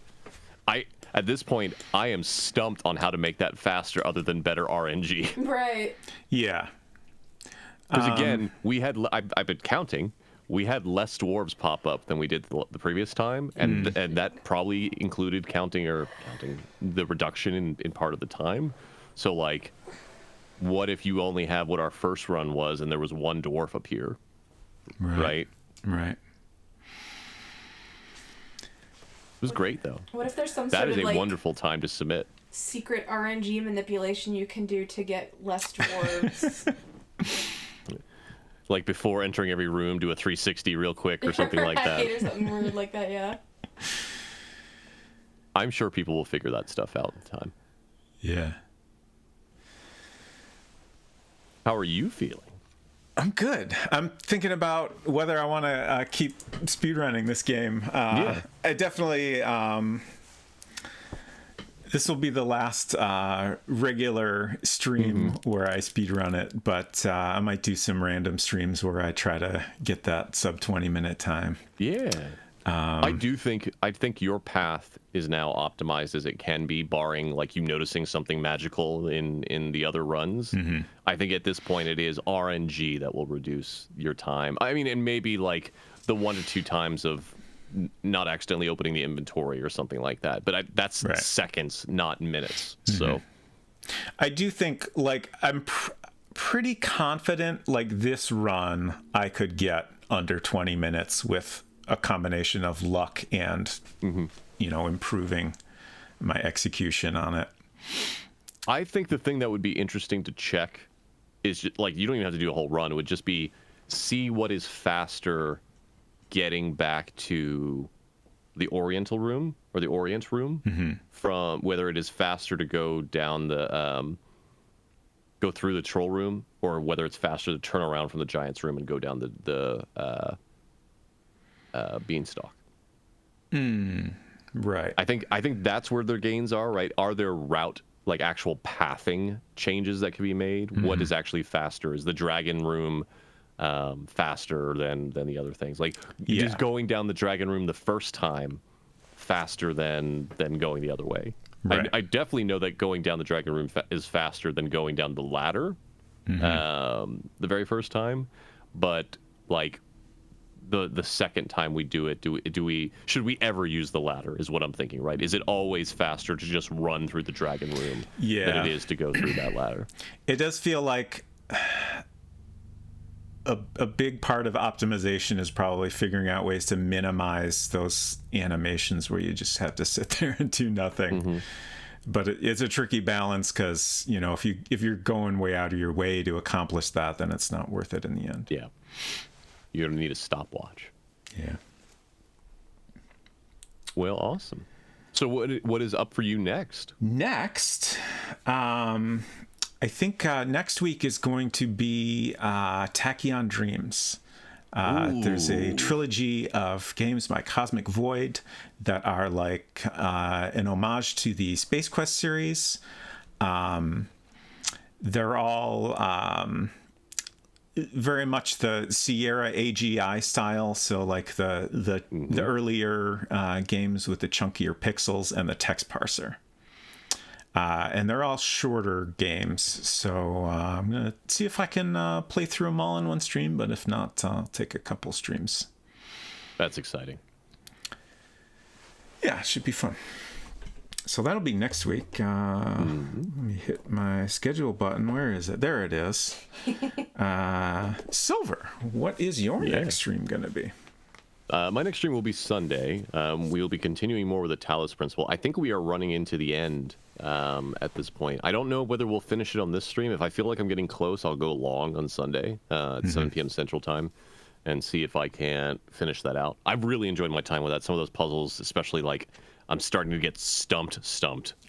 at this point, I am stumped on how to make that faster other than better RNG.
Right.
Yeah.
Because again, I've been counting. We had less dwarves pop up than we did the previous time, and that probably included counting the reduction in part of the time. So like, what if you only have what our first run was, and there was one dwarf up here, right?
Right.
It was great though.
What if there's some
That
sort
is
of
a
like
wonderful time to submit.
secret RNG manipulation you can do to get less dwarves?
Like before entering every room, do a 360 real quick or something like that.
Or something weird like that, yeah.
I'm sure people will figure that stuff out in time.
Yeah.
How are you feeling?
I'm good. I'm thinking about whether I want to keep speedrunning this game.
Yeah.
I definitely. This will be the last regular stream where I speedrun it, but I might do some random streams where I try to get that sub 20-minute time.
Yeah. I think your path is now optimized as it can be, barring like you noticing something magical in the other runs. I think at this point it is RNG that will reduce your time. I mean, and maybe like the 1 to 2 times of not accidentally opening the inventory or something like that. But that's
Right.
seconds, not minutes. So
I do think, like, I'm pretty confident, like, this run I could get under 20 minutes with a combination of luck and, improving my execution on it.
I think the thing that would be interesting to check is just, like, you don't even have to do a whole run. It would just be see what is faster getting back to the Oriental room or the Orient room from whether it is faster to go down the go through the troll room or whether it's faster to turn around from the Giants room and go down the beanstalk.
Right.
I think that's where their gains are, right? Are there route like actual pathing changes that can be made. What is actually faster? Is the dragon room faster than the other things? Like, is going down the dragon room the first time faster than going the other way?
Right.
I definitely know that going down the dragon room is faster than going down the ladder the very first time, but like the second time we do it, should we ever use the ladder is what I'm thinking, right? Is it always faster to just run through the dragon room than it is to go through that ladder?
It does feel like a big part of optimization is probably figuring out ways to minimize those animations where you just have to sit there and do nothing. But it's a tricky balance because, you know, if you're going way out of your way to accomplish that, then it's not worth it in the end.
Yeah. You're going to need a stopwatch.
Yeah.
Well, awesome. So what is up for you next?
Next, I think next week is going to be Tachyon Dreams. There's a trilogy of games by Cosmic Void that are like an homage to the Space Quest series. They're all very much the Sierra AGI style, so like the earlier games with the chunkier pixels and the text parser. And they're all shorter games, so I'm going to see if I can play through them all in one stream, but if not, I'll take a couple streams.
That's exciting.
Yeah, it should be fun. So that'll be next week. Let me hit my schedule button. Where is it? There it is. Silver, what is your next stream going to be?
My next stream will be Sunday. We'll be continuing more with the Talos Principle. I think we are running into the end at this point. I don't know whether we'll finish it on this stream. If I feel like I'm getting close, I'll go long on Sunday at 7 p.m. Central Time and see if I can't finish that out. I've really enjoyed my time with that. Some of those puzzles, especially like I'm starting to get stumped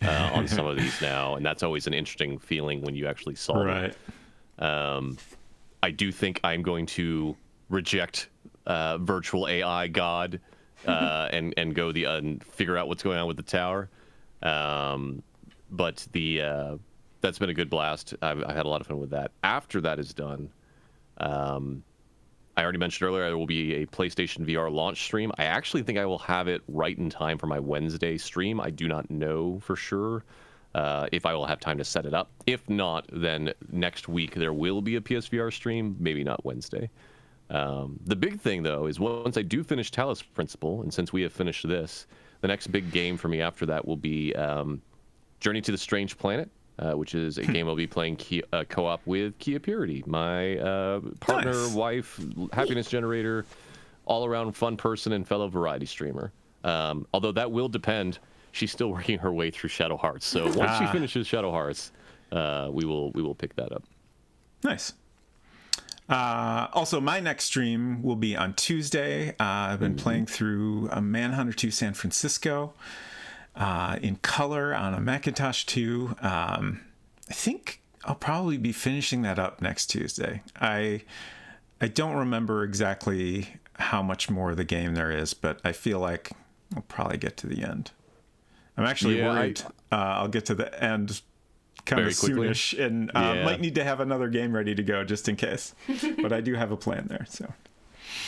on some of these now, and that's always an interesting feeling when you actually solve it. I do think I'm going to reject virtual AI God and go and figure out what's going on with the tower. But that's been a good blast. I've had a lot of fun with that. After that is done, I already mentioned earlier there will be a PlayStation VR launch stream. I actually think I will have it right in time for my Wednesday stream. I do not know for sure if I will have time to set it up. If not, then next week there will be a PSVR stream, maybe not Wednesday. The big thing, though, is once I do finish Talos Principle, and since we have finished this, the next big game for me after that will be Journey to the Strange Planet, which is a game I'll be playing co-op with Kia Purity, my partner, wife, happiness generator, all-around fun person and fellow variety streamer. Although that will depend. She's still working her way through Shadow Hearts, so once she finishes Shadow Hearts, we will pick that up.
Nice. Also, my next stream will be on Tuesday. I've been playing through Manhunter 2 San Francisco in color on a Macintosh 2. I think I'll probably be finishing that up next Tuesday. I don't remember exactly how much more of the game there is, but I feel like I'll probably get to the end. I'm actually worried I'll get to the end kind of soonish, and might need to have another game ready to go just in case. But I do have a plan there. So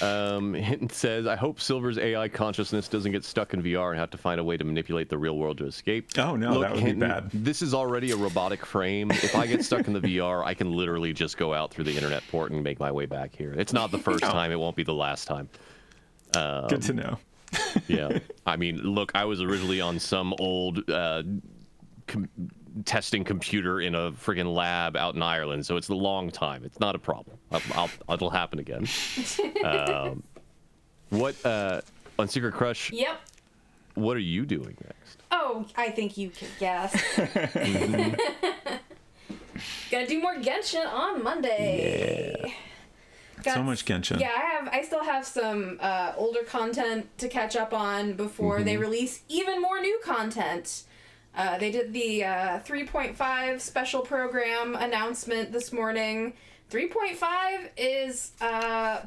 Hinton says, I hope Silver's AI consciousness doesn't get stuck in VR and have to find a way to manipulate the real world to escape.
Oh no, that would
Hinton,
be bad.
This is already a robotic frame. If I get stuck in the VR, I can literally just go out through the internet port and make my way back here. It's not the first time. It won't be the last time.
Good to know.
Yeah. I mean, look, I was originally on some old testing computer in a friggin' lab out in Ireland, so it's a long time. It's not a problem. It'll happen again. What on Secret Crush?
Yep.
What are you doing next?
Oh, I think you can guess. Gonna do more Genshin on Monday.
Yeah. So much Genshin.
Yeah, I still have some older content to catch up on before they release even more new content. They did the 3.5 special program announcement this morning. 3.5 is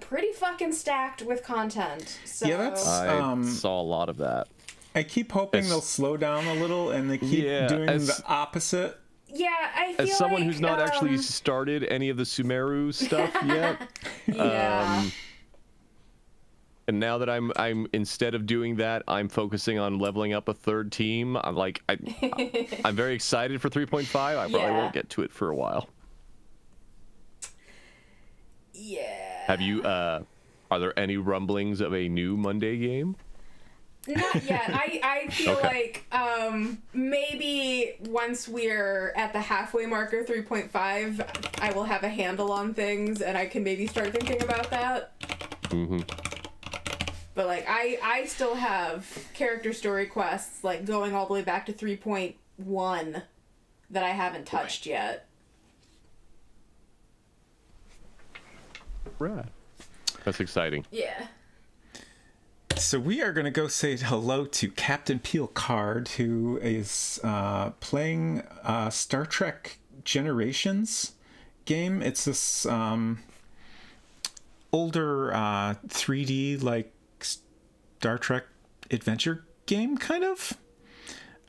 pretty fucking stacked with content. So,
yeah, that's
I saw a lot of that.
I keep hoping they'll slow down a little, and they keep doing the opposite.
Yeah, I feel
as someone
like,
who's not actually started any of the Sumeru stuff yet.
Yeah.
And now that I'm instead of doing that, I'm focusing on leveling up a third team. I'm very excited for 3.5. I probably won't get to it for a while.
Yeah.
Have you? Are there any rumblings of a new Monday game?
Not yet. I feel like maybe once we're at the halfway marker, 3.5, I will have a handle on things, and I can maybe start thinking about that.
Mm-hmm.
But like I still have character story quests like going all the way back to 3.1 that I haven't touched yet.
Right. That's exciting.
Yeah.
So we are going to go say hello to Captain Peel Card, who is playing Star Trek Generations game. It's this older 3D like Star Trek adventure game, kind of.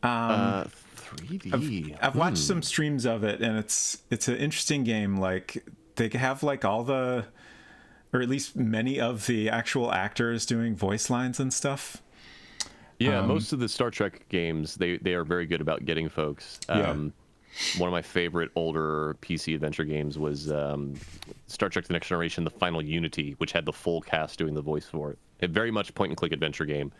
3D.
I've watched some streams of it, and it's an interesting game. Like they have like all the, or at least many of the actual actors doing voice lines and stuff.
Yeah, most of the Star Trek games, they are very good about getting folks. One of my favorite older PC adventure games was Star Trek The Next Generation, The Final Unity, which had the full cast doing the voice for it. A very much point-and-click adventure game.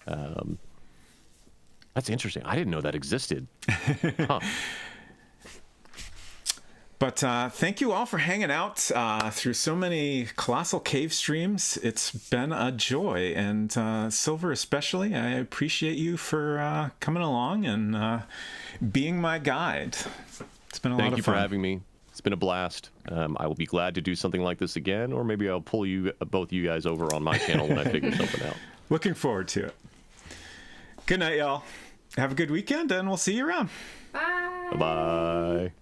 That's interesting. I didn't know that existed. Huh.
But thank you all for hanging out through so many Colossal Cave streams. It's been a joy, and Silver especially, I appreciate you for coming along and being my guide. It's been a lot of fun.
Thank you for having me. It's been a blast. I will be glad to do something like this again, or maybe I'll pull both you guys over on my channel when I figure something out.
Looking forward to it. Good night, y'all. Have a good weekend, and we'll see you around.
Bye.
Bye-bye.